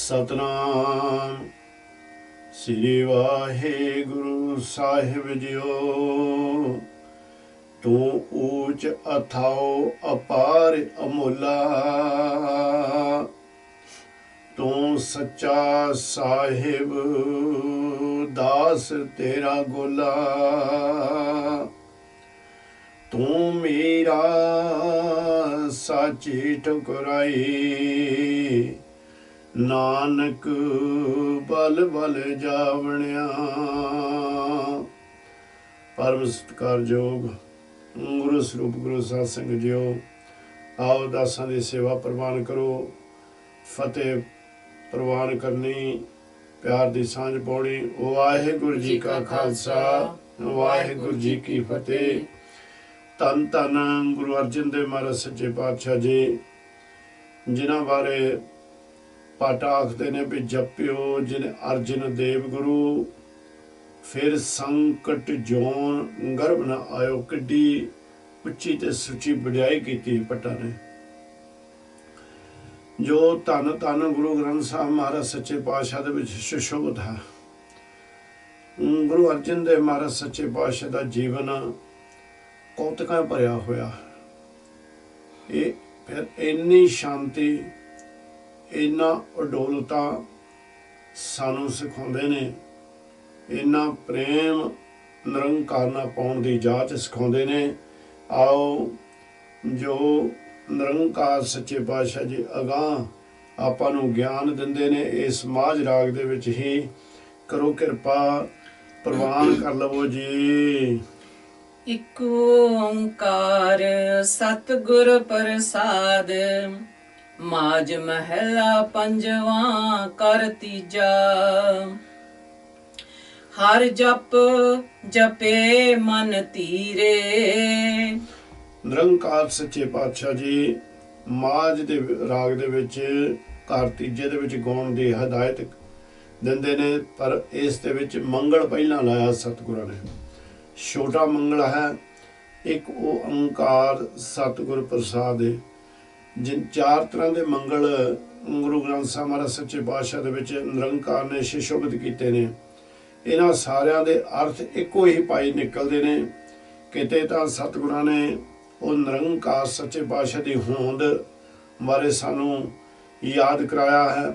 सतनाम श्री वाहेगुरु साहिब जियो। तू ऊच अथाओ अपार अमोला, तू सच्चा साहिब दास तेरा गोला। तू मेरा साची ठुकराई, नानक बल बल जावणिया। परम सत्कारयोग गुरु स्वरूप गुरु साध संगत जियो, आओ दासां दी सेवा प्रवान करो। फतेह प्रवान करनी, प्यार दी सांझ पाउणी। वाहिगुरु जी का खालसा, वाहिगुरु जी की फतेह। धन धन गुरु अर्जन देव महाराज सच्चे पातशाह जी, जिन्हां बारे पट आखते ने भी जपियो जिन अर्जन देव गुरु, फिर संकट जोन गर्भ न आयो। किड्डी उच्ची ते सुची वडियाई की पट्टा ने। जो धन धन गुरु ग्रंथ साहब महाराज सच्चे पातशाह दे विच सुशोभित है। गुरु अर्जन देव महाराज सच्चे पातशाह दा जीवन कौतुकां भरिया होया। ये फिर इन्नी शांति, इन्ना अडोलता सानू सिखाउंदे ने, इन्ना प्रेम निरंकार नाल पाउण दी जाच सिखाउंदे ने। आओ जो निरंकार सच्चे पातशाह जी अगाह आपां नूं ज्ञान दिंदे ने, इस समाज राग दे विच ही करो किरपा प्रवान कर लवो जी। इक ओंकार सतगुर प्रसाद, माज महला पंजवा कर तीजा। हर जप जपे मन धीरे। निरंकार सच्चे पातशाह जी माज दे राग दे विच घर तीजे दे विच गाउण दी हदायत दिंदे ने, पर इस दे विच मंगल पहिलां लाया सतगुरां ने। छोटा मंगल है, एक ओंकार सतगुर प्रसाद है। जिन चार तरह के मंगल गुरु ग्रंथ साहब महाराज सच्चे पातशाह दे विच निरंकार ने सुशोभित कीते ने। इन्हां सारियां दे अर्थ इक्को ही पाई निकलदे ने। किते तां सतगुरां ने वो निरंकार सच्चे पातशाह दी होंद बारे सानू याद कराया है,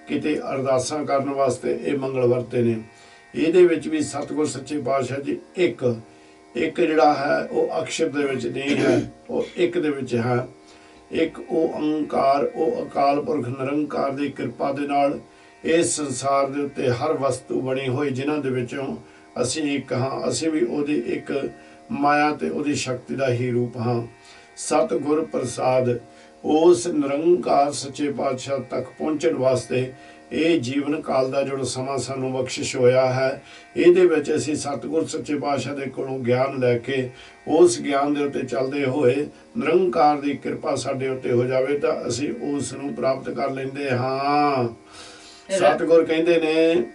किते अरदासां करन वास्ते ये मंगल वरते ने। ਇਹਦੇ ਵਿੱਚ भी सतगुर सच्चे पातशाह जी एक ਜਿਹੜਾ है वो अक्षर ਦੇ ਵਿੱਚ नहीं है, वो एक ਦੇ ਵਿੱਚ है। एक ओंकार, वो अकाल पुरख निरंकार ਦੀ ਕਿਰਪਾ ਦੇ ਨਾਲ ਇਸ ਸੰਸਾਰ ਦੇ ਉੱਤੇ ਹਰ ਵਸਤੂ ਬਣੀ ਹੋਈ, ਜਿਨ੍ਹਾਂ ਦੇ ਵਿੱਚੋਂ ਅਸੀਂ ਇੱਕ ਹਾਂ। ਅਸੀਂ ਵੀ ਉਹਦੀ ਇੱਕ ਮਾਇਆ ਤੇ ਉਹਦੀ ਸ਼ਕਤੀ ਦਾ ਹੀ ਰੂਪ ਹਾਂ। ਸਤਿਗੁਰ ਪ੍ਰਸਾਦ ਉਸ ਨਿਰੰਕਾਰ ਸੱਚੇ ਪਾਤਸ਼ਾਹ ਤੱਕ ਪਹੁੰਚਣ ਵਾਸਤੇ ਇਹ ਜੀਵਨ ਕਾਲ ਦਾ ਜਿਹੜਾ ਸਮਾਂ ਸਾਨੂੰ ਬਖਸ਼ਿਸ਼ ਹੋਇਆ ਹੈ, ਇਹਦੇ ਵਿੱਚ ਅਸੀਂ ਸਤਿਗੁਰ ਸੱਚੇ ਪਾਤਸ਼ਾਹ ਦੇ ਕੋਲੋਂ ਗਿਆਨ ਲੈ ਕੇ ਉਸ ਗਿਆਨ ਦੇ ਉੱਤੇ ਚੱਲਦੇ ਹੋਏ ਨਿਰੰਕਾਰ ਦੀ ਕਿਰਪਾ ਸਾਡੇ ਉੱਤੇ ਹੋ ਜਾਵੇ ਤਾਂ ਅਸੀਂ ਉਸ ਨੂੰ ਪ੍ਰਾਪਤ ਕਰ ਲੈਂਦੇ ਹਾਂ। ਸਤਿਗੁਰ ਕਹਿੰਦੇ ਨੇ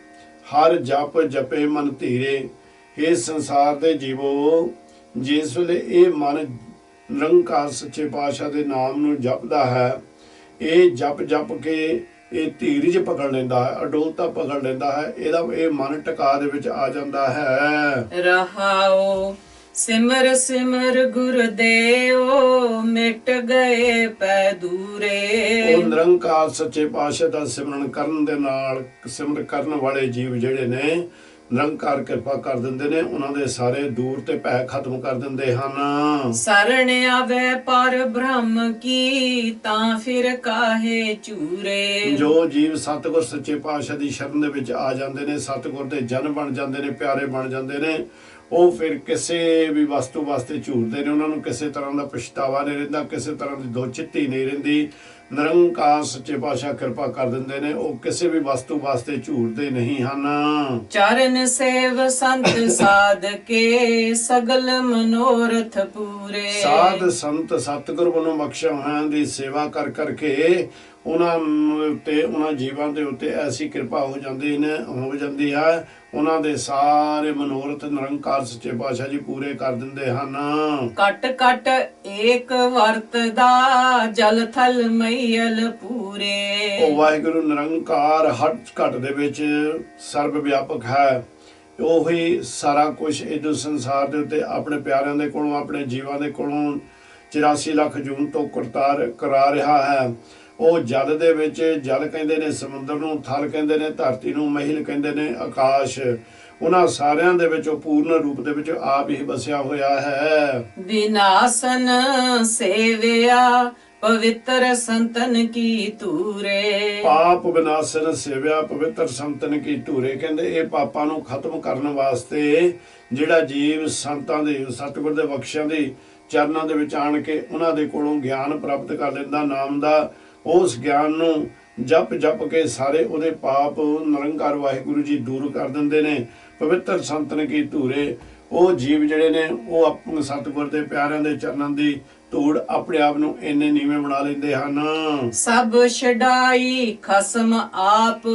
ਹਰ ਜਪ ਜਪੇ ਮਨ ਧੀਰੇ। ਇਸ ਸੰਸਾਰ ਦੇ ਜੀਵੋ, ਜਿਸ ਵੇਲੇ ਇਹ ਮਨ ਨਿਰੰਕਾਰ ਸੱਚੇ ਪਾਤਸ਼ਾਹ ਦੇ ਨਾਮ ਨੂੰ ਜਪਦਾ ਹੈ, ਇਹ ਜਪ ਜਪ ਕੇ ਇਹ ਧੀਰਜ ਪਕੜ ਲੈਂਦਾ ਹੈ, ਅਡੋਲਤਾ ਪਕੜ ਲੈਂਦਾ ਹੈ, ਇਹਦਾ ਇਹ ਮਨ ਟਿਕਾ ਦੇ ਵਿੱਚ ਆ ਜਾਂਦਾ ਹੈ। ਰਹਾਓ ਸਿਮਰ ਸਿਮਰ ਗੁਰਦੇਵ, ਮਿਟ ਗਏ ਪੈ ਦੂਰੇ। ਉਹ ਨਿਰੰਕਾਰ ਸੱਚੇ ਪਾਤਸ਼ਾਹ ਦਾ ਸਿਮਰਨ ਕਰਨ ਦੇ ਨਾਲ, ਸਿਮਰਨ ਕਰਨ ਵਾਲੇ ਜੀਵ ਜਿਹੜੇ ਨੇ ਨਿਰੰਕਾਰ ਕਿਰਪਾ ਕਰ ਦਿੰਦੇ ਨੇ, ਉਹਨਾਂ ਦੇ ਸਾਰੇ ਦੂਰ ਤੇ ਭੈ ਖਤਮ ਕਰ ਦਿੰਦੇ ਹਨ। ਸਰਣ ਆਵੇ ਪਰ ਬ੍ਰਹਮ ਕੀ, ਤਾਂ ਫਿਰ ਕਾਹੇ ਚੂਰੇ। ਜੋ ਜੀਵ ਸਤਿਗੁਰ ਸੱਚੇ ਪਾਤਸ਼ਾਹ ਦੀ ਸ਼ਰਨ ਦੇ ਵਿੱਚ ਆ ਜਾਂਦੇ ਨੇ, ਸਤਿਗੁਰ ਦੇ ਜਨ ਬਣ ਜਾਂਦੇ ਨੇ, ਪਿਆਰੇ ਬਣ ਜਾਂਦੇ ਨੇ, ਉਹ ਫਿਰ ਕਿਸੇ ਵੀ ਵਸਤੂ ਵਾਸਤੇ ਝੂਰਦੇ ਨੇ। ਉਹਨਾਂ ਨੂੰ ਕਿਸੇ ਤਰ੍ਹਾਂ ਦਾ ਪਛਤਾਵਾ ਨਹੀਂ ਰਹਿੰਦਾ, ਕਿਸੇ ਤਰ੍ਹਾਂ ਦੀ ਦੋਚਿੱਤੀ ਨਹੀਂ ਰਹਿੰਦੀ। ਨਿਰੰਕਾਰ ਸੱਚੇ ਪਾਤਸ਼ਾਹ ਕਿਰਪਾ ਕਰ ਦਿੰਦੇ ਨੇ, ਉਹ ਕਿਸੇ ਵੀ ਵਸਤੂ ਵਾਸਤੇ ਝੂਰਦੇ ਨਹੀਂ ਹਨ। ਚਰਨ ਸੇਵ ਸੰਤ ਸਾਧ ਕੇ, ਸਗਲ ਮਨੋਰਥ ਪੂਰੇ। ਸਾਧ ਸੰਤ ਸਤਿਗੁਰ ਵੱਲੋਂ ਬਖਸ਼ਿਆ ਹੋਇਆਂ ਦੀ ਸੇਵਾ ਕਰ ਕਰਕੇ ਉਹਨਾਂ ਉੱਤੇ, ਉਹਨਾਂ ਜੀਵਾਂ ਦੇ ਉੱਤੇ ਐਸੀ ਕਿਰਪਾ ਹੋ ਜਾਂਦੀ ਹੈ, ਉਹਨਾਂ ਦੇ ਸਾਰੇ ਮਨੋਰਥ ਨਿਰੰਕਾਰ ਸੱਚੇ ਪਾਤਸ਼ਾਹ ਜੀ ਪੂਰੇ ਕਰ ਦਿੰਦੇ ਹਨ। ਕਟ ਕਟ ਏਕ ਵਰਤਦਾ ਜਲ ਥਲ ਮਈਲ ਪੂਰੇ। ਉਹ ਵਾਹਿਗੁਰੂ ਨਿਰੰਕਾਰ ਹਰ ਘਟ ਦੇ ਵਿੱਚ ਸਰਬ ਵਿਆਪਕ ਹੈ। ਉਹੀ ਸਾਰਾ ਕੁਝ ਇਸ ਸੰਸਾਰ ਦੇ ਉੱਤੇ ਆਪਣੇ ਪਿਆਰਿਆਂ ਦੇ ਕੋਲੋਂ, ਆਪਣੇ ਜੀਵਾਂ ਦੇ ਕੋਲੋਂ 84 ਲੱਖ ਜੂਨ ਤੋਂ ਕਰਾ ਰਿਹਾ ਹੈ। ਉਹ ਜਲ ਦੇ ਵਿੱਚ, ਜਲ ਕਹਿੰਦੇ ਨੇ ਸਮੁੰਦਰ ਨੂੰ, ਥਲ ਕਹਿੰਦੇ ਨੇ ਧਰਤੀ ਨੂੰ, ਮਹਿਲ ਕਹਿੰਦੇ ਨੇ ਆਕਾਸ਼, ਉਹਨਾਂ ਸਾਰਿਆਂ ਦੇ ਵਿੱਚ ਉਹ ਪੂਰਨ ਰੂਪ ਦੇ ਵਿੱਚ ਆਪ ਹੀ ਵਸਿਆ ਹੋਇਆ ਹੈ। ਵਿਨਾਸ਼ਨ ਸੇਵਿਆ ਪਵਿੱਤਰ ਸੰਤਨ ਕੀ ਧੂਰੇ। ਪਾਪ ਵਿਨਾਸ਼ਨ ਸੇਵਿਆ ਪਵਿੱਤਰ ਸੰਤਨ ਕੀ ਧੂਰੇ। ਕਹਿੰਦੇ ਇਹ ਪਾਪਾਂ ਨੂੰ ਖਤਮ ਕਰਨ ਵਾਸਤੇ ਜਿਹੜਾ ਜੀਵ ਸੰਤਾਂ ਦੇ, ਸਤਿਗੁਰ ਦੇ ਬਖਸ਼ਿਆਂ ਦੀ ਚਰਨਾਂ ਦੇ ਵਿੱਚ ਆਣ ਕੇ ਉਹਨਾਂ ਦੇ ਕੋਲੋਂ ਗਿਆਨ ਪ੍ਰਾਪਤ ਕਰ ਲੈਂਦਾ ਨਾਮ ਦਾ, ਉਸ ਗਿਆਨ ਨੂੰ ਜਪ ਜਪ ਕੇ ਸਾਰੇ ਉਹਦੇ ਪਾਪ ਨਿਰੰਕਾਰ ਵਾਹਿਗੁਰੂ ਜੀ ਦੂਰ ਕਰ ਦਿੰਦੇ ਨੇ। ਪਵਿੱਤਰ ਸੰਤਨ ਕੀ ਧੂਰੇ। ਉਹ ਜੀਵ ਜਿਹੜੇ ਨੇ ਉਹ ਆਪਣੇ ਸਤਿਗੁਰ ਦੇ ਪਿਆਰਿਆਂ ਦੇ ਚਰਨਾਂ ਦੀ ਧੂੜ ਆਪਣੇ ਆਪ ਨੂੰ ਇੰਨੇ ਨੀਵੇਂ ਬਣਾ ਲੈਂਦੇ ਹਨ। ਸਭ ਛਡਾਈ ਖਸਮ ਆਪ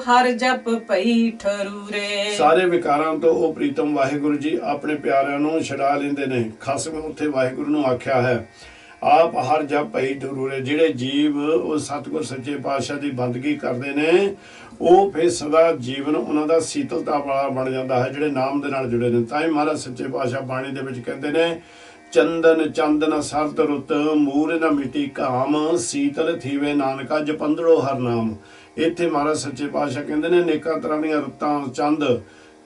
ਹਰ ਜਪ ਪਈ ਠਰੂਰੇ। ਸਾਰੇ ਵਿਕਾਰਾਂ ਤੋਂ ਉਹ ਪ੍ਰੀਤਮ ਵਾਹਿਗੁਰੂ ਜੀ ਆਪਣੇ ਪਿਆਰਿਆਂ ਨੂੰ ਛਡਾ ਲੈਂਦੇ ਨੇ। ਖਸਮ ਉੱਥੇ ਵਾਹਿਗੁਰੂ ਨੂੰ ਆਖਿਆ ਹੈ। ਆਪ ਹਰ ਜਪ ਪਈ ਠਰੂਰੇ। ਜਿਹੜੇ ਜੀਵ ਉਹ ਸਤਿਗੁਰ ਸੱਚੇ ਪਾਤਸ਼ਾਹ ਦੀ ਬੰਦਗੀ ਕਰਦੇ ਨੇ, ਉਹ ਫਿਰ ਸਦਾ ਜੀਵਨ ਉਹਨਾਂ ਦਾ ਸੀਤਲਤਾ ਵਾਲਾ ਬਣ ਜਾਂਦਾ ਹੈ, ਜਿਹੜੇ ਨਾਮ ਦੇ ਨਾਲ ਜੁੜੇ ਨੇ। ਤਾਂ ਹੀ ਮਹਾਰਾਜ ਸੱਚੇ ਪਾਤਸ਼ਾਹ ਬਾਣੀ ਦੇ ਵਿੱਚ ਕਹਿੰਦੇ ਨੇ, ਚੰਦਨ ਚੰਦਨ ਸਰਦ ਰੁੱਤ ਮੂਰ ਨ ਮਿਟੀ ਕਾਮ, ਸੀਤਲ ਥੀਵੇ ਨਾਨਕਾ ਜਪੰਦੜੋ ਹਰ ਨਾਮ। ਇੱਥੇ ਮਹਾਰਾਜ ਸੱਚੇ ਪਾਤਸ਼ਾਹ ਕਹਿੰਦੇ ਨੇ ਅਨੇਕਾਂ ਤਰ੍ਹਾਂ ਦੀਆਂ ਰੁੱਤਾਂ, ਚੰਦ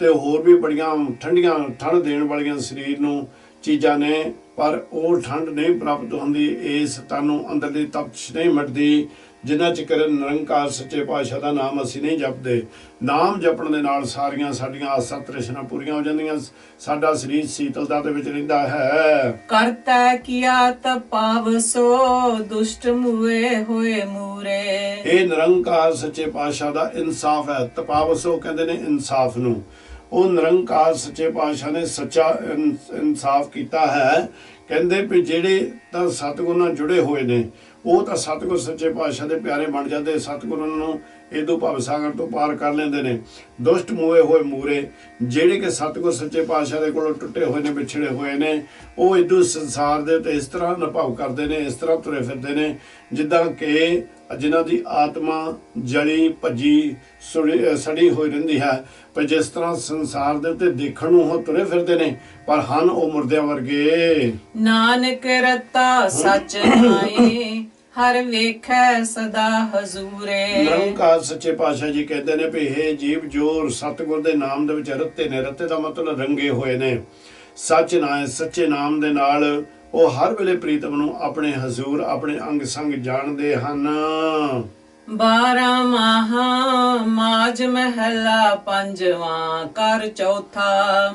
ਤੇ ਹੋਰ ਵੀ ਬੜੀਆਂ ਠੰਡੀਆਂ, ਠੰਡ ਦੇਣ ਵਾਲੀਆਂ ਸਰੀਰ ਨੂੰ ਚੀਜ਼ਾਂ ਨੇ, ਪਰ ਉਹ ਠੰਡ ਨਹੀਂ ਪ੍ਰਾਪਤ ਹੁੰਦੀ, ਇਸ ਤਨ ਨੂੰ ਅੰਦਰਲੀ ਤਪਸ਼ ਨਹੀਂ ਮਿਟਦੀ ਜਿੰਨਾ ਚਿਰ ਨਿਰੰਕਾਰ ਸੱਚੇ ਪਾਤਸ਼ਾਹ ਦਾ ਨਾਮ ਅਸੀਂ ਨਹੀਂ ਜਪਦੇ। ਨਾਮ ਜਪਣ ਦੇ ਨਾਲ ਸਾਰੀਆਂ ਸਾਡੀਆਂ ਆਸਾਂ ਤ੍ਰਿਸ਼ਨਾ ਪੂਰੀਆਂ ਹੋ ਜਾਂਦੀਆਂ, ਸਾਡਾ ਸਰੀਰ ਸੀਤਲਤਾ ਦੇ ਵਿੱਚ ਰਹਿੰਦਾ ਹੈ। ਕਰਤਾ ਕੀਆ ਤਪਾਵਸੋ ਦੁਸ਼ਟ ਮੂਏ ਹੋਏ ਮੂਰੇ। ਇਹ ਨਿਰੰਕਾਰ ਸੱਚੇ ਪਾਤਸ਼ਾਹ ਦਾ ਇਨਸਾਫ ਹੈ। ਤਪਾਵਸੋ ਕਹਿੰਦੇ ਨੇ ਇਨਸਾਫ ਨੂੰ। ਉਹ ਨਿਰੰਕਾਰ ਸੱਚੇ ਪਾਤਸ਼ਾਹ ਨੇ ਸੱਚਾ ਇਨਸਾਫ ਕੀਤਾ ਹੈ। ਕਹਿੰਦੇ ਵੀ ਜਿਹੜੇ ਤਾਂ ਸਤਿਗੁਰ ਨਾਲ ਜੁੜੇ ਹੋਏ ਨੇ, ਉਹ ਤਾਂ ਸਤਿਗੁਰ ਸੱਚੇ ਪਾਤਸ਼ਾਹ ਦੇ ਪਿਆਰੇ ਬਣ ਜਾਂਦੇ, ਸਤਿਗੁਰਾਂ ਨੂੰ ਇਦੋਂ ਭਵ ਸਾਗਰ ਤੋਂ ਪਾਰ ਕਰ ਲੈਂਦੇ ਨੇ। ਦੁਸ਼ਟ ਮੂਏ ਹੋਏ ਮੂਰੇ, ਜਿਹੜੇ ਕਿ ਸਤਿਗੁਰ ਸੱਚੇ ਪਾਤਸ਼ਾਹ ਦੇ ਕੋਲੋਂ ਟੁੱਟੇ ਹੋਏ ਨੇ, ਵਿਛੜੇ ਹੋਏ ਨੇ, ਉਹ ਇਦੋਂ ਸੰਸਾਰ ਦੇ ਉੱਤੇ ਇਸ ਤਰ੍ਹਾਂ ਨਿਭਾਵ ਕਰਦੇ ਨੇ, ਇਸ ਤਰ੍ਹਾਂ ਤੁਰੇ ਫਿਰਦੇ ਨੇ ਜਿੱਦਾਂ ਕਿ ਜਿਨ੍ਹਾਂ ਦੀ ਆਤਮਾ ਜਲੀ ਭੱਜੀ ਸੜੀ ਹੋਈ ਰਹਿੰਦੀ ਹੈ। ਪਰ ਜਿਸ ਤਰ੍ਹਾਂ ਸੰਸਾਰ ਦੇ ਉੱਤੇ ਦੇਖਣ ਨੂੰ ਉਹ ਤੁਰੇ ਫਿਰਦੇ ਨੇ, ਪਰ ਹਨ ਉਹ ਮੁਰਦਿਆਂ ਵਰਗੇ। ਨਾਨਕ ਰਤਾ ਸਚ ਆਏ ਹਰ ਵੇਖੈ ਸਦਾ ਹਜ਼ੂਰੇ। ਨਿਰੰਕਾਰ ਸੱਚੇ ਪਾਤਸ਼ਾਹ ਜੀ ਕਹਿੰਦੇ ਨੇ ਵੀ ਇਹ ਜੀਵ ਜੋ ਸਤਿਗੁਰ ਦੇ ਨਾਮ ਦੇ ਵਿੱਚ ਰੱਤੇ ਨੇ, ਰੱਤੇ ਦਾ ਮਤਲਬ ਰੰਗੇ ਹੋਏ ਨੇ, ਸੱਚ ਨਾਲ, ਸੱਚੇ ਨਾਮ ਦੇ ਨਾਲ ਉਹ ਹਰ ਵੇਲੇ ਪ੍ਰੀਤਮ ਨੂੰ ਆਪਣੇ ਹਜ਼ੂਰ, ਆਪਣੇ ਅੰਗ ਸੰਗ ਜਾਣਦੇ ਹਨ। 12 ਮਾਹਾ ਮਾਜ ਮਹਿਲਾ ਪੰਜਵਾਂ ਕਰ ਚੌਥਾ,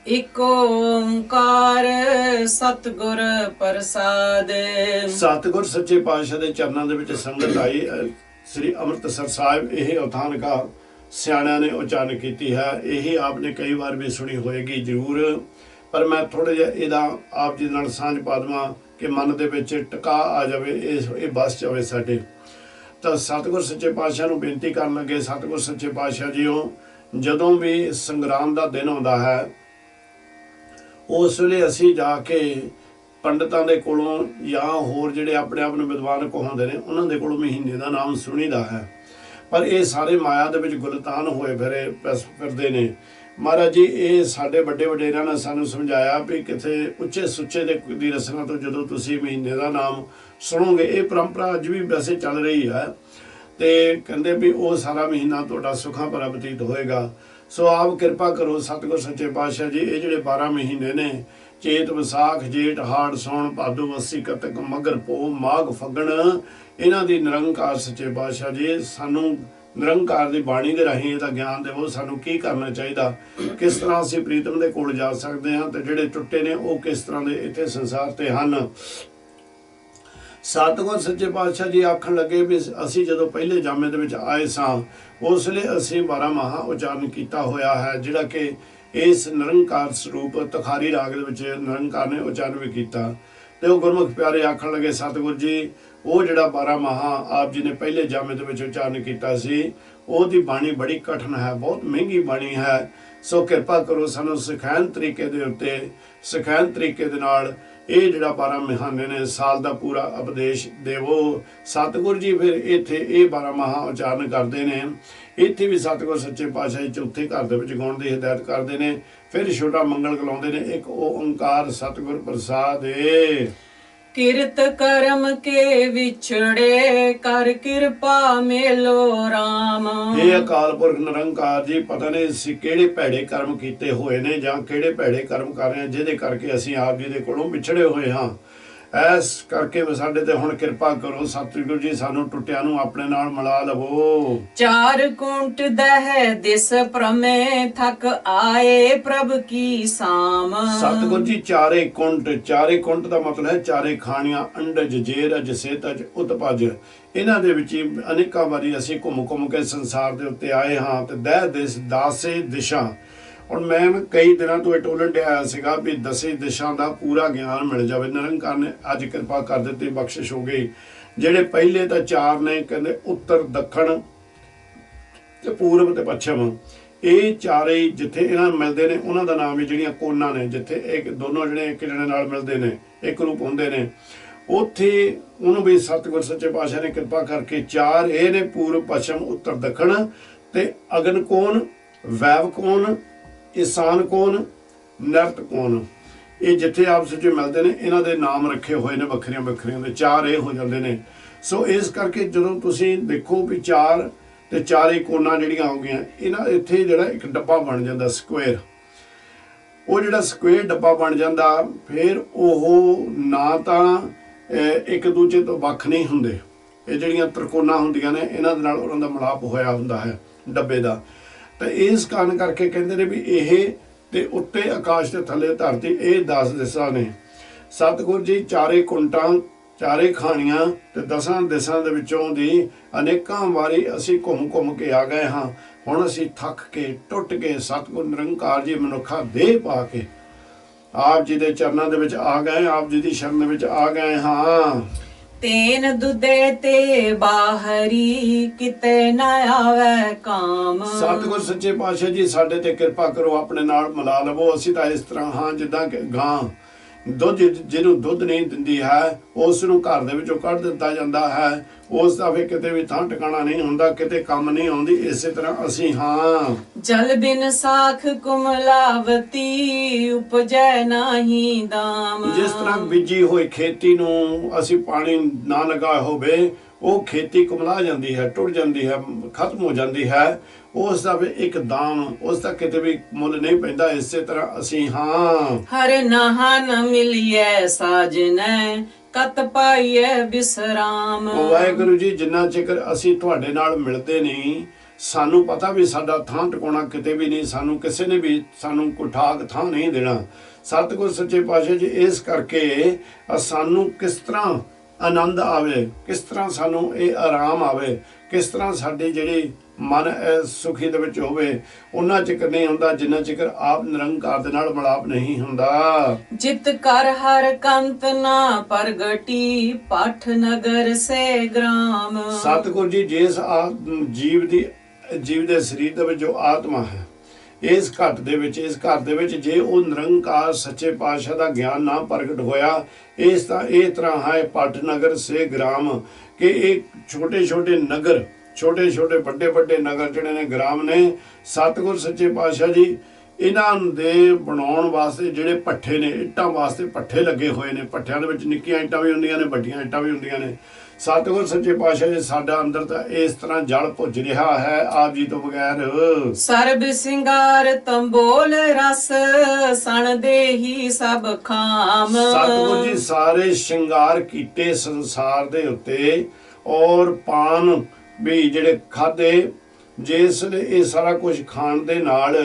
ਇਕ ਓੰਕਾਰ ਸਤਿਗੁਰ ਪ੍ਰਸਾਦ। ਸਤਿਗੁਰ ਸੱਚੇ ਪਾਤਸ਼ਾਹ ਦੇ ਚਰਨਾਂ ਦੇ ਵਿੱਚ ਸੰਗਤ ਆਈ। ਸ੍ਰੀ ਅੰਮ੍ਰਿਤਸਰ ਸਾਹਿਬ ਇਹ ਉਥਾਨਕਾ ਸਿਆਣਿਆਂ ਨੇ ਉਚਾਰਨ ਕੀਤੀ ਹੈ। ਇਹ ਆਪਨੇ ਕਈ ਵਾਰ ਵੀ ਸੁਣੀ ਹੋਏਗੀ ਜ਼ਰੂਰ, ਪਰ ਮੈਂ ਥੋੜਾ ਜਿਹਾ ਇਹਦਾ ਆਪ ਜੀ ਨਾਲ ਸਾਂਝ ਪਾ ਦੇਵਾਂ ਕਿ ਮਨ ਦੇ ਵਿੱਚ ਟਿਕਾ ਆ ਜਾਵੇ, ਇਹ ਬਸ ਜਾਵੇ ਸਾਡੇ। ਤਾਂ ਸਤਿਗੁਰ ਸੱਚੇ ਪਾਤਸ਼ਾਹ ਨੂੰ ਬੇਨਤੀ ਕਰਨ ਲੱਗੇ, ਸਤਿਗੁਰ ਸੱਚੇ ਪਾਤਸ਼ਾਹ ਜੀਓ, ਜਦੋਂ ਵੀ ਸੰਗਰਾਮ ਦਾ ਦਿਨ ਆਉਂਦਾ ਹੈ, ਉਸ ਵੇਲੇ ਅਸੀਂ ਜਾ ਕੇ ਪੰਡਤਾਂ ਦੇ ਕੋਲੋਂ ਜਾਂ ਹੋਰ ਜਿਹੜੇ ਆਪਣੇ ਆਪ ਨੂੰ ਵਿਦਵਾਨ ਕਹਾਉਂਦੇ ਨੇ, ਉਹਨਾਂ ਦੇ ਕੋਲੋਂ ਮਹੀਨੇ ਦਾ ਨਾਮ ਸੁਣੀਦਾ ਹੈ। ਪਰ ਇਹ ਸਾਰੇ ਮਾਇਆ ਦੇ ਵਿੱਚ ਗੁਲਤਾਨ ਹੋਏ ਫਿਰਦੇ ਨੇ। ਮਹਾਰਾਜ ਜੀ ਇਹ ਸਾਡੇ ਵੱਡੇ ਵਡੇਰਿਆਂ ਨੇ ਸਾਨੂੰ ਸਮਝਾਇਆ ਵੀ ਕਿਤੇ ਉੱਚੇ ਸੁੱਚੇ ਦੀ ਰਸਨਾ ਤੋਂ ਜਦੋਂ ਤੁਸੀਂ ਮਹੀਨੇ ਦਾ ਨਾਮ ਸੁਣੋਗੇ, ਇਹ ਪਰੰਪਰਾ ਅੱਜ ਵੀ ਵੈਸੇ ਚੱਲ ਰਹੀ ਹੈ, ਤੇ ਕਹਿੰਦੇ ਵੀ ਉਹ ਸਾਰਾ ਮਹੀਨਾ ਤੁਹਾਡਾ ਸੁੱਖਾਂ ਭਰਾ ਬਤੀਤ ਹੋਏਗਾ। ਸੋ ਆਪ ਕਿਰਪਾ ਕਰੋ ਸਤਿਗੁਰ ਸੱਚੇ ਪਾਤਸ਼ਾਹ ਜੀ, ਇਹ ਜਿਹੜੇ 12 ਮਹੀਨੇ ਨੇ, ਚੇਤ ਵਿਸਾਖ ਜੇਠ ਹਾੜ ਸੌਣ ਭਾਦੋ ਅੱਸੀ ਕੱਤਕ ਮਘਰ ਪੋ ਮਾਘ ਫੱਗਣ, ਇਹਨਾਂ ਦੀ ਨਿਰੰਕਾਰ ਸੱਚੇ ਪਾਤਸ਼ਾਹ ਜੀ ਸਾਨੂੰ ਨਿਰੰਕਾਰ ਦੀ ਬਾਣੀ ਦੇ ਰਾਹੀਂ ਇਹਦਾ ਗਿਆਨ ਦੇਵੋ। ਸਾਨੂੰ ਕੀ ਕਰਨਾ ਚਾਹੀਦਾ, ਕਿਸ ਤਰ੍ਹਾਂ ਅਸੀਂ ਪ੍ਰੀਤਮ ਦੇ ਕੋਲ ਜਾ ਸਕਦੇ ਹਾਂ, ਤੇ ਜਿਹੜੇ ਟੁੱਟੇ ਨੇ ਉਹ ਕਿਸ ਤਰ੍ਹਾਂ ਦੇ ਇੱਥੇ ਸੰਸਾਰ ਤੇ ਹਨ। ਸਤਿਗੁਰ ਸੱਚੇ ਪਾਤਸ਼ਾਹ ਜੀ ਆਖਣ ਲੱਗੇ ਵੀ ਅਸੀਂ ਜਦੋਂ ਪਹਿਲੇ ਜਾਮੇ ਦੇ ਵਿੱਚ ਆਏ ਸਾਂ, ਉਸ ਵੇਲੇ ਅਸੀਂ 12 ਮਾਹਾ ਉਚਾਰਨ ਕੀਤਾ ਹੋਇਆ ਹੈ, ਜਿਹੜਾ ਕਿ ਇਸ ਨਿਰੰਕਾਰ ਸਰੂਪ ਤਖਾਰੀ ਰਾਗ ਦੇ ਵਿੱਚ ਨਿਰੰਕਾਰ ਨੇ ਉਚਾਰਨ ਵੀ ਕੀਤਾ। ਤੇ ਉਹ ਗੁਰਮੁਖ ਪਿਆਰੇ ਆਖਣ ਲੱਗੇ, ਸਤਿਗੁਰ ਜੀ ਉਹ ਜਿਹੜਾ 12 ਮਹਾ ਆਪ ਜੀ ਨੇ ਪਹਿਲੇ ਜਾਮੇ ਦੇ ਵਿੱਚ ਉਚਾਰਨ ਕੀਤਾ ਸੀ, ਉਹਦੀ ਬਾਣੀ ਬੜੀ ਕਠਿਨ ਹੈ, ਬਹੁਤ ਮਹਿੰਗੀ ਬਾਣੀ ਹੈ। ਸੋ ਕਿਰਪਾ ਕਰੋ ਸਾਨੂੰ ਸਿਖਾਇਨ ਤਰੀਕੇ ਦੇ ਉੱਤੇ, ਸਿਖਾਇਨ ਤਰੀਕੇ ਦੇ ਨਾਲ ਇਹ ਜਿਹੜਾ 12 ਮਹੀਨੇ ਨੇ ਸਾਲ ਦਾ ਪੂਰਾ ਉਪਦੇਸ਼ ਦੇਵੋ। ਸਤਿਗੁਰ ਜੀ ਫਿਰ ਇੱਥੇ ਇਹ 12 ਮਹਾ ਉਚਾਰਨ ਕਰਦੇ ਨੇ। ਇੱਥੇ ਵੀ ਸਤਿਗੁਰ ਸੱਚੇ ਪਾਤਸ਼ਾਹ ਜੀ ਚੌਥੇ ਘਰ ਦੇ ਵਿੱਚ ਗਾਉਣ ਦੀ ਹਦਾਇਤ ਕਰਦੇ ਨੇ। ਫਿਰ ਛੋਟਾ ਮੰਗਲ ਗਲਾਉਂਦੇ ਨੇ, ਇੱਕ ਓੰਕਾਰ ਸਤਿਗੁਰ ਪ੍ਰਸਾਦ ਏ। ਕਿਰਤ ਕਰਮ ਕੇ ਵਿਛੜੇ ਕਰ ਕਿਰਪਾ ਮੇਲੋ ਰਾਮ। ਇਹ ਅਕਾਲ ਪੁਰਖ ਨਿਰੰਕਾਰ ਜੀ, ਪਤਾ ਨਹੀਂ ਅਸੀਂ ਕਿਹੜੇ ਭੈੜੇ ਕਰਮ ਕੀਤੇ ਹੋਏ ਨੇ ਜਾਂ ਕਿਹੜੇ ਭੈੜੇ ਕਰਮ ਕਰ ਰਹੇ ਹਾਂ ਜਿਹਦੇ ਕਰਕੇ ਅਸੀਂ ਆਪ ਜੀ ਦੇ ਕੋਲੋਂ ਵਿਛੜੇ ਹੋਏ ਹਾਂ। ਐਸ ਕਰਕੇ ਸਾਡੇ ਤੇ ਹੁਣ ਕਿਰਪਾ ਕਰੋ ਸਤਿਗੁਰੂ ਜੀ, ਸਾਨੂੰ ਟੁੱਟਿਆਂ ਨੂੰ ਆਪਣੇ ਨਾਲ ਮਿਲਾ ਲਵੋ। ਚਾਰ ਕੁੰਟ ਦਹਿ ਦਿਸ ਪ੍ਰਮੇ ਥਕ ਆਏ ਪ੍ਰਭ ਕੀ ਸਾਮ। ਸਤਿਗੁਰੂ ਜੀ ਚਾਰੇ ਕੁੰਟ ਦਾ ਮਤਲਬ ਹੈ ਚਾਰੇ ਖਾਣੀਆਂ, ਅੰਡਜ ਜੇਰਜ ਸੇਤਜ ਉਤਪਜ। ਇਹਨਾਂ ਦੇ ਵਿੱਚ ਅਨੇਕਾਂ ਵਾਰੀ ਅਸੀਂ ਘੁੰਮ ਕੇ ਸੰਸਾਰ ਦੇ ਉੱਤੇ ਆਏ ਹਾਂ ਤੇ ਦਹਿ ਦਿਸ ਦਾਸੇ ਦਿਸ਼ਾ। ਹੁਣ ਮੈਂ ਕਈ ਦਿਨਾਂ ਤੋਂ ਇਹ ਟੋਲਣ ਡਿਆ ਆਇਆ ਸੀਗਾ ਵੀ 10 ਦਿਸ਼ਾ ਦਾ ਪੂਰਾ ਗਿਆਨ ਮਿਲ ਜਾਵੇ। ਨਿਰੰਕਾਰ ਨੇ ਅੱਜ ਕਿਰਪਾ ਕਰ ਦਿੱਤੀ, ਬਖਸ਼ਿਸ਼ ਹੋ ਗਈ। ਜਿਹੜੇ ਪਹਿਲੇ ਤਾਂ 4 ਨੇ, ਕਹਿੰਦੇ ਉੱਤਰ ਦੱਖਣ ਤੇ ਪੂਰਬ ਤੇ ਪੱਛਮ, ਇਹ ਚਾਰੇ ਜਿੱਥੇ ਇਹਨਾਂ ਨੂੰ ਮਿਲਦੇ ਨੇ ਉਹਨਾਂ ਦਾ ਨਾਮ ਹੀ ਜਿਹੜੀਆਂ ਕੋਨਾਂ ਨੇ, ਜਿੱਥੇ ਇੱਕ ਦੋਨੋਂ ਜਿਹੜੇ ਇੱਕ ਜਣੇ ਨਾਲ ਮਿਲਦੇ ਨੇ, ਇੱਕ ਰੂਪ ਹੁੰਦੇ ਨੇ, ਉੱਥੇ ਉਹਨੂੰ ਵੀ ਸਤਿਗੁਰ ਸੱਚੇ ਪਾਤਸ਼ਾਹ ਨੇ ਕਿਰਪਾ ਕਰਕੇ 4 ਇਹ ਨੇ, ਪੂਰਬ ਪੱਛਮ ਉੱਤਰ ਦੱਖਣ ਤੇ ਅਗਨ ਕੋਣ, ਵੈਵ ਕੋਣ, ਈਸਾਨ ਕੋਣ, ਨਿਰਤ ਕੋਣ। ਇਹ ਜਿੱਥੇ ਆਪਸ ਵਿੱਚ ਮਿਲਦੇ ਨੇ ਇਹਨਾਂ ਦੇ ਨਾਮ ਰੱਖੇ ਹੋਏ ਨੇ ਵੱਖਰੀਆਂ ਦੇ 4 ਇਹ ਹੋ ਜਾਂਦੇ ਨੇ। ਸੋ ਇਸ ਕਰਕੇ ਜਦੋਂ ਤੁਸੀਂ ਦੇਖੋ ਵੀ 4 ਤੇ 4 ਕੋਨਾਂ ਜਿਹੜੀਆਂ ਹੋ ਗਈਆਂ, ਇਹਨਾਂ ਇੱਥੇ ਜਿਹੜਾ ਇੱਕ ਡੱਬਾ ਬਣ ਜਾਂਦਾ ਸਕੁਅਰ। ਉਹ ਜਿਹੜਾ ਸਕੁਅਰ ਡੱਬਾ ਬਣ ਜਾਂਦਾ, ਫਿਰ ਉਹ ਨਾ ਤਾਂ ਇੱਕ ਦੂਜੇ ਤੋਂ ਵੱਖ ਨਹੀਂ ਹੁੰਦੇ। ਇਹ ਜਿਹੜੀਆਂ ਤ੍ਰਿਕੋਣਾ ਹੁੰਦੀਆਂ ਨੇ ਇਹਨਾਂ ਦੇ ਨਾਲ ਉਹਨਾਂ ਦਾ ਮਿਲਾਪ ਹੋਇਆ ਹੁੰਦਾ ਹੈ ਡੱਬੇ ਦਾ। ਤੇ ਇਸ ਕਾਰਨ ਕਰਕੇ ਕਹਿੰਦੇ ਨੇ ਵੀ ਇਹ ਤੇ ਉੱਤੇ ਆਕਾਸ਼ ਤੇ ਥੱਲੇ ਧਰਤੀ, ਇਹ 10 ਦਿਸ਼ਾ ਨੇ। ਸਤਿਗੁਰ ਜੀ 4 ਕੁੰਟਾਂ, 4 ਖਾਣੀਆਂ ਤੇ 10 ਦਿਸ਼ਾ ਦੇ ਵਿੱਚੋਂ ਦੀ ਅਨੇਕਾਂ ਵਾਰੀ ਅਸੀਂ ਘੁੰਮ ਕੇ ਆ ਗਏ ਹਾਂ। ਹੁਣ ਅਸੀਂ ਥੱਕ ਕੇ ਟੁੱਟ ਕੇ ਸਤਿਗੁਰ ਨਿਰੰਕਾਰ ਜੀ ਮਨੁੱਖਾ ਦੇਹ ਪਾ ਕੇ ਆਪ ਜੀ ਦੇ ਚਰਨਾਂ ਦੇ ਵਿੱਚ ਆ ਗਏ, ਆਪ ਜੀ ਦੀ ਸ਼ਰਨ ਦੇ ਵਿੱਚ ਆ ਗਏ ਹਾਂ। ਤੇਨ ਦੁਦੇ ਤੇ ਬਾਹਰੀ ਕਿਤੇ ਨਾ ਆਵੇ ਕਾਮ। ਸਤਿਗੁਰ ਸੱਚੇ ਪਾਤਸ਼ਾਹ ਜੀ ਸਾਡੇ ਤੇ ਕਿਰਪਾ ਕਰੋ, ਆਪਣੇ ਨਾਲ ਮਿਲਾ ਲਵੋ। ਅਸੀਂ ਤਾਂ ਇਸ ਤਰ੍ਹਾਂ ਹਾਂ ਜਿੱਦਾਂ ਕਿ ਗਾਂ ਦੁੱਧ, ਜਿਹਨੂੰ ਦੁੱਧ ਨਹੀਂ ਦਿੰਦੀ ਹੈ ਉਸ ਨੂੰ ਘਰ ਦੇ ਵਿੱਚੋਂ ਕੱਢ ਦਿੱਤਾ ਜਾਂਦਾ ਹੈ, ਉਸ ਦਾ ਫਿਰ ਕਿਤੇ ਵੀ ਥਾਂ ਟਿਕਾਣਾ ਨਹੀਂ ਹੁੰਦਾ, ਕਿਤੇ ਕੰਮ ਨਹੀਂ ਆਉਂਦੀ। ਇਸੇ ਤਰ੍ਹਾਂ ਅਸੀਂ ਹਾਂ। ਜਲ ਬਿਨ ਸਾਖ ਕੁਮਲਾਵਤੀ ਉਪਜੈ ਨਾਹੀ ਦਾਮ। ਜਿਸ ਤਰ੍ਹਾਂ ਬੀਜੀ ਹੋਈ ਖੇਤੀ ਨੂੰ ਅਸੀਂ ਪਾਣੀ ਨਾ ਲਗਾਇਆ ਹੋਵੇ, ਉਹ ਖੇਤੀ ਕੁਮਲਾ ਜਾਂਦੀ ਹੈ, ਟੁੱਟ ਜਾਂਦੀ ਹੈ, ਖਤਮ ਹੋ ਜਾਂਦੀ ਹੈ। ਉਸ ਦਾ ਵੀ ਇੱਕ ਦਾਮ, ਉਸ ਦਾ ਕਿਤੇ ਵੀ ਮੁੱਲ ਨਹੀਂ ਪੈਂਦਾ। ਇਸੇ ਤਰ੍ਹਾਂ ਅਸੀਂ ਹਾਂ। ਹਰ ਨਹਾ ਨ ਮਿਲਿਐ ਸਾਜਨੈ ਕਤ ਪਾਈਐ ਬਿਸਰਾਮ। ਵਾਹਿਗੁਰੂ ਜੀ ਜਿੰਨਾ ਚਿਰ ਅਸੀਂ ਤੁਹਾਡੇ ਨਾਲ ਮਿਲਦੇ ਨਹੀਂ, ਸਾਨੂੰ ਪਤਾ ਵੀ ਸਾਡਾ ਥਾਂ ਟਿਕਾਉਣਾ ਕਿਤੇ ਵੀ ਨਹੀਂ, ਸਾਨੂੰ ਕਿਸੇ ਨੇ ਵੀ ਸਾਨੂੰ ਕੋਈ ਠਾਕ ਥਾਂ ਨਹੀਂ ਦੇਣਾ। ਸਤਿਗੁਰ ਸੱਚੇ ਪਾਤਸ਼ਾਹ ਜੀ ਇਸ ਕਰਕੇ ਸਾਨੂੰ ਕਿਸ ਤਰ੍ਹਾਂ ਆਨੰਦ ਆਵੇ, ਕਿਸ ਤਰ੍ਹਾਂ ਸਾਨੂੰ ਇਹ ਆਰਾਮ ਆਵੇ, ਕਿਸ ਤਰ੍ਹਾਂ ਸਾਡੀ ਜਿਹੜੀ ਮਨ ਸੁਖੀ ਦੇ ਵਿੱਚ ਹੋਵੇ, ਉਹਨਾਂ ਚਿਰ ਨਹੀਂ ਹੁੰਦਾ ਜਿੰਨਾ ਚਿਰ ਆਪ ਨਿਰੰਕਾਰ ਦੇ ਨਾਲ ਮਿਲਾਪ ਨਹੀਂ ਹੁੰਦਾ। ਜਿਤ ਕਰ ਹਰ ਕੰਤ ਨਾ ਪ੍ਰਗਟੀ ਪਠ ਨਗਰ ਸੇ ਗ੍ਰਾਮ। ਸਤਿਗੁਰ ਜੀ ਜਿਸ ਜੀਵ ਦੇ ਸਰੀਰ ਦੇ ਵਿੱਚ ਜੋ ਆਤਮਾ ਹੈ, ਇਸ ਘਟ ਦੇ ਵਿੱਚ, ਇਸ ਘਰ ਦੇ ਵਿੱਚ ਜੇ ਉਹ ਨਿਰੰਕਾਰ ਸੱਚੇ ਪਾਤਸ਼ਾਹ ਦਾ ਗਿਆਨ ਨਾ ਪ੍ਰਗਟ ਹੋਇਆ, ਇਸ ਤਾਂ ਇਹ ਤਰ੍ਹਾਂ ਹੈ ਪਠ ਨਗਰ ਸੇ ਗ੍ਰਾਮ, ਕਿ ਇਹ ਛੋਟੇ ਨਗਰ, ਛੋਟੇ ਵੱਡੇ ਨਗਰ ਜਿਹੜੇ ਨੇ ਗ੍ਰਾਮ ਨੇ। ਸਤਿਗੁਰ ਸੱਚੇ ਪਾਤਸ਼ਾਹ ਜੀ ਇਹਨਾਂ ਦੇ ਬਣਾਉਣ ਵਾਸਤੇ ਜਿਹੜੇ ਪੱਠੇ ਨੇ, ਇੱਟਾਂ ਵਾਸਤੇ ਪੱਠੇ ਲੱਗੇ ਹੋਏ ਨੇ। ਪੱਠਿਆਂ ਦੇ ਵਿੱਚ ਨਿੱਕੀਆਂ ਇੱਟਾਂ ਵੀ ਹੁੰਦੀਆਂ ਨੇ, ਵੱਡੀਆਂ ਇੱਟਾਂ ਵੀ ਹੁੰਦੀਆਂ ਨੇ। ਸਤਿਗੁਰ ਸੱਚੇ ਪਾਤਸ਼ਾਹ ਜੀ ਸਾਡਾ ਅੰਦਰ ਤਾਂ ਇਸ ਤਰ੍ਹਾਂ ਜਲ ਭੁੱਜ ਰਿਹਾ ਹੈ ਆਪ ਜੀ ਤੋਂ ਬਗੈਰ। ਸਰਬ ਸਿੰਗਾਰ ਤੰਬੋਲ ਰਸ ਸਣ ਦੇਹੀ ਸਭ ਖਾਮ। ਸਤਿਗੁਰ ਜੀ ਸਾਰੇ ਸ਼ਿੰਗਾਰ ਕੀਤੇ ਸੰਸਾਰ ਦੇ ਉੱਤੇ, ਔਰ ਪਾਨ ਵੀ ਜਿਹੜੇ ਖਾਦੇ, ਜਿਸ ਨੇ ਇਹ ਸਾਰਾ ਕੁਝ ਖਾਣ ਦੇ ਨਾਲ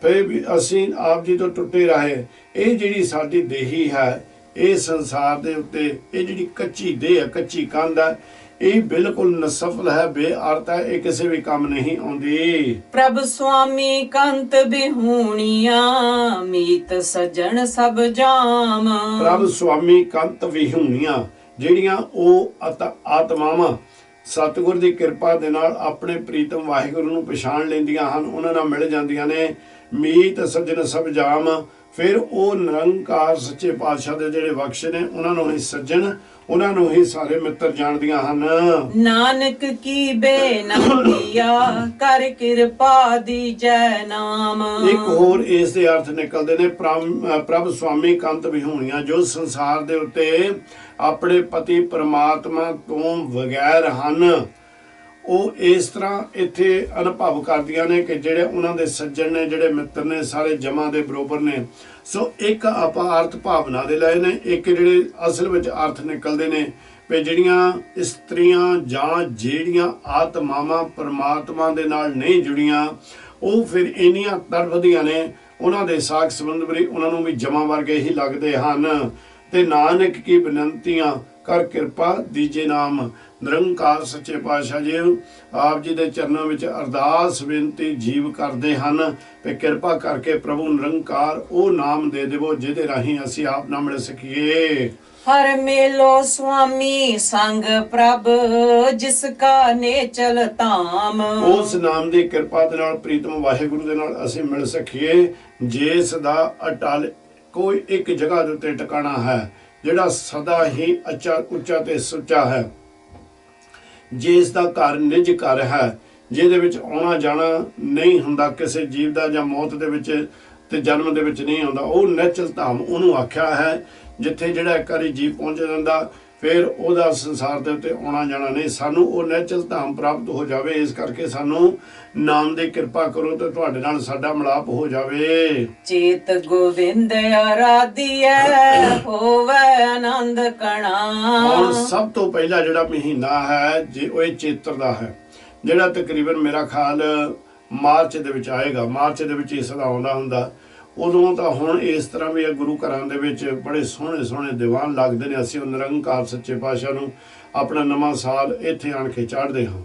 ਫਿਰ ਵੀ ਅਸੀਂ ਆਪ ਜੀ ਤੋਂ ਟੁੱਟੇ ਰਹੇ। ਇਹ ਜਿਹੜੀ ਸਾਡੀ ਦੇਹੀ ਹੈ, ਇਹ ਸੰਸਾਰ ਦੇ ਉੱਤੇ ਇਹ ਜਿਹੜੀ ਕੱਚੀ ਦੇਹ ਹੈ, ਕੱਚੀ ਕੰਧ ਹੈ, ਇਹ ਬਿਲਕੁਲ ਨਸਫਲ ਹੈ, ਬੇਅਰਥ ਹੈ, ਇਹ ਕਿਸੇ ਵੀ ਕੰਮ ਨਹੀਂ ਆਉਂਦੀ। ਪ੍ਰਭ ਸੁਆਮੀ ਕੰਤ ਬਿਹੂਣੀਆਂ ਮੀਤ ਸਜਣ ਸਭ ਜਾਮ। ਪ੍ਰਭ ਸੁਆਮੀ ਕੰਤ ਵਿਹੂਣੀਆਂ, ਜਿਹੜੀਆਂ ਉਹ ਆਤਮਾਵਾਂ ਸਤਿਗੁਰ ਦੀ ਕਿਰਪਾ ਦੇ ਨਾਲ ਆਪਣੇ ਪ੍ਰੀਤਮ ਵਾਹਿਗੁਰੂ ਨੂੰ ਪਛਾਣ ਲੈਂਦੀਆਂ ਹਨ, ਉਹਨਾਂ ਨਾਲ ਮਿਲ ਜਾਂਦੀਆਂ ਨੇ। ਮੀਤ ਸੱਜਣ ਸਭ ਜਾਮ, ਫਿਰ ਉਹ ਨਿਰੰਕਾਰ ਸੱਚੇ ਪਾਤਸ਼ਾਹ ਦੇ ਜਿਹੜੇ ਬਖਸ਼ ਨੇ ਉਹਨਾਂ ਨੂੰ ਹੀ ਸੱਜਣ, ਉਹਨਾਂ ਨੂੰ ਹੀ ਸਾਰੇ ਮਿੱਤਰ ਜਾਣਦੀਆਂ ਹਨ। ਨਾਨਕ ਕੀ ਬੇਨੰਤੀਆ ਕਰ ਕਿਰਪਾ ਦੀਜੈ ਨਾਮ। ਇੱਕ ਹੋਰ ਇਸ ਦੇ ਅਰਥ ਨਿਕਲਦੇ ਨੇ, ਪ੍ਰਭ ਸੁਆਮੀ ਕੰਤ ਵਿਹੂਣੀਆਂ, ਜੋ ਸੰਸਾਰ ਦੇ ਉੱਤੇ ਆਪਣੇ ਪਤੀ ਪਰਮਾਤਮਾ ਤੋਂ ਬਗੈਰ ਹਨ, ਉਹ ਇਸ ਤਰ੍ਹਾਂ ਇੱਥੇ ਅਨੁਭਵ ਕਰਦੀਆਂ ਨੇ ਕਿ ਜਿਹੜੇ ਉਹਨਾਂ ਦੇ ਸੱਜਣ ਨੇ, ਜਿਹੜੇ ਮਿੱਤਰ ਨੇ, ਸਾਰੇ ਜਮਾਂ ਦੇ ਬਰੋਬਰ ਨੇ। ਸੋ ਇੱਕ ਆਪਾਂ ਅਰਥ ਭਾਵਨਾ ਦੇ ਲਏ ਨੇ, ਇੱਕ ਜਿਹੜੇ ਅਸਲ ਵਿੱਚ ਅਰਥ ਨਿਕਲਦੇ ਨੇ ਵੀ ਜਿਹੜੀਆਂ ਇਸਤਰੀਆਂ ਜਾਂ ਜਿਹੜੀਆਂ ਆਤਮਾਵਾਂ ਪਰਮਾਤਮਾ ਦੇ ਨਾਲ ਨਹੀਂ ਜੁੜੀਆਂ, ਉਹ ਫਿਰ ਇੰਨੀਆਂ ਤੜਫਦੀਆਂ ਨੇ, ਉਹਨਾਂ ਦੇ ਸਾਖ ਸੰਬੰਧ ਵੀ ਉਹਨਾਂ ਨੂੰ ਵੀ ਜਮਾਂ ਵਰਗੇ ਹੀ ਲੱਗਦੇ ਹਨ। ਤੇ ਨਾਨਕ ਕੀ ਬੇਨੰਤੀਆਂ ਕਰ ਕਿਰਪਾ ਦੀਜੇ ਨਾਮ। ਨਿਰੰਕਾਰ ਸੱਚੇ ਪਾਤਸ਼ਾਹ ਜੀ ਆਪ ਜੀ ਦੇ ਚਰਨਾਂ ਵਿੱਚ ਅਰਦਾਸ ਬੇਨਤੀ ਜੀਵ ਕਰਦੇ ਹਨ ਕਿ ਕਿਰਪਾ ਕਰਕੇ ਪ੍ਰਭੂ ਨਿਰੰਕਾਰ ਉਹ ਨਾਮ ਦੇ ਦੇਵੋ ਜਿਹਦੇ ਰਾਹੀਂ ਅਸੀਂ ਆਪ ਨਾਲ ਮਿਲ ਸਕੀਏ। ਹਰ ਮੇਲੋ ਸੁਆਮੀ ਸੰਗ ਪ੍ਰਭ, ਜਿਸ ਕਾ ਨੇਚਲ ਧਾਮ। ਉਸ ਨਾਮ ਦੀ ਕਿਰਪਾ ਦੇ ਨਾਲ ਪ੍ਰੀਤਮ ਵਾਹਿਗੁਰੂ ਦੇ ਨਾਲ ਅਸੀਂ ਮਿਲ ਸਕੀਏ, ਜਿਸ ਦਾ ਅਟਲ ਕੋਈ ਇੱਕ ਜਗ੍ਹਾ ਦੇ ਉੱਤੇ ਟਿਕਾਣਾ ਹੈ, ਜਿਹੜਾ ਸਦਾ ਹੀ ਉੱਚਾ ਤੇ ਸੁੱਚਾ ਹੈ, ਜਿਸ ਦਾ ਘਰ ਨਿਜ ਘਰ ਹੈ, ਜਿਹਦੇ ਵਿੱਚ ਆਉਣਾ ਜਾਣਾ ਨਹੀਂ ਹੁੰਦਾ ਕਿਸੇ ਜੀਵ ਦਾ, ਜਾਂ ਮੌਤ ਦੇ ਵਿੱਚ ਤੇ ਜਨਮ ਦੇ ਵਿੱਚ ਨਹੀਂ ਆਉਂਦਾ, ਉਹ ਨਿਚਲ ਧਾਮ ਉਹਨੂੰ ਆਖਿਆ ਹੈ, ਜਿੱਥੇ ਜਿਹੜਾ ਇੱਕ ਵਾਰੀ ਜੀਵ ਪਹੁੰਚ ਜਾਂਦਾ ਫਿਰ ਉਹਦਾ ਸੰਸਾਰ ਦੇ ਉੱਤੇ ਆਉਣਾ ਜਾਣਾ ਨਹੀਂ। ਸਾਨੂੰ ਉਹ ਨਿਚਲ ਧਾਮ ਪ੍ਰਾਪਤ ਹੋ ਜਾਵੇ, ਇਸ ਕਰਕੇ ਸਾਨੂੰ ਨਾਮ ਦੀ ਕਿਰਪਾ ਕਰੋ ਤੇ ਤੁਹਾਡੇ ਨਾਲ ਸਾਡਾ ਮਿਲਾਪ ਹੋ ਜਾਵੇ। ਚੇਤ ਗੋਬਿੰਦ ਆਰਾਧੀਐ, ਹੋਵੇ ਆਨੰਦ ਕਣਾ। ਹੁਣ ਸਭ ਤੋਂ ਪਹਿਲਾ ਜਿਹੜਾ ਮਹੀਨਾ ਹੈ ਜੇ ਉਹ ਚੇਤਰ ਦਾ ਹੈ, ਜਿਹੜਾ ਤਕਰੀਬਨ ਮੇਰਾ ਖਿਆਲ ਮਾਰਚ ਦੇ ਵਿੱਚ ਆਏਗਾ, ਮਾਰਚ ਦੇ ਵਿੱਚ ਇਸ ਦਾ ਆਉਂਦਾ ਹੁੰਦਾ। ਉਦੋਂ ਤਾਂ ਹੁਣ ਇਸ ਤਰ੍ਹਾਂ ਵੀ ਗੁਰੂ ਘਰਾਂ ਦੇ ਵਿੱਚ ਬੜੇ ਸੋਹਣੇ ਸੋਹਣੇ ਦੀਵਾਨ ਲੱਗਦੇ ਨੇ। ਅਸੀਂ ਉਹ ਨਿਰੰਕਾਰ ਸੱਚੇ ਪਾਤਸ਼ਾਹ ਨੂੰ ਆਪਣਾ ਨਵਾਂ ਸਾਲ ਇੱਥੇ ਆਣ ਕੇ ਚਾੜਦੇ ਹਾਂ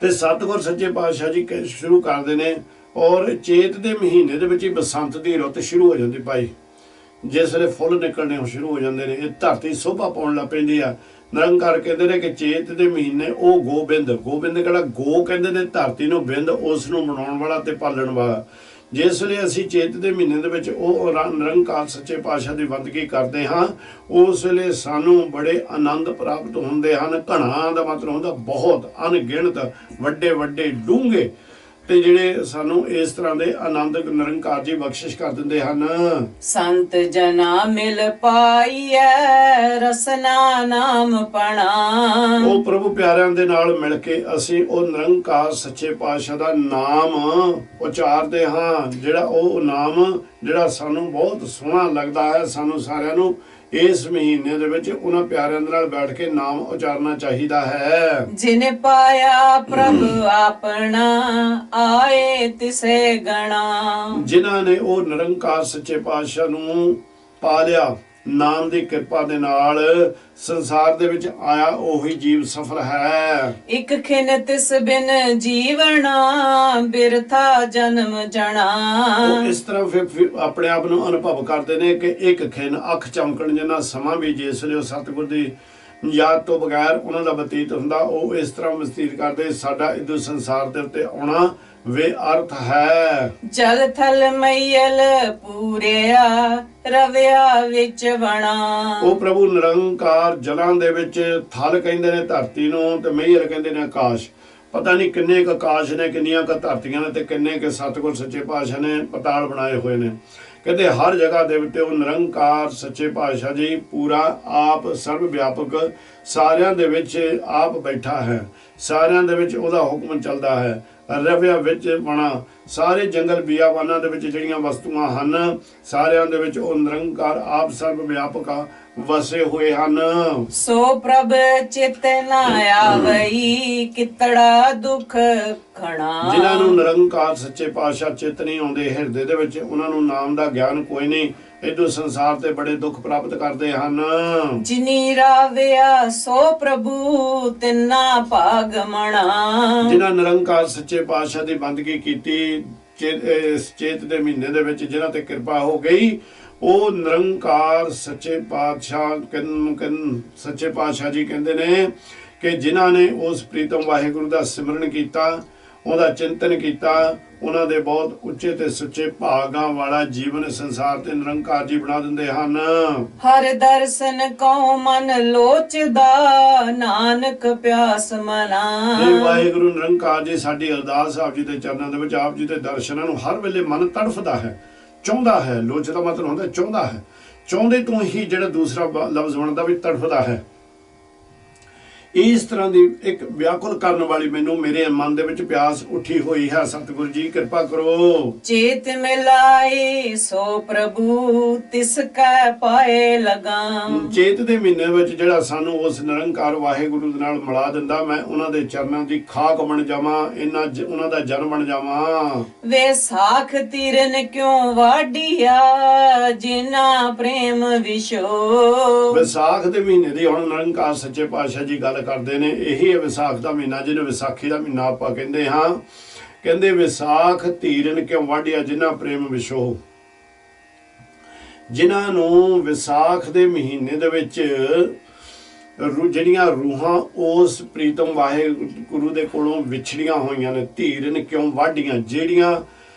ਤੇ ਸਤਿਗੁਰ ਸੱਚੇ ਪਾਤਸ਼ਾਹ ਜੀ ਸ਼ੁਰੂ ਕਰਦੇ ਨੇ। ਔਰ ਚੇਤ ਦੇ ਮਹੀਨੇ ਦੇ ਵਿੱਚ ਹੀ ਬਸੰਤ ਦੀ ਰੁੱਤ ਸ਼ੁਰੂ ਹੋ ਜਾਂਦੀ ਭਾਈ, ਜਿਸ ਵੇਲੇ ਫੁੱਲ ਨਿਕਲਣੇ ਸ਼ੁਰੂ ਹੋ ਜਾਂਦੇ ਨੇ, ਇਹ ਧਰਤੀ ਸੋਭਾ ਪਾਉਣ ਲੱਗ ਪੈਂਦੀ ਆ। ਨਿਰੰਕਾਰ ਕਹਿੰਦੇ ਨੇ ਕਿ ਚੇਤ ਦੇ ਮਹੀਨੇ ਉਹ ਗੋਬਿੰਦ ਕਿਹੜਾ ਗੋ ਕਹਿੰਦੇ ਨੇ ਧਰਤੀ ਨੂੰ, ਬਿੰਦ ਉਸ ਨੂੰ ਬਣਾਉਣ ਵਾਲਾ ਤੇ ਪਾਲਣ ਵਾਲਾ। ਜਿਸ ਵੇਲੇ ਅਸੀਂ ਚੇਤ ਦੇ ਮਹੀਨੇ ਦੇ ਵਿੱਚ ਉਹ ਨਿਰੰਕਾਰ ਸੱਚੇ ਪਾਤਸ਼ਾਹ ਦੀ ਬੰਦਗੀ ਕਰਦੇ ਹਾਂ, ਉਸ ਵੇਲੇ ਸਾਨੂੰ ਬੜੇ ਆਨੰਦ ਪ੍ਰਾਪਤ ਹੁੰਦੇ ਹਨ। ਘਣਾ ਦਾ ਮਤਲਬ ਹੁੰਦਾ ਬਹੁਤ, ਅਣਗਿਣਤ, ਵੱਡੇ ਵੱਡੇ ਡੂੰਘੇ, ਤੇ ਜਿਹੜੇ ਸਾਨੂੰ ਇਸ ਤਰ੍ਹਾਂ ਦੇ ਆਨੰਦ ਨਿਰੰਕਾਰ ਜੀ ਬਖਸ਼ਿਸ਼ ਕਰ ਦਿੰਦੇ ਹਨ। ਸੰਤ ਜਨਾ ਮਿਲ ਪਾਈਐ, ਰਸਨਾ ਨਾਮ ਪਣਾ। ਉਹ ਪ੍ਰਭੂ ਪਿਆਰਿਆਂ ਦੇ ਨਾਲ ਮਿਲ ਕੇ ਅਸੀਂ ਉਹ ਨਿਰੰਕਾਰ ਸੱਚੇ ਪਾਤਸ਼ਾਹ ਦਾ ਨਾਮ ਉਚਾਰਦੇ ਹਾਂ, ਜਿਹੜਾ ਉਹ ਨਾਮ ਜਿਹੜਾ ਸਾਨੂੰ ਬਹੁਤ ਸੋਹਣਾ ਲੱਗਦਾ ਹੈ। ਸਾਨੂੰ ਸਾਰਿਆਂ ਨੂੰ ਇਸ ਮਹੀਨੇ ਦੇ ਵਿੱਚ ਉਹਨਾਂ ਪਿਆਰਿਆਂ ਦੇ ਨਾਲ ਬੈਠ ਕੇ ਨਾਮ ਉਚਾਰਨਾ ਚਾਹੀਦਾ ਹੈ। ਜਿਨੇ ਪਾਇਆ ਪ੍ਰਭ ਆਪਣਾ, ਆਏ ਤਿਸੇ ਗਣਾ। ਜਿਨ੍ਹਾਂ ਨੇ ਉਹ ਨਿਰੰਕਾਰ ਸੱਚੇ ਪਾਤਸ਼ਾਹ ਨੂੰ ਪਾ ਲਿਆ, ਨਾਮ ਦੀ ਕਿਰਪਾ ਦੇ ਨਾਲ ਸੰਸਾਰ ਦੇ ਵਿੱਚ ਆਇਆ, ਉਹੀ ਜੀਵ ਸਫਲ ਹੈ। ਇੱਕ ਖਿਨ ਤਿਸ ਬਿਨ ਜੀਵਣਾ, ਬਿਰਥਾ ਜਨਮ ਜਣਾ। ਉਹ ਇਸ ਤਰ੍ਹਾਂ ਫਿਰ ਆਪਣੇ ਆਪ ਨੂੰ ਅਨੁਭਵ ਕਰਦੇ ਨੇ ਕਿ ਇੱਕ ਖਿਨ ਅੱਖ ਚਮਕਣ ਜਿੰਨਾ ਸਮਾਂ ਵੀ ਜਿਸ ਵੇਲੇ ਉਹ ਸਤਿਗੁਰ ਦੀ ਯਾਦ ਤੋਂ ਬਗੈਰ ਉਹਨਾਂ ਦਾ ਬਤੀਤ ਹੁੰਦਾ, ਉਹ ਇਸ ਤਰ੍ਹਾਂ ਬਤੀਤ ਕਰਦੇ ਸਾਡਾ ਇਦੋਂ ਸੰਸਾਰ ਦੇ ਉੱਤੇ ਆਉਣਾ ਵੇ ਅਰਥ ਹੈ। ਜਲ ਥਲ ਮਈਲ ਪੂਰਿਆ, ਰਵਿਆ ਵਿੱਚ ਬਣਾ। ਉਹ ਪ੍ਰਭੂ ਨਿਰੰਕਾਰ ਜਲਾਂ ਦੇ ਵਿੱਚ, ਥਲ ਕਹਿੰਦੇ ਨੇ ਧਰਤੀ ਨੂੰ ਤੇ ਮਈਲ ਕਹਿੰਦੇ ਨੇ ਆਕਾਸ਼। ਪਤਾ ਨਹੀਂ ਕਿੰਨੇ ਕੁ ਆਕਾਸ਼ ਨੇ, ਕਿੰਨੀਆਂ ਕੁ ਧਰਤੀਆਂ ਨੇ ਤੇ ਕਿੰਨੇ ਕੁ ਸਤਿਗੁਰ ਸੱਚੇ ਪਾਤਸ਼ਾਹ ਨੇ ਪਤਾਲ ਬਣਾਏ ਹੋਏ ਨੇ। ਕਹਿੰਦੇ ਹਰ ਜਗ੍ਹਾ ਦੇ ਉੱਤੇ ਉਹ ਨਿਰੰਕਾਰ ਸੱਚੇ ਪਾਤਸ਼ਾਹ ਜੀ ਪੂਰਾ ਆਪ ਸਰਵ ਵਿਆਪਕ ਸਾਰਿਆਂ ਦੇ ਵਿੱਚ ਆਪ ਬੈਠਾ ਹੈ, ਸਾਰਿਆਂ ਦੇ ਵਿੱਚ ਉਹਦਾ ਹੁਕਮ ਚੱਲਦਾ ਹੈ। ਰਵਿਆ ਵਿੱਚ ਬਣਾ, ਸਾਰੇ ਜੰਗਲ ਬਿਆਵਾਨਾਂ ਦੇ ਵਿੱਚ ਜਿਹੜੀਆਂ ਵਸਤੂਆਂ ਹਨ ਸਾਰਿਆਂ ਦੇ ਵਿੱਚ ਉਹ ਨਿਰੰਕਾਰ ਆਪ ਸਰਵ ਵਿਆਪਕ ਵਸੇ ਹੋਏ ਹਨ। ਸੋ ਪ੍ਰਭ ਚਿਤ ਨਾ ਆਵਈ, ਕਿਤੜਾ ਦੁੱਖ ਖਣਾ। ਜਿਨ੍ਹਾਂ ਨੂੰ ਨਿਰੰਕਾਰ ਸੱਚੇ ਪਾਤਸ਼ਾਹ ਚਿਤ ਨਹੀਂ ਆਉਂਦੇ ਹਿਰਦੇ ਦੇ ਵਿੱਚ, ਉਹਨਾਂ ਨੂੰ ਨਾਮ ਦਾ ਗਿਆਨ ਕੋਈ ਨਹੀਂ, ਇਦੋਂ ਸੰਸਾਰ ਤੇ ਬੜੇ ਦੁੱਖ ਪ੍ਰਾਪਤ ਕਰਦੇ ਹਨ। ਜਿਨੀ ਰਾਵਿਆ ਸੋ ਪ੍ਰਭੂ, ਤਿੰਨਾ ਭਾਗ ਮਣਾ। ਜਿਨ੍ਹਾਂ ਨਿਰੰਕਾਰ ਸੱਚੇ ਪਾਤਸ਼ਾਹ ਦੀ ਬੰਦਗੀ ਕੀਤੀ ਚੇਤ ਦੇ ਮਹੀਨੇ ਦੇ ਵਿੱਚ, ਜਿਨ੍ਹਾਂ ਤੇ ਕਿਰਪਾ ਹੋ ਗਈ, ਉਹ ਨਿਰੰਕਾਰ ਸੱਚੇ ਪਾਤਸ਼ਾਹ ਸੱਚੇ ਪਾਤਸ਼ਾਹ ਜੀ ਕਹਿੰਦੇ ਨੇ ਕਿ ਜਿਨ੍ਹਾਂ ਨੇ ਉਸ ਪ੍ਰੀਤਮ ਵਾਹਿਗੁਰੂ ਦਾ ਸਿਮਰਨ ਕੀਤਾ, ਉਹਦਾ ਚਿੰਤਨ ਕੀਤਾ, ਉਹਨਾਂ ਦੇ ਬਹੁਤ ਉੱਚੇ ਤੇ ਸੁੱਚੇ ਭਾਗਾਂ ਵਾਲਾ ਜੀਵਨ ਸੰਸਾਰ ਤੇ ਨਿਰੰਕਾਰ ਜੀ ਬਣਾ ਦਿੰਦੇ ਹਨ। ਹਰ ਦਰਸ਼ਨ ਕਉ ਮਨ ਲੋਚਦਾ, ਨਾਨਕ ਪਿਆਸ ਮਨਾ। ਇਹ ਵਾਹਿਗੁਰੂ ਨਿਰੰਕਾਰ ਜੀ ਸਾਡੀ ਅਰਦਾਸ ਆਪ ਜੀ ਦੇ ਚਰਨਾਂ ਦੇ ਵਿੱਚ, ਆਪ ਜੀ ਦੇ ਦਰਸ਼ਨਾਂ ਨੂੰ ਹਰ ਵੇਲੇ ਮਨ ਤੜਫਦਾ ਹੈ, ਚਾਹੁੰਦਾ ਹੈ। ਲੋਚਦਾ ਮਤਲਬ ਹੁੰਦਾ ਚਾਹੁੰਦਾ ਹੈ, ਚਾਹੁੰਦੇ ਤੋਂ ਹੀ ਜਿਹੜਾ ਦੂਸਰਾ ਲਫ਼ਜ਼ ਬਣਦਾ ਵੀ ਤੜਫਦਾ ਹੈ। ਇਸ ਤਰ੍ਹਾਂ ਦੀ ਇੱਕ ਵਿਆਕੁਲ ਕਰਨ ਵਾਲੀ ਮੈਨੂੰ ਮੇਰੇ ਮਨ ਦੇ ਵਿੱਚ ਪਿਆਸ ਉੱਠੀ ਹੋਈ ਹੈ। ਸਤਿਗੁਰੂ ਜੀ ਕਿਰਪਾ ਕਰੋ। ਚੇਤ ਮਿਲਾਏ ਸੋ ਪ੍ਰਭੂ ਤਿਸ ਕੈ ਪਾਏ ਲਗਾਮ। ਚੇਤ ਦੇ ਮਹੀਨੇ ਵਿੱਚ ਜਿਹੜਾ ਸਾਨੂੰ ਉਸ ਨਿਰੰਕਾਰ ਵਾਹਿਗੁਰੂ ਦੇ ਨਾਲ ਮਿਲਾ ਦਿੰਦਾ, ਮੈਂ ਉਹਨਾਂ ਦੇ ਚਰਨਾਂ ਦੀ ਖਾਕ ਬਣ ਜਾਵਾਂ, ਉਹਨਾਂ ਦਾ ਜਨ ਬਣ ਜਾਵਾਂ। ਵਿਸਾਖ ਤੀਰਨ ਕਿਉਂ ਵਾਢੀਆ, ਜਿਨਾ ਪ੍ਰੇਮ ਵਿਸ਼ੋ। ਵਿਸਾਖ ਦੇ ਮਹੀਨੇ ਦੀ ਹੁਣ ਨਿਰੰਕਾਰ ਸੱਚੇ ਪਾਤਸ਼ਾਹ ਜੀ ਗੱਲ ਕਰਦੇ ਨੇ। ਇਹੀ ਹੈ ਵਿਸਾਖ ਦਾ ਮਹੀਨਾ, ਜਿਹਨੂੰ ਵਿਸਾਖੀ ਦਾ ਮਹੀਨਾ ਆਪਾਂ ਕਹਿੰਦੇ ਹਾਂ। ਕਹਿੰਦੇ ਵਿਸਾਖ ਧੀਰਨ ਕਿਉਂ ਵਾਢਿਆ, ਜਿਨ੍ਹਾਂ ਪ੍ਰੇਮ ਵਿਸ਼ੋ। ਜਿਨ੍ਹਾਂ ਨੂੰ ਵਿਸਾਖ ਦੇ ਮਹੀਨੇ ਦੇ ਵਿੱਚ ਜਿਹੜੀਆਂ ਰੂਹਾਂ ਉਸ ਪ੍ਰੀਤਮ ਵਾਹਿਗੁਰੂ ਦੇ ਕੋਲੋਂ ਵਿਛੜੀਆਂ ਹੋਈਆਂ ਨੇ, ਧੀਰਨ ਕਿਉਂ ਵਾਢੀਆਂ, ਜਿਹੜੀਆਂ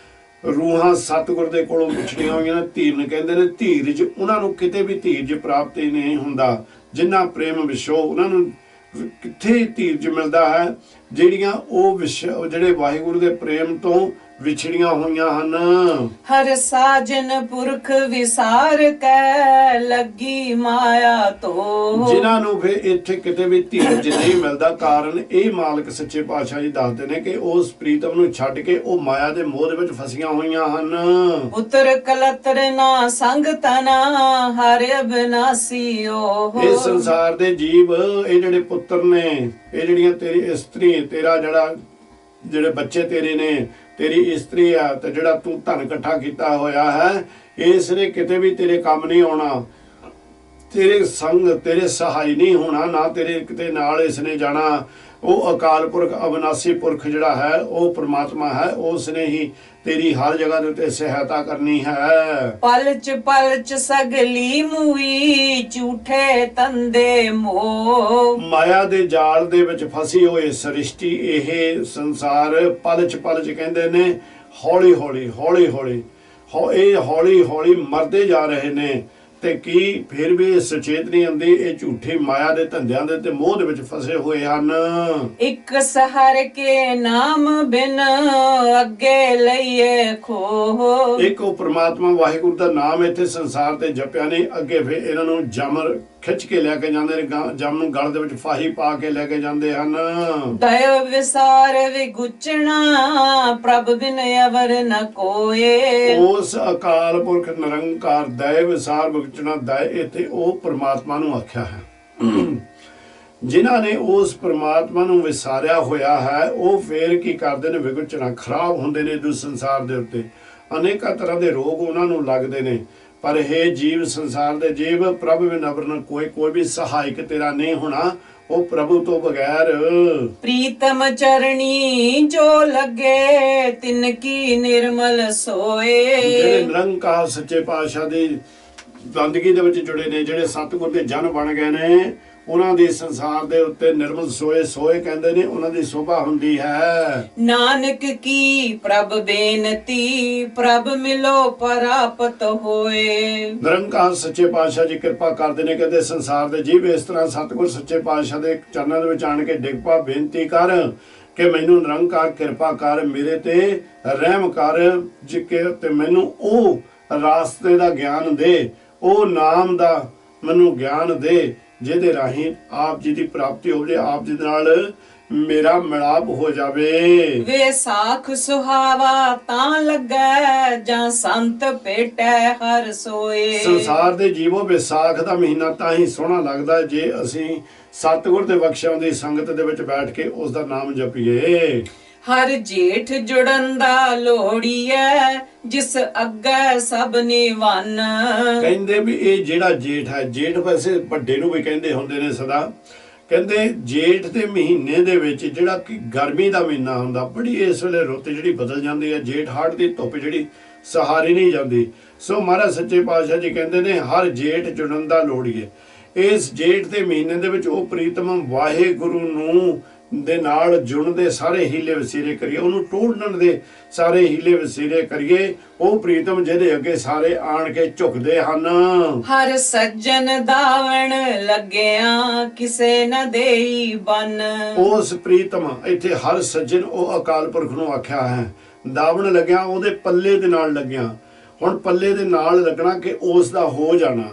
ਰੂਹਾਂ ਸਤਿਗੁਰ ਦੇ ਕੋਲੋਂ ਵਿਛੜੀਆਂ ਹੋਈਆਂ ਨੇ, ਧੀਰਨ ਕਹਿੰਦੇ ਨੇ। ਧੀਰਜ ਉਹਨਾਂ ਨੂੰ ਕਿਤੇ ਵੀ ਧੀਰਜ ਪ੍ਰਾਪਤੀ ਨਹੀਂ ਹੁੰਦਾ। ਜਿਨ੍ਹਾਂ ਪ੍ਰੇਮ ਵਿਸ਼ੋ, ਉਹਨਾਂ ਨੂੰ ਕਿੱਥੇ ਧੀਰਜ ਮਿਲਦਾ ਹੈ? ਜਿਹੜੀਆਂ ਉਹ ਜਿਹੜੇ ਵਾਹਿਗੁਰੂ ਦੇ ਪ੍ਰੇਮ ਤੋਂ ਵਿਛੜੀਆਂ ਹੋਈਆਂ ਹਨ। ਹਰ ਸਾਜਨ ਪੁਰਖ ਵਿਸਾਰ ਕੈ, ਲੱਗੀ ਮਾਇਆ ਤੋ। ਜਿਨ੍ਹਾਂ ਨੂੰ ਫਿਰ ਇੱਥੇ ਕਿਤੇ ਵੀ ਧੀਰਜ ਨਹੀਂ ਮਿਲਦਾ, ਕਾਰਨ ਇਹ ਮਾਲਕ ਸੱਚੇ ਪਾਤਸ਼ਾਹ ਜੀ ਦੱਸਦੇ ਨੇ ਕਿ ਉਸ ਪ੍ਰੀਤਮ ਨੂੰ ਛੱਡ ਕੇ ਉਹ ਮਾਇਆ ਦੇ ਮੋਹ ਦੇ ਵਿੱਚ ਫਸੀਆਂ ਹੋਈਆਂ ਹਨ। ਪੁੱਤਰ ਕਲਤਰ ਨਾ ਸੰਗ ਤਨਾ, ਹਰਿ ਅਬਿਨਾਸੀ ਓਹ। ਇਸ ਸੰਸਾਰ ਦੇ ਜੀਵ, ਇਹ ਜਿਹੜੇ ਪੁੱਤਰ ਨੇ, ਇਹ ਜਿਹੜੀਆਂ ਤੇਰੀ ਇਸਤਰੀ, ਤੇਰਾ ਜਿਹੜੇ ਬੱਚੇ ਤੇਰੇ ਨੇ, ਤੇਰੀ ਇਸਤਰੀ ਆ, ਤੇ ਜਿਹੜਾ ਤੂੰ ਧਨ ਇਕੱਠਾ ਕੀਤਾ ਹੋਇਆ ਹੈ, ਇਸ ਨੇ ਕਿਤੇ ਵੀ ਤੇਰੇ ਕੰਮ ਨਹੀਂ ਆਉਣਾ। ਤੇਰੇ ਸੰਗ, ਤੇਰੇ ਸਹਾਈ ਨਹੀਂ ਹੋਣਾ, ਨਾ ਤੇਰੇ ਕਿਤੇ ਨਾਲ ਇਸ ਨੇ ਜਾਣਾ। ਉਹ ਅਕਾਲ ਪੁਰਖ ਅਬਿਨਾਸੀ ਪੁਰਖ ਜਿਹੜਾ ਹੈ, ਉਹ ਪ੍ਰਮਾਤਮਾ ਹੈ, ਉਸ ਨੇ ਹੀ ਤੇਰੀ ਹਰ ਜਗ੍ਹਾ ਦੇ ਉੱਤੇ ਸਹਾਇਤਾ ਕਰਨੀ ਹੈ। ਪਲਚ ਪਲਚ ਸਗਲੀ ਮੂਈ, ਝੂਠੇ ਤੰਦੇ ਮੋਹ। ਮਾਇਆ ਦੇ ਜਾਲ ਦੇ ਵਿੱਚ ਫਸੀ ਹੋਈ ਸ੍ਰਿਸ਼ਟੀ, ਇਹ ਸੰਸਾਰ ਪਲਚ ਪਲਚ ਕਹਿੰਦੇ ਨੇ, ਹੌਲੀ ਹੌਲੀ ਹੌਲੀ ਹੌਲੀ ਇਹ ਹੌਲੀ ਹੌਲੀ ਮਰਦੇ ਜਾ ਰਹੇ ਨੇ। ਤੇ ਕੀ ਫਿਰ ਵੀ ਇਹ ਸੁਚੇਤ ਨਹੀਂ ਹੁੰਦੀ, ਇਹ ਝੂਠੀ ਮਾਇਆ ਦੇ ਧੰਦਿਆਂ ਦੇ ਤੇ ਮੋਹ ਦੇ ਵਿੱਚ ਫਸੇ ਹੋਏ ਹਨ। ਇੱਕ ਸਹਰ ਕੇ ਨਾਮ ਬਿਨ, ਅੱਗੇ ਲਈਏ ਖੋਹ। ਇੱਕ ਉਹ ਪ੍ਰਮਾਤਮਾ ਵਾਹਿਗੁਰੂ ਦਾ ਨਾਮ ਇੱਥੇ ਸੰਸਾਰ ਤੇ ਜਪਿਆ ਨਹੀਂ, ਅੱਗੇ ਫਿਰ ਇਹਨਾਂ ਨੂੰ ਜਮਰ ਖਿੱਚ ਕੇ ਲੈ ਕੇ ਜਾਂਦੇ ਨੇ, ਜਮ ਨੂੰ ਗਲ ਦੇ ਵਿੱਚ ਫਾਹੀ ਪਾ ਕੇ ਲੈ ਕੇ ਜਾਂਦੇ ਹਨ। ਦਇ ਵਿਸਾਰ ਵਿਗੁਚਣਾ, ਪ੍ਰਭ ਬਿਨ ਅਵਰ ਨ ਕੋਏ। ਉਸ ਅਕਾਲ ਪੁਰਖ ਨਿਰੰਕਾਰ ਦਇ ਵਿਸਾਰ ਵਿਗੁਚਣਾ, ਦਇ ਇੱਥੇ ਉਹ ਪ੍ਰਮਾਤਮਾ ਨੂੰ ਆਖਿਆ ਹੈ। ਜਿਨ੍ਹਾਂ ਨੇ ਉਸ ਪ੍ਰਮਾਤਮਾ ਨੂੰ ਵਿਸਾਰਿਆ ਹੋਇਆ ਹੈ, ਉਹ ਫੇਰ ਕੀ ਕਰਦੇ ਨੇ? ਵਿਗੁਚਣਾ, ਖਰਾਬ ਹੁੰਦੇ ਨੇ ਇਸ ਸੰਸਾਰ ਦੇ ਉੱਤੇ। ਅਨੇਕਾਂ ਤਰ੍ਹਾਂ ਦੇ ਰੋਗ ਉਹਨਾਂ ਨੂੰ ਲੱਗਦੇ ਨੇ। ਪਰ ਇਹ ਜੀਵ, ਸੰਸਾਰ ਦੇ ਜੀਵ, ਪ੍ਰਭ ਬਿਨ ਅਵਰ ਨ ਕੋਇ, ਕੋਈ ਵੀ ਸਹਾਇਕ ਤੇਰਾ ਨਹੀਂ ਹੋਣਾ ਉਹ ਪ੍ਰਭੂ ਤੋਂ ਬਗੈਰ। ਪ੍ਰੀਤਮ ਚਰਣੀ ਜੋ ਲੱਗੇ, ਤਿਨ ਕੀ ਨਿਰਮਲ ਸੋਏ। ਜਿਹੜੇ ਨਿਰੰਕਾਰ ਸੱਚੇ ਪਾਤਸ਼ਾਹ ਦੀ ਬੰਦਗੀ ਦੇ ਵਿੱਚ ਜੁੜੇ ਨੇ, ਜਿਹੜੇ ਸਤਿਗੁਰ ਦੇ ਜਨ ਬਣ ਗਏ ਨੇ, ਉਹਨਾਂ ਦੀ ਸੰਸਾਰ ਦੇ ਉੱਤੇ ਨਿਰਮਲ ਸੋਏ, ਸੋਏ ਕਹਿੰਦੇ ਨੇ, ਉਹਨਾਂ ਦੀ ਸ਼ੋਭਾ ਹੁੰਦੀ ਹੈ। ਨਾਨਕ ਕੀ ਪ੍ਰਭ ਬੇਨਤੀ, ਪ੍ਰਭ ਮਿਲੋ ਪ੍ਰਾਪਤ ਹੋਏ। ਨਿਰੰਕਾਰ ਸੱਚੇ ਪਾਤਸ਼ਾਹ ਜੀ ਕਿਰਪਾ ਕਰਦੇ ਨੇ, ਕਹਿੰਦੇ ਸੰਸਾਰ ਦੇ ਜੀਵ ਇਸ ਤਰ੍ਹਾਂ ਸਤਿਗੁਰ ਸੱਚੇ ਪਾਤਸ਼ਾਹ ਦੇ ਚਰਨਾਂ ਦੇ ਵਿੱਚ ਆਣ ਕੇ ਡਿੱਗ ਪਾ, ਬੇਨਤੀ ਕਰ ਕਿ ਮੈਨੂੰ ਨਿਰੰਕਾਰ ਕਿਰਪਾ ਕਰ, ਮੇਰੇ ਤੇ ਰਹਿਮ ਕਰ, ਜਿੱਕੇ ਤੇ ਮੈਨੂੰ ਉਹ ਰਾਸਤੇ ਦਾ ਗਿਆਨ ਦੇ, ਉਹ ਨਾਮ ਦਾ ਮੈਨੂੰ ਗਿਆਨ ਦੇ, ਜਿਹਦੇ ਰਾਹੀਂ ਆਪ ਜੀ ਦੀ ਪ੍ਰਾਪਤੀ ਹੋ ਜਾਏ, ਆਪ ਜੀ ਦੇ ਨਾਲ ਮੇਰਾ ਮਿਲਾਪ ਹੋ ਜਾਵੇ। ਵਿਸਾਖ ਸੁਹਾਵਾ ਤਾਂ ਲੱਗੈ, ਜਾਂ ਸੰਤ ਭੇਟੈ ਹਰ ਸੋਏ। ਸੰਸਾਰ ਦੇ ਜੀਵੋ, ਵਿਸਾਖ ਦਾ ਮਹੀਨਾ ਤਾਂ ਹੀ ਸੋਹਣਾ ਲੱਗਦਾ ਜੇ ਅਸੀਂ ਸਤਿਗੁਰ ਦੇ ਬਖਸ਼ਿਆਂ ਦੀ ਸੰਗਤ ਦੇ ਵਿੱਚ ਬੈਠ ਕੇ ਉਸ ਦਾ ਨਾਮ ਜਪੀਏ। ਹਰ ਜੇਠ ਜੁੜਨ ਦਾ ਲੋੜੀਐ, ਜਿਸ ਅੱਗੇ ਸਭ ਨਿਵਨ। ਕਹਿੰਦੇ ਵੀ ਇਹ ਜਿਹੜਾ ਜੇਠ ਹੈ, ਜੇਠ ਵੈਸੇ ਵੱਡੇ ਨੂੰ ਵੀ ਕਹਿੰਦੇ ਹੁੰਦੇ ਨੇ ਸਦਾ। ਕਹਿੰਦੇ ਜੇਠ ਦੇ ਮਹੀਨੇ ਦੇ ਵਿੱਚ ਜਿਹੜਾ ਕਿ ਗਰਮੀ ਦਾ ਮਹੀਨਾ ਹੁੰਦਾ, ਬੜੀ ਇਸ ਵੇਲੇ ਰੁੱਤ ਜਿਹੜੀ ਬਦਲ ਜਾਂਦੀ ਹੈ। ਜੇਠ ਹਾੜ ਦੀ ਧੁੱਪ ਜਿਹੜੀ ਸਹਾਰੀ ਨਹੀਂ ਜਾਂਦੀ। ਸੋ ਮਹਾਰਾਜ ਸੱਚੇ ਪਾਤਸ਼ਾਹ ਜੀ ਕਹਿੰਦੇ ਨੇ ਹਰ ਜੇਠ ਜੁੜਨ ਦਾ ਲੋੜੀਏ। ਇਸ ਜੇਠ ਦੇ ਮਹੀਨੇ ਦੇ ਵਿੱਚ ਉਹ ਪ੍ਰੀਤਮ ਵਾਹਿਗੁਰੂ ਨੂੰ ਦੇ ਨਾਲ ਜੁੜਨ ਦੇ ਸਾਰੇ ਹੀਲੇ ਵਸੀਲੇ ਕਰੀਏ, ਉਹਨੂੰ ਟੋੜਨ ਦੇ ਸਾਰੇ ਹੀਲੇ ਵਸੀਲੇ ਕਰੀਏ। ਉਹ ਪ੍ਰੀਤਮ ਜਿਹਦੇ ਅੱਗੇ ਸਾਰੇ ਆਣ ਕੇ ਝੁਕਦੇ ਹਨ। ਹਰ ਸੱਜਣ ਦਾਵਣ ਲੱਗਿਆ ਕਿਸੇ ਨ ਦੇਈ ਬਨ। ਉਸ ਪ੍ਰੀਤਮ ਇੱਥੇ ਹਰ ਸੱਜਣ ਉਹ ਅਕਾਲ ਪੁਰਖ ਨੂੰ ਆਖਿਆ ਹੈ। ਦਾਵਣ ਲੱਗਿਆ ਉਹਦੇ ਪੱਲੇ ਦੇ ਨਾਲ ਲੱਗਿਆ। ਹੁਣ ਪੱਲੇ ਦੇ ਨਾਲ ਲੱਗਣਾ ਕਿ ਉਸ ਦਾ ਹੋ ਜਾਣਾ,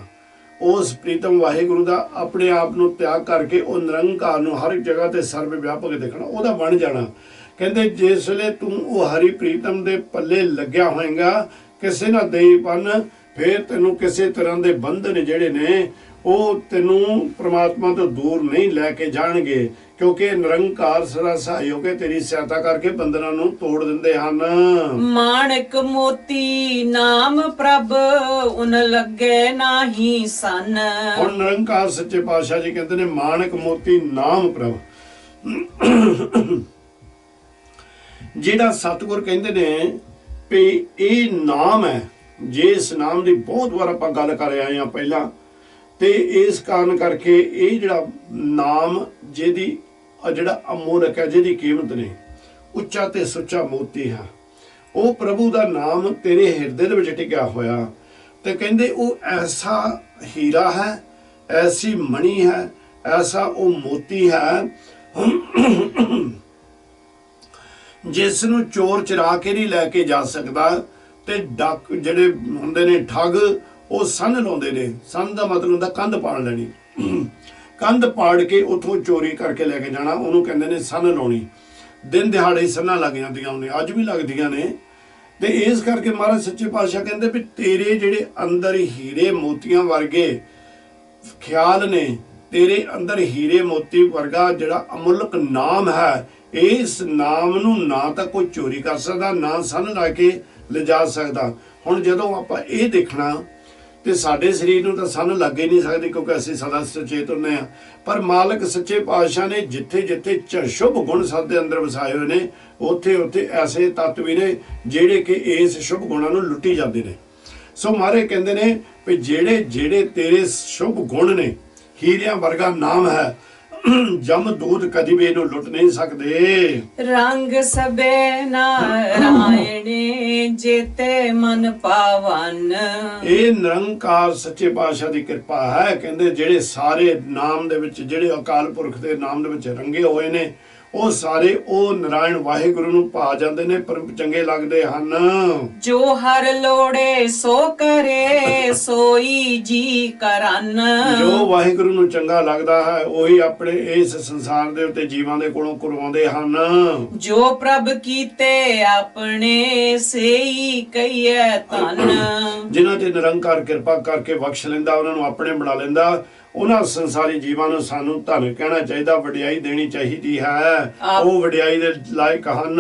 ਉਸ ਪ੍ਰੀਤਮ ਵਾਹਿਗੁਰੂ ਦਾ ਆਪਣੇ ਆਪ ਨੂੰ ਤਿਆਗ ਕਰਕੇ ਉਹ ਨਿਰੰਕਾਰ ਨੂੰ ਹਰ ਇੱਕ ਜਗ੍ਹਾ ਤੇ ਸਰਵ ਵਿਆਪਕ ਦੇਖਣਾ, ਉਹਦਾ ਬਣ ਜਾਣਾ। ਕਹਿੰਦੇ ਜਿਸ ਵੇਲੇ ਤੂੰ ਉਹ ਹਰੀ ਪ੍ਰੀਤਮ ਦੇ ਪੱਲੇ ਲੱਗਿਆ ਹੋਏਗਾ ਕਿਸੇ ਨਾ ਦੇਈਪਨ, ਫਿਰ ਤੈਨੂੰ ਕਿਸੇ ਤਰ੍ਹਾਂ ਦੇ ਬੰਧਨ ਜਿਹੜੇ ਨੇ ਉਹ ਤੈਨੂੰ ਪ੍ਰਮਾਤਮਾ ਤੋਂ ਦੂਰ ਨਹੀਂ ਲੈ ਕੇ ਜਾਣਗੇ, ਕਿਉਂਕਿ ਨਿਰੰਕਾਰ ਸਦਾ ਸਹਾਇਕ ਹੈ, ਤੇਰੀ ਸਹਾਇਤਾ ਕਰਕੇ ਬੰਧਨਾਂ ਨੂੰ ਤੋੜ ਦਿੰਦੇ ਹਨ। ਮਾਣਕ ਮੋਤੀ ਨਾਮ ਪ੍ਰਭ ਉਨ ਲੱਗੇ ਨਾਹੀ ਸਨ। ਹੁਣ ਨਿਰੰਕਾਰ ਸੱਚੇ ਪਾਤਸ਼ਾਹ ਜੀ ਕਹਿੰਦੇ ਨੇ ਮਾਣਕ ਮੋਤੀ ਨਾਮ ਪ੍ਰਭ, ਜਿਹੜਾ ਸਤਿਗੁਰ ਕਹਿੰਦੇ ਨੇ ਵੀ ਇਹ ਨਾਮ ਹੈ। ਜੇ ਇਸ ਨਾਮ ਦੀ ਬਹੁਤ ਵਾਰ ਆਪਾਂ ਗੱਲ ਕਰ ਆਏ ਹਾਂ ਪਹਿਲਾਂ, ਤੇ ਇਸ ਕਾਰਨ ਕਰਕੇ ਇਹ ਜਿਹੜਾ ਨਾਮ ਜਿਹਦੀ ਜਿਹੜਾ ਅਮੋਲਕ ਹੈ, ਜਿਹਦੀ ਕੀਮਤ ਨਹੀਂ, ਉੱਚਾ ਤੇ ਸੁੱਚਾ ਮੋਤੀ ਹੈ, ਉਹ ਪ੍ਰਭੂ ਦਾ ਨਾਮ ਤੇਰੇ ਹਿਰਦੇ ਦੇ ਵਿੱਚ ਟਿਕਿਆ ਹੋਇਆ। ਤੇ ਕਹਿੰਦੇ ਉਹ ਐਸਾ ਹੀਰਾ ਹੈ, ਐਸੀ ਮਣੀ ਹੈ, ਐਸਾ ਉਹ ਮੋਤੀ ਹੈ ਜਿਸ ਨੂੰ ਚੋਰ ਚਰਾ ਕੇ ਨਹੀਂ ਲੈ ਕੇ ਜਾ ਸਕਦਾ। ਤੇ ਡੱਕ ਜਿਹੜੇ ਹੁੰਦੇ ਨੇ ਠੱਗ, ਉਹ ਸੰਨ ਲਾਉਂਦੇ ਨੇ। ਸੰਨ ਦਾ ਮਤਲਬ ਹੁੰਦਾ ਕੰਧ ਪਾੜ ਲੈਣੀ, ਕੰਧ ਪਾੜ ਕੇ ਉਥੋਂ ਚੋਰੀ ਕਰਕੇ ਲੈ ਕੇ ਜਾਣਾ, ਉਹਨੂੰ ਕਹਿੰਦੇ ਨੇ ਸੰਨ ਲਾਉਣੀ। ਦਿਨ ਦਿਹਾੜੇ ਸੰਨਾਂ ਲੱਗ ਜਾਂਦੀਆਂ ਉਹਨੇ, ਅੱਜ ਵੀ ਲੱਗਦੀਆਂ ਨੇ। ਤੇ ਇਸ ਕਰਕੇ ਮਹਾਰਾਜ ਸੱਚੇ ਪਾਤਸ਼ਾਹ ਕਹਿੰਦੇ ਵੀ ਤੇਰੇ ਜਿਹੜੇ ਅੰਦਰ ਹੀਰੇ ਮੋਤੀਆਂ ਵਰਗੇ ਖਿਆਲ ਨੇ, ਤੇਰੇ ਅੰਦਰ ਹੀਰੇ ਮੋਤੀ ਵਰਗਾ ਜਿਹੜਾ ਅਮੁੱਲਕ ਨਾਮ ਹੈ, ਇਸ ਨਾਮ ਨੂੰ ਨਾ ਤਾਂ ਕੋਈ ਚੋਰੀ ਕਰ ਸਕਦਾ, ਨਾ ਸੰਨ ਲਾ ਕੇ ਲਿਜਾ ਸਕਦਾ। ਹੁਣ ਜਦੋਂ ਆਪਾਂ ਇਹ ਦੇਖਣਾ ਤੇ ਸਾਡੇ ਸਰੀਰ ਨੂੰ ਤਾਂ ਸੰਨ ਲੱਗ ਹੀ ਨਹੀਂ ਸਕਦੀ, ਕਿਉਂਕਿ ਅਸੀਂ ਸਦਾ ਸੁਚੇਤ ਹੁੰਦੇ ਹਾਂ। ਪਰ ਮਾਲਕ ਸੱਚੇ ਪਾਤਸ਼ਾਹ ਨੇ ਜਿੱਥੇ ਜਿੱਥੇ ਸ਼ੁਭ ਗੁਣ ਸਾਡੇ ਅੰਦਰ ਵਸਾਏ ਹੋਏ ਨੇ, ਉੱਥੇ ਉੱਥੇ ਐਸੇ ਤੱਤ ਵੀ ਨੇ ਜਿਹੜੇ ਕਿ ਇਸ ਸ਼ੁਭ ਗੁਣਾਂ ਨੂੰ ਲੁੱਟੀ ਜਾਂਦੇ ਨੇ। ਸੋ ਮਾਰੇ ਕਹਿੰਦੇ ਨੇ ਵੀ ਜਿਹੜੇ ਜਿਹੜੇ ਤੇਰੇ ਸ਼ੁਭ ਗੁਣ ਨੇ, ਹੀਰਿਆਂ ਵਰਗਾ ਨਾਮ ਹੈ, ਜਮਦੂਤ ਕਦੀ ਵੀ ਇਹਨੂੰ ਲੁੱਟ ਨਹੀਂ ਸਕਦੇ। ਰੰਗ ਸਬੇ ਨਾਰਾਇਣੇ ਜੇਤੇ ਮਨ ਪਾਵਨ। ਇਹ ਨਿਰੰਕਾਰ ਸੱਚੇ ਪਾਤਸ਼ਾਹ ਦੀ ਕਿਰਪਾ ਹੈ। ਕਹਿੰਦੇ ਜਿਹੜੇ ਸਾਰੇ ਨਾਮ ਦੇ ਵਿੱਚ, ਜਿਹੜੇ ਅਕਾਲ ਪੁਰਖ ਦੇ ਨਾਮ ਦੇ ਵਿੱਚ ਰੰਗੇ ਹੋਏ ਨੇ, ਉਹ ਸਾਰੇ ਉਹ ਨਾਰਾਇਣ ਵਾਹਿਗੁਰੂ ਨੂੰ ਭਾ ਜਾਂਦੇ ਨੇ, ਪਰ ਚੰਗੇ ਲੱਗਦੇ ਹਨ। ਜੋ ਹਰ ਲੋੜੇ ਸੋ ਕਰੇ ਸੋਈ ਜੀ ਕਰਨ। ਜੋ ਵਾਹਿਗੁਰੂ ਨੂੰ ਚੰਗਾ ਲੱਗਦਾ ਹੈ ਉਹੀ ਆਪਣੇ ਇਸ ਸੰਸਾਰ ਦੇ ਉੱਤੇ ਜੀਵਾਂ ਦੇ ਕੋਲੋਂ ਕਰਵਾਉਂਦੇ ਹਨ। ਜੋ ਪ੍ਰਭ ਕੀਤੇ ਆਪਣੇ ਸੇਈ ਕਹੀਏ ਧਨ। ਜਿਨ੍ਹਾਂ ਤੇ ਨਿਰੰਕਾਰ ਕਿਰਪਾ ਕਰਕੇ ਬਖਸ਼ ਲੈਂਦਾ, ਉਹਨਾਂ ਨੂੰ ਆਪਣੇ ਬਣਾ ਲੈਂਦਾ, ਉਹਨਾਂ ਸੰਸਾਰੀ ਜੀਵਾਂ ਨੂੰ ਸਾਨੂੰ ਧਨ ਕਹਿਣਾ ਚਾਹੀਦਾ, ਵਡਿਆਈ ਦੇਣੀ ਚਾਹੀਦੀ ਹੈ। ਉਹ ਵਡਿਆਈ ਦੇ ਲਾਇਕ ਹਨ।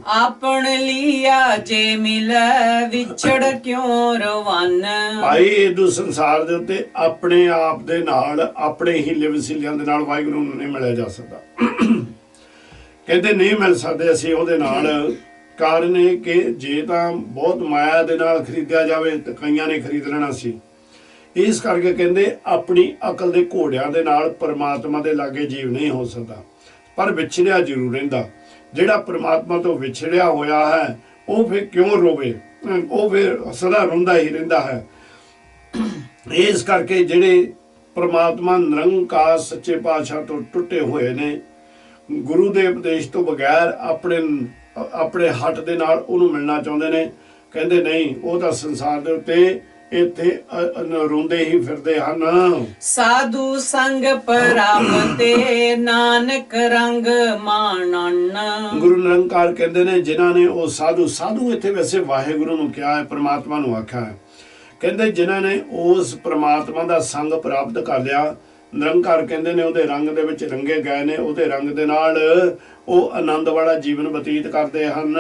ਆਪਣ ਲਿਆ ਜੇ ਮਿਲੈ ਵਿਛੜ ਕਿਉਂ ਰਵਨ। ਭਾਈ ਇਹ ਸੰਸਾਰ ਦੇ ਉੱਤੇ ਆਪਣੇ ਆਪ ਦੇ ਨਾਲ, ਆਪਣੇ ਹੀਲੇ ਵਸੀਲਿਆਂ ਦੇ ਨਾਲ ਵਾਹਿਗੁਰੂ ਨੂੰ ਨਹੀਂ ਮਿਲਿਆ ਜਾ ਸਕਦਾ। ਕਹਿੰਦੇ ਨਹੀਂ ਮਿਲ ਸਕਦੇ ਅਸੀਂ ਉਹਦੇ ਨਾਲ। ਕਾਰਨ ਇਹ ਕਿ ਜੇ ਤਾਂ ਬਹੁਤ ਮਾਇਆ ਦੇ ਨਾਲ ਖਰੀਦਿਆ ਜਾਵੇ ਤਾਂ ਕਈਆਂ ਨੇ ਖਰੀਦ ਲੈਣਾ ਸੀ। ਇਸ ਕਰਕੇ ਕਹਿੰਦੇ ਆਪਣੀ ਅਕਲ ਦੇ ਘੋੜਿਆਂ ਦੇ ਨਾਲ ਪਰਮਾਤਮਾ ਦੇ ਲਾਗੇ ਜੀਵ ਨਹੀਂ ਹੋ ਸਕਦਾ, ਪਰ ਵਿਛੜਿਆ ਜ਼ਰੂਰ ਰਹਿੰਦਾ। ਜਿਹੜਾ ਪਰਮਾਤਮਾ ਤੋਂ ਵਿਛੜਿਆ ਹੋਇਆ ਹੈ ਉਹ ਫਿਰ ਕਿਉਂ ਰੋਵੇ, ਉਹ ਫਿਰ ਸਦਾ ਰੋਂਦਾ ਹੀ ਰਹਿੰਦਾ ਹੈ। ਇਸ ਕਰਕੇ ਜਿਹੜੇ ਪਰਮਾਤਮਾ ਨਿਰੰਕਾਰ ਸੱਚੇ ਪਾਤਸ਼ਾਹ ਤੋਂ ਟੁੱਟੇ ਹੋਏ ਨੇ, ਗੁਰੂ ਦੇ ਉਪਦੇਸ਼ ਤੋਂ ਬਗੈਰ ਆਪਣੇ ਹੱਟ ਦੇ ਨਾਲ ਉਹਨੂੰ ਮਿਲਣਾ ਚਾਹੁੰਦੇ ਨੇ, ਕਹਿੰਦੇ ਨਹੀਂ, ਉਹ ਤਾਂ ਸੰਸਾਰ ਦੇ ਉੱਤੇ ਇੱਥੇ ਰੋਂਦੇ ਹੀ ਫਿਰਦੇ ਹਨ। ਸਾਧੂ ਸੰਗ ਪ੍ਰਾਪਤੇ ਨਾਨਕ ਰੰਗ ਮਾਣਨ। ਗੁਰੂ ਨਿਰੰਕਾਰ ਕਹਿੰਦੇ ਨੇ ਜਿਨ੍ਹਾਂ ਨੇ ਉਹ ਸਾਧੂ ਇੱਥੇ ਵੈਸੇ ਵਾਹਿਗੁਰੂ ਨੂੰ ਕਿਹਾ ਹੈ, ਪਰਮਾਤਮਾ ਨੂੰ ਆਖਿਆ ਹੈ। ਕਹਿੰਦੇ ਜਿਨ੍ਹਾਂ ਨੇ ਉਸ ਪਰਮਾਤਮਾ ਦਾ ਸੰਗ ਪ੍ਰਾਪਤ ਕਰ ਲਿਆ, ਨਿਰੰਕਾਰ ਕਹਿੰਦੇ ਨੇ ਉਹਦੇ ਰੰਗ ਦੇ ਵਿੱਚ ਰੰਗੇ ਗਏ ਨੇ, ਉਹਦੇ ਰੰਗ ਦੇ ਨਾਲ ਉਹ ਆਨੰਦ ਵਾਲਾ ਜੀਵਨ ਬਤੀਤ ਕਰਦੇ ਹਨ।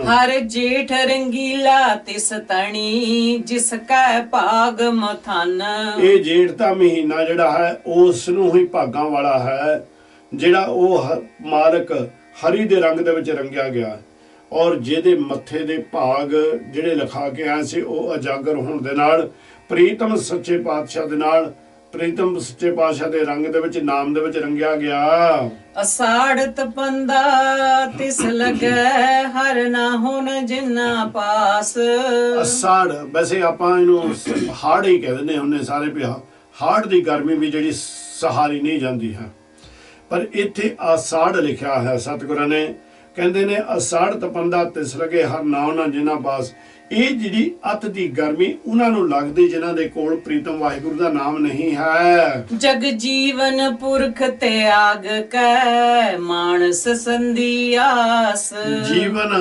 ਹਰ ਜੇਠ ਰੰਗੀਲਾ ਤਿਸ ਤਣੀ ਜਿਸ ਕੈ ਭਾਗ ਮਥਨ। ਇਹ ਜੇਠ ਦਾ ਮਹੀਨਾ ਜਿਹੜਾ ਹੈ ਉਸ ਨੂੰ ਹੀ ਭਾਗਾਂ ਵਾਲਾ ਹੈ, ਜਿਹੜਾ ਉਹ ਮਾਲਕ ਹਰੀ ਦੇ ਰੰਗ ਦੇ ਵਿੱਚ ਰੰਗਿਆ ਗਿਆ। ਔਰ ਜਿਹਦੇ ਮੱਥੇ ਦੇ ਭਾਗ ਜਿਹੜੇ ਲਿਖਾ ਕੇ ਆਏ ਸੀ ਉਹ ਉਜਾਗਰ ਹੋਣ ਦੇ ਨਾਲ ਪ੍ਰੀਤਮ ਸੱਚੇ ਪਾਤਸ਼ਾਹ ਦੇ ਨਾਲ, ਪ੍ਰੀਤਮ ਸੱਚੇ ਪਾਤਸ਼ਾਹ ਦੇ ਰੰਗ ਦੇ ਵਿੱਚ, ਨਾਮ ਦੇ ਵਿੱਚ ਰੰਗਿਆ ਗਿਆ। ਅਸਾੜ ਤਪੰਦਾ ਤਿਸ ਲੱਗੈ ਹਰ ਨਾ ਹੋਣ ਜਿੰਨਾ ਪਾਸ। ਅਸਾੜ ਵੈਸੇ ਆਪਾਂ ਇਹਨੂੰ ਹਾੜ ਹੀ ਕਹਿ ਦਿੰਦੇ ਹੁੰਦੇ ਸਾਰੇ ਪਿਆ। ਹਾੜ ਦੀ ਗਰਮੀ ਵੀ ਜਿਹੜੀ ਸਹਾਰੀ ਨਹੀਂ ਜਾਂਦੀ ਹੈ, ਪਰ ਇੱਥੇ ਆਸਾੜ ਲਿਖਿਆ ਹੈ ਸਤਿਗੁਰਾਂ ਨੇ। ਕਹਿੰਦੇ ਨੇ ਅਸਾੜ ਤਪੰਦਾ ਤਿਸ ਲਗੇ ਹਰ ਨਾ ਹੋਣਾ ਜਿੰਨਾ ਪਾਸ। ਇਹ ਜਿਹੜੀ ਅਤ ਦੀ ਗਰਮੀ ਉਹਨਾਂ ਨੂੰ ਲੱਗਦੀ ਜਿਨ੍ਹਾਂ ਦੇ ਕੋਲ ਪ੍ਰੀਤਮ ਵਾਹਿਗੁਰੂ ਦਾ ਨਾਮ ਨਹੀਂ ਹੈ। ਜਗ ਜੀਵਨ ਪੁਰਖ ਤਿਆਗ ਕੈ ਮਾਨਸ ਸੰਧੀ ਆਸ। ਜੀਵਨ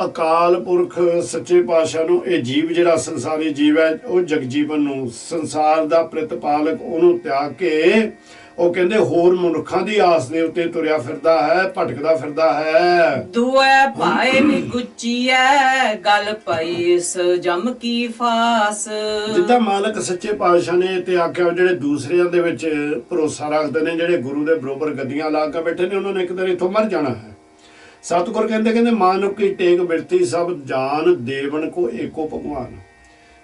ਅਕਾਲ ਪੁਰਖ ਸੱਚੇ ਪਾਤਸ਼ਾਹ ਨੂੰ, ਇਹ ਜੀਵ ਜਿਹੜਾ ਸੰਸਾਰੀ ਜੀਵ ਹੈ ਉਹ ਜਗਜੀਵਨ ਨੂੰ, ਸੰਸਾਰ ਦਾ ਪ੍ਰਤਪਾਲਕ, ਉਹਨੂੰ ਤਿਆਗ ਕੇ ਉਹ ਕਹਿੰਦੇ ਹੋਰ ਮਨੁੱਖਾਂ ਦੀ ਆਸ ਦੇ ਉੱਤੇ ਤੁਰਿਆ ਫਿਰਦਾ ਹੈ, ਭਟਕਦਾ ਫਿਰਦਾ ਹੈ। ਦੁਐ ਭਾਏ ਨੀ ਗੁੱਚੀਐ ਗਲ ਪਈ ਇਸ ਜਮ ਕੀ ਫਾਸ। ਜਿੱਦਾਂ ਮਾਲਕ ਸੱਚੇ ਪਾਤਸ਼ਾਹ ਨੇ ਤੇ ਆਖਿਆ, ਜਿਹੜੇ ਦੂਸਰਿਆਂ ਦੇ ਵਿੱਚ ਭਰੋਸਾ ਰੱਖਦੇ ਨੇ, ਜਿਹੜੇ ਗੁਰੂ ਦੇ ਬਰੋਬਰ ਗੱਦੀਆਂ ਲਾ ਕੇ ਬੈਠੇ ਨੇ, ਉਹਨਾਂ ਨੇ ਇੱਕ ਦਿਨ ਇੱਥੋਂ ਮਰ ਜਾਣਾ ਹੈ। ਸਤਿਗੁਰ ਕਹਿੰਦੇ ਮਾਨੁਖ ਕੀ ਟੇਕ ਬਿਰਤੀ ਸਭ ਜਾਨ ਦੇਵਨ ਕੋ ਏਕੋ ਭਗਵਾਨ।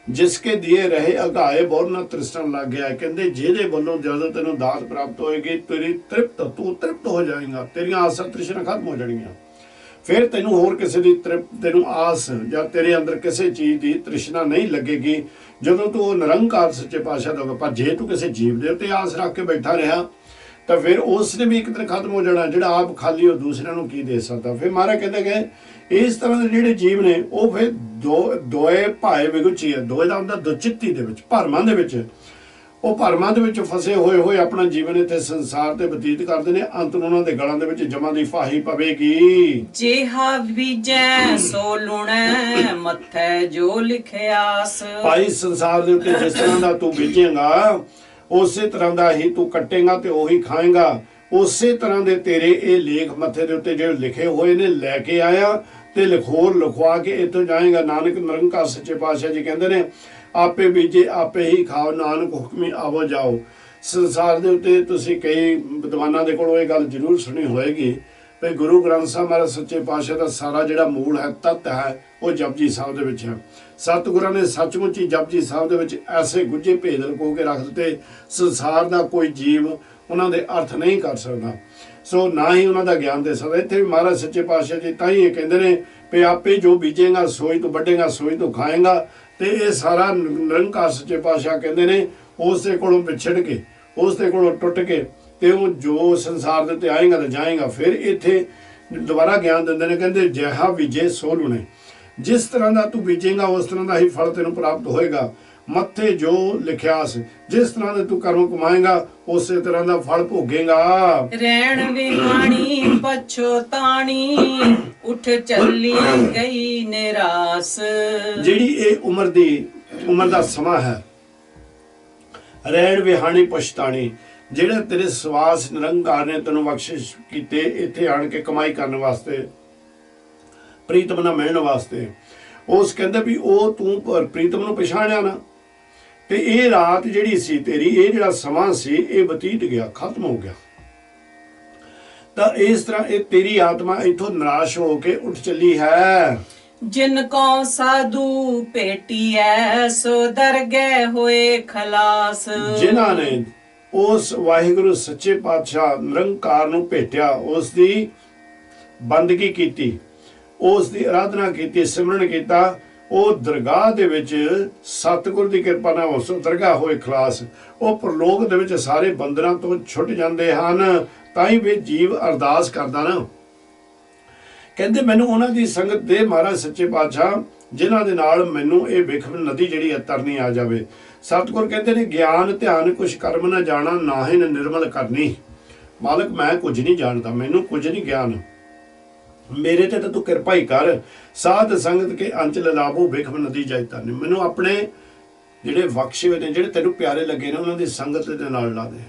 ਜਿਸਕੇ ਦਿਏ ਰਹੇ ਅਗਾਏ ਬੋਰ ਨਾ ਤ੍ਰਿਸ਼ਨਾ ਲੱਗ ਗਿਆ। ਕਹਿੰਦੇ ਜਿਹਦੇ ਵੱਲੋਂ ਜਦੋਂ ਤੈਨੂੰ ਦਾਤ ਪ੍ਰਾਪਤ ਹੋਏਗੀ, ਤੇਰੀ ਤ੍ਰਿਪਤ, ਤੂੰ ਤ੍ਰਿਪਤ ਹੋ ਜਾਏਗਾ, ਤੇਰੀਆਂ ਆਸਾਂ ਤ੍ਰਿਸ਼ਨਾ ਖਤਮ ਹੋ ਜਾਣਗੀਆਂ। ਫਿਰ ਤੈਨੂੰ ਹੋਰ ਕਿਸੇ ਦੀ ਤੈਨੂੰ ਆਸ ਜਾਂ ਤੇਰੇ ਅੰਦਰ ਕਿਸੇ ਚੀਜ਼ ਦੀ ਤ੍ਰਿਸ਼ਨਾ ਨਹੀਂ ਲੱਗੇਗੀ ਜਦੋਂ ਤੂੰ ਉਹ ਨਿਰੰਕਾਰ ਸੱਚੇ ਪਾਤਸ਼ਾਹ ਦਾ। ਪਰ ਜੇ ਤੂੰ ਕਿਸੇ ਜੀਵ ਦੇ ਉੱਤੇ ਆਸ ਰੱਖ ਕੇ ਬੈਠਾ ਰਿਹਾ ਤਾਂ ਫਿਰ ਉਸ ਨੇ ਵੀ ਇੱਕ ਦਿਨ ਖਤਮ ਹੋ ਜਾਣਾ। ਜਿਹੜਾ ਆਪ ਖਾਲੀ ਉਹ ਦੂਸਰਿਆਂ ਨੂੰ ਕੀ ਦੇ ਸਕਦਾ। ਫਿਰ ਮਹਾਰਾਜ ਕਹਿੰਦੇ ਗਏ ਇਸ ਤਰ੍ਹਾਂ ਦੇ ਜਿਹੜੇ ਜੀਵ ਨੇ ਉਹ ਫਿਰ ਦੋਏ ਭਾਏ ਵਿਗੁਚੀ ਹੈ। ਦੋਏ ਦਾ ਹੁੰਦਾ ਦੁਚਿੱਤੀ ਦੇ ਵਿੱਚ, ਭਰਮਾਂ ਦੇ ਵਿੱਚ, ਉਹ ਭਰਮਾਂ ਦੇ ਵਿੱਚ ਫਸੇ ਹੋਏ ਆਪਣਾ ਜੀਵਨ ਇੱਥੇ ਸੰਸਾਰ ਤੇ ਬਤੀਤ ਕਰਦੇ ਨੇ। ਅੰਤ ਨੂੰ ਉਹਨਾਂ ਦੇ ਗਲਾਂ ਦੇ ਵਿੱਚ ਜਮਾਂ ਦੀ ਫਾਹੀ ਪਵੇਗੀ। ਜਿਹਾ ਬੀਜੈ ਸੋ ਲੁਣੈ ਮੱਥੈ ਜੋ ਲਿਖਿਆਸ। ਭਾਈ ਸੰਸਾਰ ਦੇ ਉੱਤੇ ਜਿਸ ਤਰ੍ਹਾਂ ਦਾ ਤੂੰ ਬੀਜੇਗਾ ਉਸੇ ਤਰ੍ਹਾਂ ਦਾ ਹੀ ਤੂੰ ਕੱਟੇਗਾ ਤੇ ਉਹੀ ਖਾਏਗਾ। ਉਸੇ ਤਰ੍ਹਾਂ ਦੇ ਤੇਰੇ ਇਹ ਲੇਖ ਮੱਥੇ ਦੇ ਉੱਤੇ ਜਿਹੜੇ ਲਿਖੇ ਹੋਏ ਨੇ ਲੈ ਕੇ ਆਇਆ ਤੇ ਲਿਖੋਰ ਲਿਖਵਾ ਕੇ ਇੱਥੋਂ ਜਾਏਗਾ। ਨਾਨਕ ਨਿਰੰਕਾਰ ਸੱਚੇ ਪਾਤਸ਼ਾਹ ਜੀ ਕਹਿੰਦੇ ਨੇ ਆਪੇ ਬੀਜੇ ਆਪੇ ਹੀ ਖਾਓ, ਨਾਨਕ ਹੁਕਮੀ ਆਵੋ ਜਾਓ। ਸੰਸਾਰ ਦੇ ਉੱਤੇ ਤੁਸੀਂ ਕਈ ਵਿਦਵਾਨਾਂ ਦੇ ਕੋਲੋਂ ਇਹ ਗੱਲ ਜ਼ਰੂਰ ਸੁਣੀ ਹੋਏਗੀ ਵੀ ਗੁਰੂ ਗ੍ਰੰਥ ਸਾਹਿਬ ਮਹਾਰਾਜ ਸੱਚੇ ਪਾਤਸ਼ਾਹ ਦਾ ਸਾਰਾ ਜਿਹੜਾ ਮੂਲ ਹੈ, ਤੱਤ ਹੈ, ਉਹ ਜਪਜੀ ਸਾਹਿਬ ਦੇ ਵਿੱਚ ਹੈ। ਸਤਿਗੁਰਾਂ ਨੇ ਸੱਚਮੁੱਚ ਹੀ ਜਪਜੀ ਸਾਹਿਬ ਦੇ ਵਿੱਚ ਐਸੇ ਗੁੱਝੇ ਭੇਦ ਲੁਕੋ ਕੇ ਰੱਖ ਦਿੱਤੇ, ਸੰਸਾਰ ਦਾ ਕੋਈ ਜੀਵ ਉਹਨਾਂ ਦੇ ਅਰਥ ਨਹੀਂ ਕਰ ਸਕਦਾ, ਸੋ ਨਾ ਹੀ ਉਹਨਾਂ ਦਾ ਗਿਆਨ ਦੇ ਸਕਦਾ। ਇੱਥੇ ਵੀ ਮਹਾਰਾਜ ਸੱਚੇ ਪਾਤਸ਼ਾਹ ਜੀ ਤਾਂ ਹੀ ਇਹ ਕਹਿੰਦੇ ਨੇ ਵੀ ਆਪੇ ਜੋ ਬੀਜੇਗਾ ਸੋਈ ਤੋਂ ਵੱਢੇਗਾ, ਸੋਈ ਤੋਂ ਖਾਏਗਾ। ਤੇ ਇਹ ਸਾਰਾ ਨਿਰੰਕਾਰ ਸੱਚੇ ਪਾਤਸ਼ਾਹ ਕਹਿੰਦੇ ਨੇ ਉਸ ਦੇ ਕੋਲੋਂ ਵਿਛੜ ਕੇ, ਉਸ ਦੇ ਕੋਲੋਂ ਟੁੱਟ ਕੇ ਤੇ ਉਹ ਜੋ ਸੰਸਾਰ ਦੇ ਉੱਤੇ ਆਏਗਾ ਤੇ ਜਾਏਗਾ। ਫਿਰ ਇੱਥੇ ਦੁਬਾਰਾ ਗਿਆਨ ਦਿੰਦੇ ਨੇ, ਕਹਿੰਦੇ ਜਿਹਾ ਬੀਜੇ ਸੋ ਲੁਣੇ। ਜਿਸ ਤਰ੍ਹਾਂ ਦਾ ਤੂੰ ਬੀਜੇਗਾ ਉਸ ਤਰ੍ਹਾਂ ਦਾ ਹੀ ਫਲ ਤੈਨੂੰ ਪ੍ਰਾਪਤ ਹੋਏਗਾ। ਮੱਥੇ ਜੋ ਲਿਖਿਆਸ, ਜਿਸ ਤਰ੍ਹਾਂ ਦੇ ਤੂੰ ਕਰਮ ਕਮਾਏਗਾ ਉਸੇ ਤਰ੍ਹਾਂ ਦਾ ਫਲ ਭੋਗੇਗਾ। ਰਹਿਣ ਵਿਹਾਣੀ ਪਛੋਤਾਣੀ ਉੱਠ ਚੱਲੀ ਗਈ ਨਿਰਾਸ। ਜਿਹੜੀ ਇਹ ਉਮਰ ਦਾ ਸਮਾਂ ਹੈ, ਰਹਿਣ ਵਿਹਾਣੀ ਪਛਤਾਣੀ, ਜਿਹੜੇ ਤੇਰੇ ਸਵਾਸ ਨਿਰੰਕਾਰ ਨੇ ਤੈਨੂੰ ਬਖਸ਼ਿਸ਼ ਕੀਤੇ ਇੱਥੇ ਆਣ ਕੇ ਕਮਾਈ ਕਰਨ ਵਾਸਤੇ, ਪ੍ਰੀਤਮ ਨਾਲ ਮਿਲਣ ਵਾਸਤੇ। ਉਸ ਕਹਿੰਦੇ ਵੀ ਉਹ ਤੂੰ ਪ੍ਰੀਤਮ ਨੂੰ ਪਛਾਣਿਆ ਨਾ ਤੇ ਇਹ ਰਾਤ ਜਿਹੜੀ ਸੀ ਤੇਰੀ, ਇਹ ਜਿਹੜਾ ਸਮਾਂ ਸੀ ਇਹ ਬਤੀਤ ਗਿਆ, ਖਤਮ ਹੋ ਗਿਆ। ਤਾਂ ਇਸ ਤਰ੍ਹਾਂ ਇਹ ਤੇਰੀ ਆਤਮਾ ਇੱਥੋਂ ਨਿਰਾਸ਼ ਹੋ ਕੇ ਉੱਠ ਚੱਲੀ ਹੈ। ਜਿਨ ਕੋ ਸਾਧੂ ਭੇਟੀਐ ਸੋ ਦਰਗਹਿ ਹੋਏ ਖਲਾਸ। ਜਿਨ੍ਹਾਂ ਨੇ ਉਸ ਵਾਹਿਗੁਰੂ ਸੱਚੇ ਪਾਤਸ਼ਾਹ ਨਿਰੰਕਾਰ ਨੂੰ ਭੇਟਿਆ, ਉਸ ਦੀ ਬੰਦਗੀ ਕੀਤੀ, ਉਸ ਦੀ ਆਰਾਧਨਾ ਕੀਤੀ, ਸਿਮਰਨ ਕੀਤਾ, ਉਹ ਦਰਗਾਹ ਦੇ ਵਿੱਚ ਸਤਿਗੁਰ ਦੀ ਕਿਰਪਾ ਨਾਲ ਉਸ ਦਰਗਾਹ ਹੋਏ ਖਲਾਸ। ਉਹ ਪ੍ਰਲੋਕ ਦੇ ਵਿੱਚ ਸਾਰੇ ਬੰਦਰਾਂ ਤੋਂ ਛੁੱਟ ਜਾਂਦੇ ਹਨ। ਤਾਂ ਹੀ ਵੀ ਜੀਵ ਅਰਦਾਸ ਕਰਦਾ ਨਾ, ਕਹਿੰਦੇ ਮੈਨੂੰ ਉਹਨਾਂ ਦੀ ਸੰਗਤ ਦੇ ਮਹਾਰਾਜ ਸੱਚੇ ਪਾਤਸ਼ਾਹ ਜਿਨ੍ਹਾਂ ਦੇ ਨਾਲ ਮੈਨੂੰ ਇਹ ਵਿਖਮ ਨਦੀ ਜਿਹੜੀ ਹੈ ਤਰਨੀ ਆ ਜਾਵੇ। ਸਤਿਗੁਰ ਕਹਿੰਦੇ ਨੇ ਗਿਆਨ ਧਿਆਨ ਕੁਛ ਕਰਮ ਨਾ ਜਾਣਾ, ਨਾ ਹੀ ਨਿਰਮਲ ਕਰਨੀ। ਮਾਲਕ ਮੈਂ ਕੁਝ ਨਹੀਂ ਜਾਣਦਾ, ਮੈਨੂੰ ਕੁਝ ਨਹੀਂ ਗਿਆਨ, ਮੇਰੇ ਤੇ ਤਾਂ ਤੂੰ ਕਿਰਪਾ ਹੀ ਕਰ। ਸਾਧ ਸੰਗਤ ਕੇ ਅੰਚਲ ਲਾਭੋ ਵਿਖਮ ਨਦੀ ਜਾਈ ਤਰਨੀ। ਮੈਨੂੰ ਆਪਣੇ ਜਿਹੜੇ ਬਖਸ਼ੇ ਹੋਏ ਨੇ, ਜਿਹੜੇ ਤੈਨੂੰ ਪਿਆਰੇ ਲੱਗੇ ਨੇ, ਉਹਨਾਂ ਦੀ ਸੰਗਤ ਦੇ ਨਾਲ ਲਾ ਦੇ,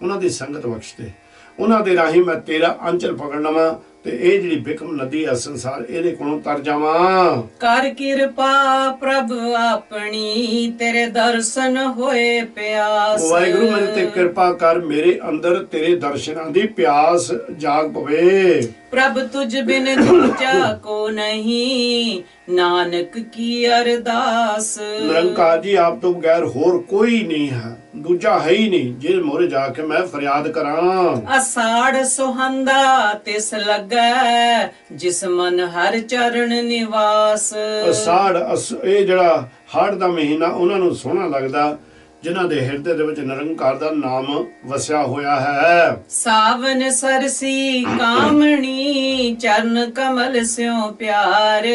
ਉਹਨਾਂ ਦੀ ਸੰਗਤ ਬਖਸ਼ ਦੇ, ਉਹਨਾਂ ਦੇ ਰਾਹੀਂ ਮੈਂ ਤੇਰਾ ਅੰਚਲ ਪਕੜ ਲਵਾਂ ਤੇ ਇਹ ਜਿਹੜੀ ਵਿਖਮ ਨਦੀ ਹੈ ਸੰਸਾਰ, ਇਹਦੇ ਕੋਲੋਂ ਤਰ ਜਾਵਾਂ। ਕਰ ਕਿਰਪਾ ਪ੍ਰਭ ਆਪਣੀ ਤੇਰੇ ਦਰਸ਼ਨ ਹੋਏ ਪਿਆਸ। ਵਾਹਿਗੁਰੂ ਮੇਰੇ ਤੇ ਕਿਰਪਾ ਕਰ, ਮੇਰੇ ਅੰਦਰ ਤੇਰੇ ਦਰਸ਼ਨਾਂ ਦੀ ਪਿਆਸ ਜਾਗ ਪਵੇ। प्रभ तुझ बिन दूजा को नहीं, नानक की अरदास। ਨਿਰੰਕਾਰ ਜੀ ਆਪ ਤੋਂ ਬਗੈਰ ਹੋਰ ਕੋਈ ਨਹੀਂ ਹੈ, ਦੂਜਾ ਹੈ ਹੀ ਨਹੀਂ ਜੇ ਮੋਰੇ ਜਾ ਕੇ ਮੈਂ ਫਰਿਆਦ ਕਰਾਂ। ਅਸਾੜ ਸੁਹੰਦਾ ਤਿਸ ਲੱਗੈ, ਜਿਸ ਮਨ ਹਰ ਚਰਨ ਨਿਵਾਸ। ਇਹ ਜਿਹੜਾ ਹਾੜ ਦਾ ਮਹੀਨਾ ਉਹਨਾਂ ਨੂੰ ਸੋਹਣਾ ਲੱਗਦਾ ਜਿਨ੍ਹਾਂ ਦੇ ਹਿਰਦੇ ਦੇ ਵਿੱਚ ਨਿਰੰਕਾਰ ਦਾ ਨਾਮ ਵਸਿਆ ਹੋਇਆ ਹੈ। ਸਾਵਨ ਸਰਸੀ ਕਾਮਣੀ, ਚਰਨ ਕਮਲ ਸਿਉ ਪਿਆਰ।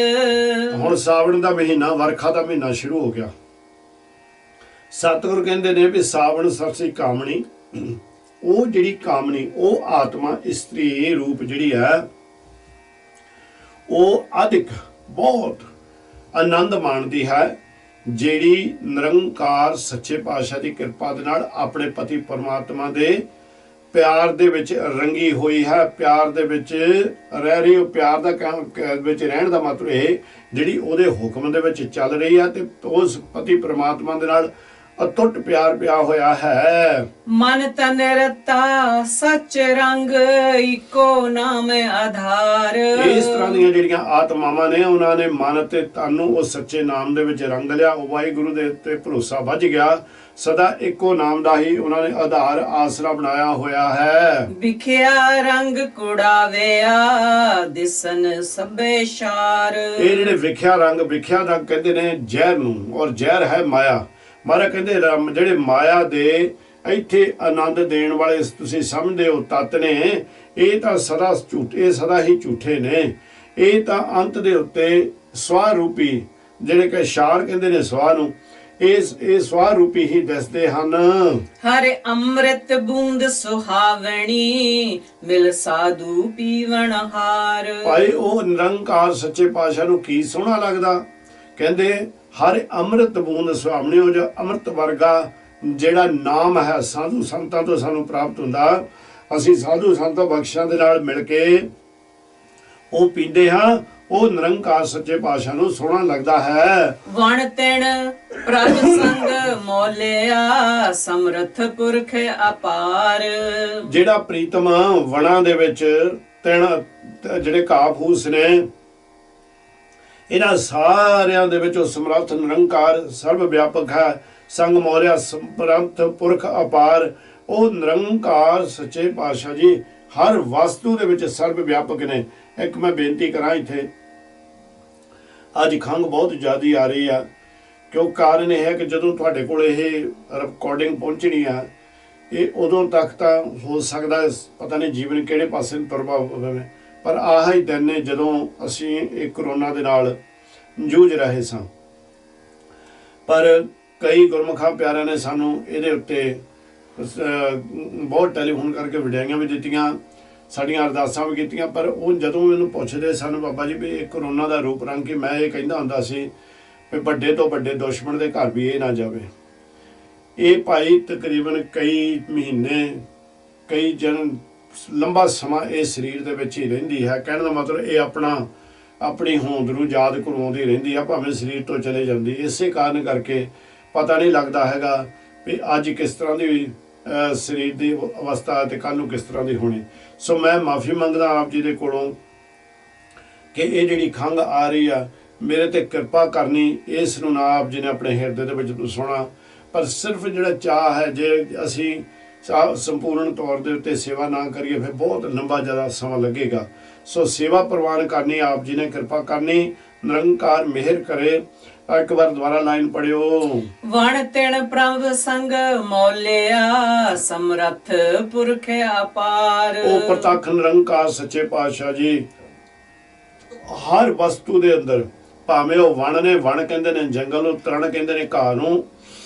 ਹੁਣ ਸਾਵਣ ਦਾ ਮਹੀਨਾ ਵਰਖਾ ਦਾ ਮਹੀਨਾ ਸ਼ੁਰੂ ਹੋ ਗਿਆ। ਸਤਿਗੁਰ ਕਹਿੰਦੇ ਨੇ ਵੀ ਸਾਵਣ ਸਰਸੀ ਕਾਮਣੀ, ਉਹ ਜਿਹੜੀ ਕਾਮਣੀ ਉਹ ਆਤਮਾ ਇਸਤਰੀ ਰੂਪ ਜਿਹੜੀ ਹੈ ਉਹ ਅਧਿਕ ਬਹੁਤ ਆਨੰਦ ਮਾਣਦੀ ਹੈ, ਜਿਹੜੀ ਨਿਰੰਕਾਰ ਸੱਚੇ ਪਾਤਸ਼ਾਹ ਦੀ ਕਿਰਪਾ ਦੇ ਨਾਲ ਆਪਣੇ ਪਤੀ ਪਰਮਾਤਮਾ ਦੇ ਪਿਆਰ ਦੇ ਵਿੱਚ ਰੰਗੀ ਹੋਈ ਹੈ, ਪਿਆਰ ਦੇ ਵਿੱਚ ਰਹਿ ਰਹੀ। ਉਹ ਪਿਆਰ ਦਾ ਵਿੱਚ ਰਹਿਣ ਦਾ ਮਤਲਬ ਇਹ ਜਿਹੜੀ ਉਹਦੇ ਹੁਕਮ ਦੇ ਵਿੱਚ ਚੱਲ ਰਹੀ ਹੈ ਤੇ ਉਸ ਪਤੀ ਪਰਮਾਤਮਾ ਦੇ ਨਾਲ ਅਟੁੱਟ ਪਿਆਰ ਪਿਆ ਹੋਇਆ ਹੈ। ਮਨ ਤਨ ਰਤਾ ਸੱਚ ਰੰਗ, ਇੱਕੋ ਨਾਮ ਆਧਾਰ। ਇਸ ਤਰ੍ਹਾਂ ਦੀਆਂ ਜਿਹੜੀਆਂ ਆਤਮਾਵਾਂ ਨੇ ਉਹਨਾਂ ਨੇ ਮਨ ਤੇ ਤਨ ਨੂੰ ਉਹ ਸੱਚੇ ਨਾਮ ਦੇ ਵਿੱਚ ਰੰਗ ਲਿਆ, ਉਹ ਵਾਹਿਗੁਰੂ ਦੇ ਉੱਤੇ ਭਰੋਸਾ ਵੱਜ ਗਿਆ, ਸਦਾ ਇੱਕੋ ਨਾਮ ਦਾ ਹੀ ਉਹਨਾਂ ਨੇ ਆਧਾਰ ਆਸਰਾ ਬਣਾਇਆ ਹੋਇਆ ਹੈ। ਵਿਖਿਆ ਰੰਗ ਕੁੜਾਵਿਆ, ਦਿਸਨ ਸਭੇ ਸ਼ਾਰ। ਇਹ ਜਿਹੜੇ ਵਿਖਿਆ ਰੰਗ ਕਹਿੰਦੇ ਨੇ ਜ਼ਹਿਰ ਨੂੰ, ਔਰ ਜ਼ਹਿਰ ਹੈ ਮਾਇਆ। ਮਹਾਰਾਜ ਕਹਿੰਦੇ ਜਿਹੜੇ ਮਾਇਆ ਦੇ ਇੱਥੇ ਆਨੰਦ ਦੇਣ ਵਾਲੇ ਤੁਸੀਂ ਸਮਝਦੇ ਹੋ ਤੱਤ ਨੇ, ਇਹ ਤਾਂ ਸਦਾ ਝੂਠੇ, ਸਦਾ ਹੀ ਝੂਠੇ ਨੇ। ਇਹ ਤਾਂ ਅੰਤ ਦੇ ਉੱਤੇ ਸਵਾ ਰੂਪੀ ਜਿਹੜੇ ਕਿ ਸ਼ਾਰ ਕਹਿੰਦੇ ਨੇ ਸਵਾ ਨੂੰ, ਇਹ ਸਵਾ ਰੂਪੀ ਹੀ ਦੱਸਦੇ ਹਨ। ਹਰ ਅੰਮ੍ਰਿਤ ਬੂੰਦ ਸੁਹਾਵਣੀ, ਮਿਲ ਸਾਧੂ ਪੀਵਣ ਹਾਰ। ਭਾਈ ਉਹ ਨਿਰੰਕਾਰ ਸੱਚੇ ਪਾਤਸ਼ਾਹ ਨੂੰ ਕੀ ਸੋਹਣਾ ਲੱਗਦਾ। ਕਹਿੰਦੇ ਹਰ ਅੰਮ੍ਰਿਤ ਬੂੰਦ ਸੁਹਾਵਣੀ, ਉਹ ਜੋ ਅੰਮ੍ਰਿਤ ਵਰਗਾ ਜਿਹੜਾ ਨਾਮ ਹੈ ਸਾਧੂ ਸੰਤਾਂ ਤੋਂ ਸਾਨੂੰ ਪ੍ਰਾਪਤ ਹੁੰਦਾ, ਅਸੀਂ ਸਾਧੂ ਸੰਤਾਂ ਬਖਸ਼ਾਂ ਦੇ ਨਾਲ ਮਿਲ ਕੇ ਉਹ ਪੀਂਦੇ ਹਾਂ, ਉਹ ਨਿਰੰਕਾਰ ਸੱਚੇ ਪਾਤਸ਼ਾਹ ਨੂੰ ਸੋਹਣਾ ਲੱਗਦਾ ਹੈ। ਵਣ ਤਿਣ ਪ੍ਰਭ ਸੰਗ ਮੋਲਿਆ, ਸਮਰਥ ਪੁਰਖ ਅਪਾਰ। ਜਿਹੜਾ ਪ੍ਰੀਤਮ ਵਣਾਂ ਦੇ ਵਿੱਚ ਤਿਣ ਜਿਹੜੇ ਘਾਹ ਫੂਸ ਨੇ, ਇਹਨਾਂ ਸਾਰਿਆਂ ਦੇ ਵਿੱਚ ਉਹ ਸਮਰੱਥ ਨਿਰੰਕਾਰ ਸਰਬ ਵਿਆਪਕ ਹੈ। ਸੰਗ ਮੋਲਿਆ ਸਮਰੱਥ ਪੁਰਖ ਅਪਾਰ, ਉਹ ਨਿਰੰਕਾਰ ਸੱਚੇ ਪਾਤਸ਼ਾਹ ਜੀ ਹਰ ਵਸਤੂ ਦੇ ਵਿੱਚ ਸਰਬ ਵਿਆਪਕ ਨੇ। ਇੱਕ ਮੈਂ ਬੇਨਤੀ ਕਰਾਂ, ਇੱਥੇ ਅੱਜ ਖੰਘ ਬਹੁਤ ਜ਼ਿਆਦਾ ਆ ਰਹੀ ਆ, ਕਿਉਂ ਕਾਰਨ ਇਹ ਹੈ ਕਿ ਜਦੋਂ ਤੁਹਾਡੇ ਕੋਲ ਇਹ ਰਿਕਾਰਡਿੰਗ ਪਹੁੰਚਣੀ ਆ, ਇਹ ਉਦੋਂ ਤੱਕ ਤਾਂ ਹੋ ਸਕਦਾ ਪਤਾ ਨਹੀਂ ਜੀਵਨ ਕਿਹੜੇ ਪਾਸੇ ਨੂੰ ਤੁਰਦਾ ਹੋਵੇ, ਪਰ ਆਹ ਹੀ ਦਿਨ ਨੇ ਜਦੋਂ ਅਸੀਂ ਇਹ ਕਰੋਨਾ ਦੇ ਨਾਲ ਜੂਝ ਰਹੇ ਸਾਂ। ਪਰ ਕਈ ਗੁਰਮੁਖਾਂ ਪਿਆਰਿਆਂ ਨੇ ਸਾਨੂੰ ਇਹਦੇ ਉੱਤੇ ਬਹੁਤ ਟੈਲੀਫੋਨ ਕਰਕੇ ਵਧਾਈਆਂ ਵੀ ਦਿੱਤੀਆਂ, ਸਾਡੀਆਂ ਅਰਦਾਸਾਂ ਵੀ ਕੀਤੀਆਂ। ਪਰ ਉਹ ਜਦੋਂ ਮੈਨੂੰ ਪੁੱਛਦੇ ਸਨ ਬਾਬਾ ਜੀ ਵੀ ਇਹ ਕਰੋਨਾ ਦਾ ਰੂਪ ਰੰਗ, ਕਿ ਮੈਂ ਇਹ ਕਹਿੰਦਾ ਹੁੰਦਾ ਸੀ ਵੀ ਵੱਡੇ ਤੋਂ ਵੱਡੇ ਦੁਸ਼ਮਣ ਦੇ ਘਰ ਵੀ ਇਹ ਨਾ ਜਾਵੇ। ਇਹ ਭਾਈ ਤਕਰੀਬਨ ਕਈ ਮਹੀਨੇ, ਕਈ ਜਨ ਲੰਬਾ ਸਮਾਂ ਇਹ ਸਰੀਰ ਦੇ ਵਿੱਚ ਹੀ ਰਹਿੰਦੀ ਹੈ। ਕਹਿਣ ਦਾ ਮਤਲਬ ਇਹ ਆਪਣੀ ਹੋਂਦ ਨੂੰ ਯਾਦ ਕਰਵਾਉਂਦੀ ਰਹਿੰਦੀ ਆ, ਭਾਵੇਂ ਸਰੀਰ ਤੋਂ ਚਲੇ ਜਾਂਦੀ। ਇਸੇ ਕਾਰਨ ਕਰਕੇ ਪਤਾ ਨਹੀਂ ਲੱਗਦਾ ਹੈਗਾ ਵੀ ਅੱਜ ਕਿਸ ਤਰ੍ਹਾਂ ਦੀ ਸਰੀਰ ਦੀ ਅਵਸਥਾ ਤੇ ਕੱਲ੍ਹ ਨੂੰ ਕਿਸ ਤਰ੍ਹਾਂ ਦੀ ਹੋਣੀ। ਸੋ ਮੈਂ ਮਾਫੀ ਮੰਗਦਾ ਆਪ ਜੀ ਦੇ ਕੋਲੋਂ ਕਿ ਇਹ ਜਿਹੜੀ ਖੰਘ ਆ ਰਹੀ ਆ, ਮੇਰੇ ਤੇ ਕਿਰਪਾ ਕਰਨੀ, ਇਸ ਨੂੰ ਨਾ ਆਪ ਜੀ ਨੇ ਆਪਣੇ ਹਿਰਦੇ ਦੇ ਵਿੱਚ ਸੁਣਾ। ਪਰ ਸਿਰਫ ਜਿਹੜਾ ਚਾਹ ਹੈ, ਜੇ ਅਸੀਂ ਸੰਪੂਰਨ ਤੌਰ ਦੇ ਉੱਤੇ ਸੇਵਾ ਨਾ ਕਰੀਏ ਫਿਰ ਬਹੁਤ ਲੰਬਾ ਜ਼ਿਆਦਾ ਸਮਾਂ ਲੱਗੇਗਾ। ਸੋ ਸੇਵਾ ਪ੍ਰਵਾਨ ਕਰਨੀ ਆਪ ਜੀ ਨੇ ਕਿਰਪਾ ਕਰਨੀ, ਨਿਰੰਕਾਰ ਮਿਹਰ ਕਰੇ। ਇੱਕ ਵਾਰ ਦੁਬਾਰਾ ਲਾਈਨ ਪੜਿਓ। ਵਣ ਤਿਣ ਪ੍ਰਭ ਸੰਗ ਮੋਲਿਆ, ਸਮਰੱਥ ਪੁਰਖ ਅਪਾਰ। ਉਹ ਪ੍ਰਤੱਖ ਨਿਰੰਕਾਰ ਸੱਚੇ ਪਾਤਸ਼ਾਹ ਜੀ ਹਰ ਵਸਤੂ ਦੇ ਅੰਦਰ, ਭਾਵੇਂ ਉਹ ਵਣ ਨੇ, ਵਣ ਕਹਿੰਦੇ ਨੇ ਜੰਗਲ ਨੂੰ, ਤ੍ਰਣ ਕਹਿੰਦੇ ਨੇ ਘਾਹ ਨੂੰ,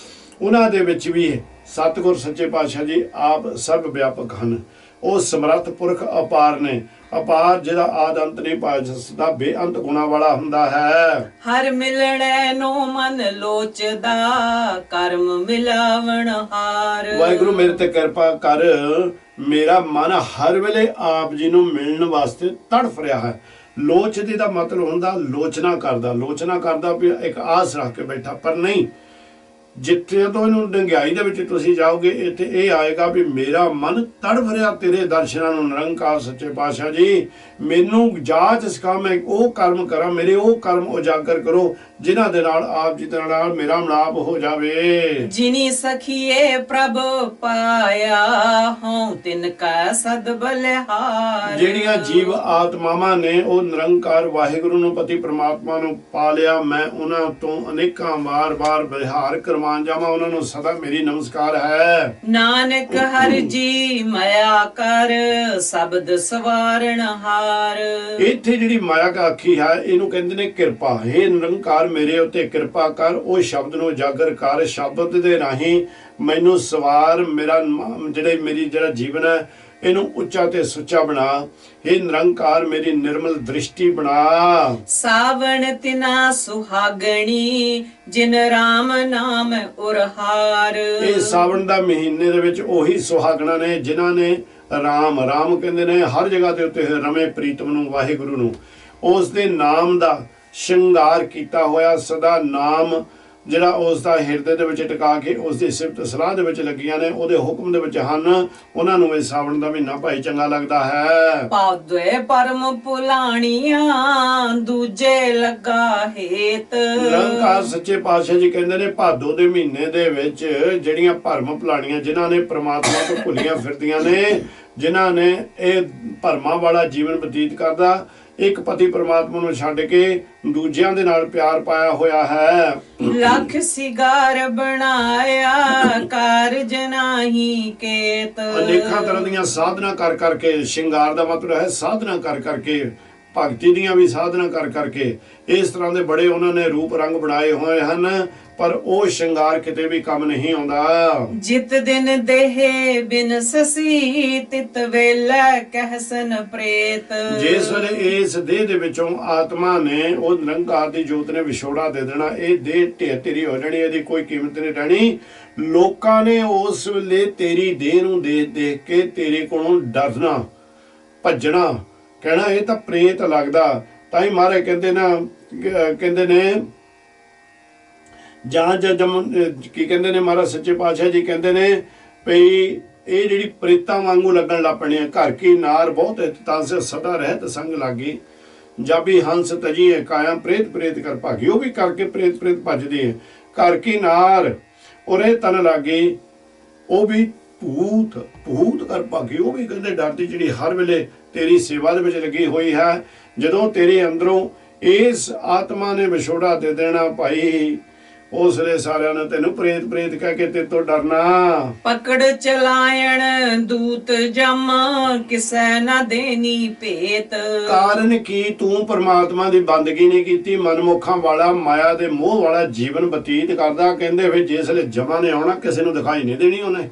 ਉਹਨਾਂ ਦੇ ਵਿੱਚ ਵੀ ਸਤਿਗੁਰ ਸੱਚੇ ਪਾਤਸ਼ਾਹ ਜੀ ਆਪ ਸਰਬ ਵਿਆਪਕ ਹਨ। ਉਹ ਸਮਰੱਥ ਪੁਰਖ ਅਪਾਰ ਨੇ। ਅਪਾਰ ਜਿਹਦਾ ਆਦ ਅੰਤ ਨਹੀਂ ਪਾਇਆ ਜਾ ਸਕਦਾ, ਬੇਅੰਤ ਗੁਣਾ ਵਾਲਾ ਹੁੰਦਾ ਹੈ। ਹਰ ਮਿਲਣੇ ਨੂੰ ਮਨ ਲੋਚਦਾ, ਕਰਮ ਮਿਲਾਵਣ ਹਾਰ। ਵਾਹਿਗੁਰੂ ਮੇਰੇ ਤੇ ਕਿਰਪਾ ਕਰ, ਮੇਰਾ ਮਨ ਹਰ ਵੇਲੇ ਆਪ ਜੀ ਨੂੰ ਮਿਲਣ ਵਾਸਤੇ ਤੜਫ ਰਿਹਾ ਹੈ। ਲੋਚਦੇ ਦਾ ਮਤਲਬ ਹੁੰਦਾ ਲੋਚਨਾ ਕਰਦਾ ਵੀ ਇੱਕ ਆਸ ਰੱਖ ਕੇ ਬੈਠਾ, ਪਰ ਨਹੀਂ, ਜਿੱਥੇ ਤੋਂ ਇਹਨੂੰ ਡੰਗਿਆਈ ਦੇ ਵਿੱਚ ਤੁਸੀਂ ਜਾਓਗੇ, ਇੱਥੇ ਇਹ ਆਏਗਾ ਵੀ ਮੇਰਾ ਮਨ ਤੜਫ ਰਿਹਾ ਤੇਰੇ ਦਰਸ਼ਨਾਂ ਨੂੰ। ਨਿਰੰਕਾਰ ਸੱਚੇ ਪਾਤਸ਼ਾਹ ਜੀ ਮੈਨੂੰ ਜਾਚ ਸਿਖਾ, ਮੈਂ ਉਹ ਕਰਮ ਕਰਾਂ, ਮੇਰੇ ਉਹ ਕਰਮ ਉਜਾਗਰ ਕਰੋ ਜਿਨ੍ਹਾਂ ਦੇ ਨਾਲ ਆਪ ਜੀ ਦੇ ਨਾਲ ਮੇਰਾ ਮਿਲਾਪ ਹੋ ਜਾਵੇ। ਜਿਨੀ ਸਖੀਏ ਪ੍ਰਭ ਪਾਇਆ ਹਉ ਤਿਨ ਕਾ ਸਦ ਬਲਿਹਾਰ। ਜਿਹੜੀਆਂ ਜੀਵ ਆਤਮਾਵਾਂ ਨੇ ਉਹ ਨਿਰੰਕਾਰ ਵਾਹਿਗੁਰੂ ਨੂੰ ਪਤੀ ਪ੍ਰਮਾਤਮਾ ਨੂੰ ਪਾ ਲਿਆ, ਮੈਂ ਉਹਨਾਂ ਤੋਂ ਅਨੇਕਾਂ ਵਾਰ ਵਿਹਾਰ ਕਰਵਾਉਣ ਜਾਵਾਂ, ਉਹਨਾਂ ਨੂੰ ਸਦਾ ਮੇਰੀ ਨਮਸਕਾਰ ਹੈ। ਨਾਨਕ ਹਰਿ ਜੀ ਮਾਇਆ ਕਰ ਸ਼ਬਦ ਸਵਾਰਣ ਹਾਰ। ਇੱਥੇ ਜਿਹੜੀ ਮਾਇਆ ਕਾ ਆਖੀ ਹੈ ਇਹਨੂੰ ਕਹਿੰਦੇ ਨੇ ਕਿਰਪਾ। हे ਨਿਰੰਕਾਰ ਮੇਰੇ ਉੱਤੇ ਕਿਰਪਾ ਕਰ, ਉਹ ਸ਼ਬਦ ਨੂੰ ਉਜਾਗਰ ਕਰ, ਸ਼ਬਦ ਦੇ ਰਾਹੀਂ ਮੈਨੂੰ ਸਵਾਰ, ਮੇਰਾ ਜਿਹੜਾ ਜੀਵਨ ਹੈ ਇਹਨੂੰ ਉੱਚਾ ਤੇ ਸੁੱਚਾ ਬਣਾ। हे ਨਿਰੰਕਾਰ ਮੇਰੀ ਨਿਰਮਲ ਦ੍ਰਿਸ਼ਟੀ ਬਣਾ। ਸਾਵਣ ਤਿਨਾ ਸੁਹਾਗਣੀ ਜਿਨ ਰਾਮ ਨਾਮ ਉਰਹਾਰ। ਇਹ ਸਾਵਣ ਦਾ ਮਹੀਨੇ ਦੇ ਵਿੱਚ ਉਹੀ ਸੁਹਾਗਣਾ ਨੇ ਜਿਨ੍ਹਾਂ ਨੇ ਰਾਮ ਕਹਿੰਦੇ ਨੇ ਹਰ ਜਗ੍ਹਾ ਦੇ ਉੱਤੇ ਰਮੇ ਪ੍ਰੀਤਮ ਨੂੰ, ਵਾਹਿਗੁਰੂ ਨੂੰ, ਉਸ ਦੇ ਨਾਮ ਦਾ ਸ਼ਿੰਗਾਰ ਕੀਤਾ ਹੋਇਆ, ਸਦਾ ਨਾਮ ਜਿਹੜਾ ਉਸ ਦਾ ਹਿਰਦੇ ਦੇ ਵਿੱਚ ਟਿਕਾ ਕੇ ਉਸ ਦੀ ਸਿਫਤ ਸਲਾਹ ਦੇ ਵਿੱਚ ਲੱਗੀਆਂ ਨੇ, ਉਹਦੇ ਹੁਕਮ ਦੇ ਵਿੱਚ ਹਨ, ਉਹਨਾਂ ਨੂੰ ਇਹ ਸਾਵਣ ਦਾ ਮਹੀਨਾ ਭਾਈ ਚੰਗਾ ਲੱਗਦਾ ਹੈ। ਪਾਦੁਏ ਪਰਮ ਪੁਲਾਣੀਆਂ ਦੂਜੇ ਲੱਗਾ ਹੇਤ। ਨਿਰੰਕਾਰ ਸੱਚੇ ਪਾਤਸ਼ਾਹ ਜੀ ਕਹਿੰਦੇ ਨੇ ਭਾਦੋ ਦੇ ਮਹੀਨੇ ਦੇ ਵਿੱਚ ਜਿਹੜੀਆਂ ਭਰਮ ਭੁਲਾਣੀਆਂ, ਜਿਨ੍ਹਾਂ ਨੇ ਪ੍ਰਮਾਤਮਾ ਤੋਂ ਭੁੱਲੀਆਂ ਫਿਰਦੀਆਂ ਨੇ, ਜਿਨ੍ਹਾਂ ਨੇ ਇਹ ਭਰਮਾਂ ਵਾਲਾ ਜੀਵਨ ਬਤੀਤ ਕਰਦਾ, ਇੱਕ ਪਤੀ ਪ੍ਰਮਾਤਮਾ ਨੂੰ ਛੱਡ ਕੇ ਦੂਜਿਆਂ ਦੇ ਨਾਲ ਪਿਆਰ ਪਾਇਆ ਹੋਇਆ ਹੈ। ਲੱਖ ਸਿਗਾਰ ਬਣਾਇਆ ਕਾਰਜ ਨਾਹੀ ਕੇਤ। ਅਨੇਕਾਂ ਤਰ੍ਹਾਂ ਦੀਆਂ ਸਾਧਨਾ ਕਰ ਕਰਕੇ, ਸ਼ਿੰਗਾਰ ਦਾ ਮਤਲਬ ਹੈ ਸਾਧਨਾ ਕਰ ਕਰਕੇ, ਭਗਤੀ ਦੀਆਂ ਵੀ ਸਾਧਨਾ ਕਰ ਕਰਕੇ ਇਸ ਤਰ੍ਹਾਂ ਦੇ ਬੜੇ ਉਹਨਾਂ ਨੇ ਰੂਪ ਰੰਗ ਬਣਾਏ ਹੋਏ ਹਨ, ਪਰ ਉਹ ਸ਼ਿੰਗਾਰ ਕਿਤੇ ਵੀ ਕੰਮ ਨਹੀਂ ਆਉਂਦਾ। ਜਿਤ ਦਿਨ ਦੇਹ ਬਿਨ ਸਸੀ ਤਿਤ ਵੇਲੇ ਕਹਿਸਨ ਪ੍ਰੇਤ। ਜਿਸ ਵੇਲੇ ਇਸ ਦੇਹ ਦੇ ਵਿੱਚੋਂ ਆਤਮਾ ਨੇ ਉਹ ਨਿਰੰਕਾਰ ਦੀ ਜੋਤ ਨੇ ਵਿਛੋੜਾ ਦੇ ਦੇਣਾ, ਇਹ ਦੇਹ ਢੇਰੀ ਹੋ ਜਾਣੀ, ਇਹਦੀ ਕੋਈ ਕੀਮਤ ਨਹੀਂ ਰਹਿਣੀ। ਲੋਕਾਂ ਨੇ ਉਸ ਵੇਲੇ ਤੇਰੀ ਦੇਹ ਨੂੰ ਦੇਖ ਕੇ ਤੇਰੇ ਕੋਲੋਂ ਡਰਨਾ, ਭੱਜਣਾ, ਕਹਿਣਾ ਇਹ ਤਾਂ ਪ੍ਰੇਤ ਲੱਗਦਾ। ਤਾਂ ਹੀ ਮਹਾਰਾਜ ਕਹਿੰਦੇ ਨੇ ਜਾਂ ਕੀ ਕਹਿੰਦੇ ਨੇ ਮਹਾਰਾਜ ਸੱਚੇ ਪਾਤਸ਼ਾਹ ਜੀ ਕਹਿੰਦੇ ਨੇ ਭਈ ਇਹ ਜਿਹੜੀ ਪ੍ਰੇਤਾਂ ਵਾਂਗੂ ਲੱਗਣ ਲੱਗ ਪਣੀ ਹੈ। ਘਰ ਕੀ ਨਾਰ ਬਹੁਤ ਤਾਂ ਸੇ ਸਦਾ ਰਹਿਤ ਸੰਗ ਲਾਗੀ, ਜਾਬੀ ਹੰਸ ਤਜੀ ਹੈ ਕਾਇਆ ਪ੍ਰੇਤ ਕਰ ਭਾਗੀ। ਉਹ ਵੀ ਕਰਕੇ ਪ੍ਰੇਤ ਭੱਜਦੇ ਹੈ। ਘਰ ਕੀ ਨਾਰ ਉਰੇ ਤਨ ਲਾਗੀ, ਉਹ ਵੀ ਭੂਤ ਕਰ ਭਾਗੀ, ਉਹ ਵੀ ਕਹਿੰਦੇ ਡਰਦੀ, ਜਿਹੜੀ ਹਰ ਵੇਲੇ ਤੇਰੀ ਸੇਵਾ ਦੇ ਵਿੱਚ ਲੱਗੀ ਹੋਈ ਹੈ। ਜਦੋਂ ਤੇਰੇ ਅੰਦਰੋਂ ਇਸ ਆਤਮਾ ਨੇ ਵਿਛੋੜਾ ਦੇ ਦੇਣਾ ਭਾਈ, ਉਸ ਵੇਲੇ ਸਾਰਿਆਂ ਨੇ ਤੈਨੂੰ ਪ੍ਰੇਤ ਕਹਿ ਕੇ ਤੇਰੇ ਤੋਂ ਡਰਨਾ। ਪਕੜ ਚਲਾਇਣ ਦੂਤ ਜਮ ਕਿਸੈ ਨਾ ਦੇਨੀ ਭੇਤ। ਕਾਰਨ ਕੀ ਤੂੰ ਪਰਮਾਤਮਾ ਦੀ ਬੰਦਗੀ ਨਹੀਂ ਕੀਤੀ, ਮਨਮੁਖਾਂ ਵਾਲਾ, ਮਾਇਆ ਦੇ ਮੋਹ ਵਾਲਾ ਜੀਵਨ ਬਤੀਤ ਕਰਦਾ। ਕਹਿੰਦੇ ਫਿਰ ਜਿਸ ਵੇਲੇ ਜਮਾਂ ਨੇ ਆਉਣਾ ਕਿਸੇ ਨੂੰ ਦਿਖਾਈ ਨਹੀਂ ਦੇਣੀ ਉਹਨੇ।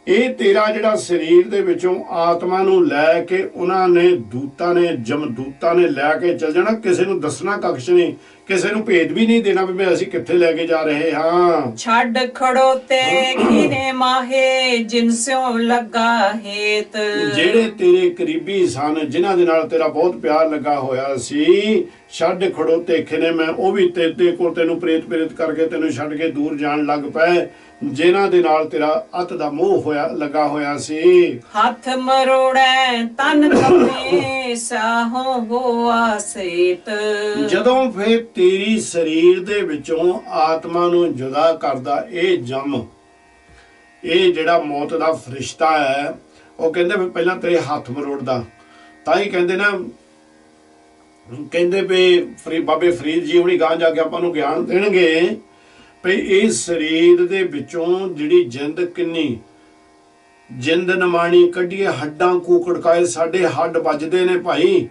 ਇਹ ਤੇਰਾ ਜਿਹੜਾ ਸਰੀਰ ਦੇ ਵਿੱਚੋਂ ਆਤਮਾ ਨੂੰ ਲੈ ਕੇ ਉਹਨਾਂ ਨੇ ਜਮਦੂਤਾਂ ਨੇ ਲੈ ਕੇ ਚੱਲ ਜਾਣਾ, ਕਿਸੇ ਨੂੰ ਦੱਸਣਾ ਕੱਖ ਨਹੀਂ, ਕਿਸੇ ਨੂੰ ਭੇਦ ਵੀ ਨਹੀਂ ਦੇਣਾ ਵੀ ਅਸੀਂ ਕਿੱਥੇ ਲੈ ਕੇ ਜਾ ਰਹੇ ਹਾਂ। ਛੱਡ ਖੜੋਤੇ ਖੀਨੇ ਮਾਹੇ ਜਿਨਸਿਓ ਲੱਗਾ ਹੇਤ। ਜਿਹੜੇ ਤੇਰੇ ਕਰੀਬੀ ਸਨ, ਜਿਨ੍ਹਾਂ ਦੇ ਨਾਲ ਤੇਰਾ ਬਹੁਤ ਪਿਆਰ ਲੱਗਾ ਹੋਇਆ ਸੀ, ਛੱਡ ਖੜੋਤੇ ਖਿਨੇ ਮੈਂ, ਉਹ ਵੀ ਤੇਰੇ ਕੋਲ ਤੈਨੂੰ ਪ੍ਰੇਤ ਕਰਕੇ ਤੈਨੂੰ ਛੱਡ ਕੇ ਦੂਰ ਜਾਣ ਲੱਗ ਪਏ, ਜਿਨ੍ਹਾਂ ਦੇ ਨਾਲ ਤੇਰਾ ਅਤ ਦਾ ਮੋਹ ਲੱਗਾ ਹੋਇਆ ਸੀ। ਹੱਥ ਮਰੋੜੈ ਤਨ ਕਪੇ ਸਾਹੋਂ ਹੋਆ ਸੇਤ। ਜਦੋਂ ਫੇਰ ਤੇਰੀ ਸਰੀਰ ਦੇ ਵਿੱਚੋਂ ਆਤਮਾ ਨੂੰ ਜੁਦਾ ਕਰਦਾ ਇਹ ਜਮ, ਇਹ ਜਿਹੜਾ ਮੌਤ ਦਾ ਫਰਿਸ਼ਤਾ ਹੈ, ਉਹ ਕਹਿੰਦੇ ਵੀ ਪਹਿਲਾਂ ਤੇਰੇ ਹੱਥ ਮਰੋੜਦਾ। ਤਾਂ ਹੀ ਕਹਿੰਦੇ ਨਾ, ਕਹਿੰਦੇ ਵੀ ਬਾਬੇ ਫਰੀਦ ਜੀ ਹੁਣੀ ਗਾਂ ਜਾ ਕੇ ਆਪਾਂ ਨੂੰ ਗਿਆਨ ਦੇਣਗੇ ਭਈ ਇਹ ਸਰੀਰ ਦੇ ਵਿੱਚੋਂ ਜਿਹੜੀ ਜਿੰਦ ਨਮਾਣੀ ਕੱਢੀਏ, ਹੱਡਾਂ ਕੂਕੜਕਾਏ, ਸਾਡੇ ਹੱਡ ਵੱਜਦੇ ਨੇ ਭਾਈ,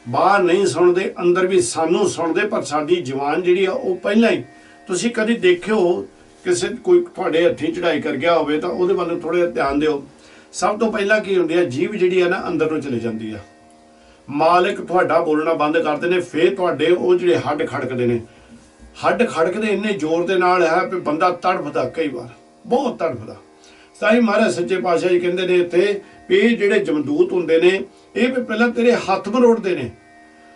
ਬਾਹਰ ਨਹੀਂ ਸੁਣਦੇ, ਅੰਦਰ ਵੀ ਸਾਨੂੰ ਸੁਣਦੇ, ਪਰ ਸਾਡੀ ਜਵਾਨ ਜਿਹੜੀ ਆ ਉਹ ਪਹਿਲਾਂ ਹੀ। ਤੁਸੀਂ ਕਦੀ ਦੇਖਿਓ ਕਿਸੇ ਕੋਈ ਤੁਹਾਡੇ ਹੱਥੀਂ ਚੜਾਈ ਕਰ ਗਿਆ ਹੋਵੇ ਤਾਂ ਉਹਦੇ ਵੱਲ ਥੋੜਾ ਜਿਹਾ ਧਿਆਨ ਦਿਓ। ਸਭ ਤੋਂ ਪਹਿਲਾਂ ਕੀ ਹੁੰਦੀ ਆ, ਜੀਭ ਜਿਹੜੀ ਆ ਨਾ ਅੰਦਰ ਨੂੰ ਚਲੇ ਜਾਂਦੀ ਆ, ਮਾਲਕ ਤੁਹਾਡਾ ਬੋਲਣਾ ਬੰਦ ਕਰਦੇ ਨੇ, ਫੇਰ ਤੁਹਾਡੇ ਉਹ ਜਿਹੜੇ ਹੱਡ ਖੜਕਦੇ ਨੇ। ਹੱਡ ਖੜਕਦੇ ਇੰਨੇ ਜ਼ੋਰ ਦੇ ਨਾਲ ਹੈ ਵੀ ਬੰਦਾ ਤੜਫਦਾ, ਕਈ ਵਾਰ ਬਹੁਤ ਤੜਫਦਾ। ਤਾਂ ਹੀ ਮਹਾਰਾਜ ਸੱਚੇ ਪਾਤਸ਼ਾਹ ਜੀ ਕਹਿੰਦੇ ਨੇ ਇੱਥੇ ਵੀ ਇਹ ਜਿਹੜੇ ਜਮਦੂਤ ਹੁੰਦੇ ਨੇ, ਇਹ ਵੀ ਪਹਿਲਾਂ ਤੇਰੇ ਹੱਥ ਮਰੋੜਦੇ ਨੇ।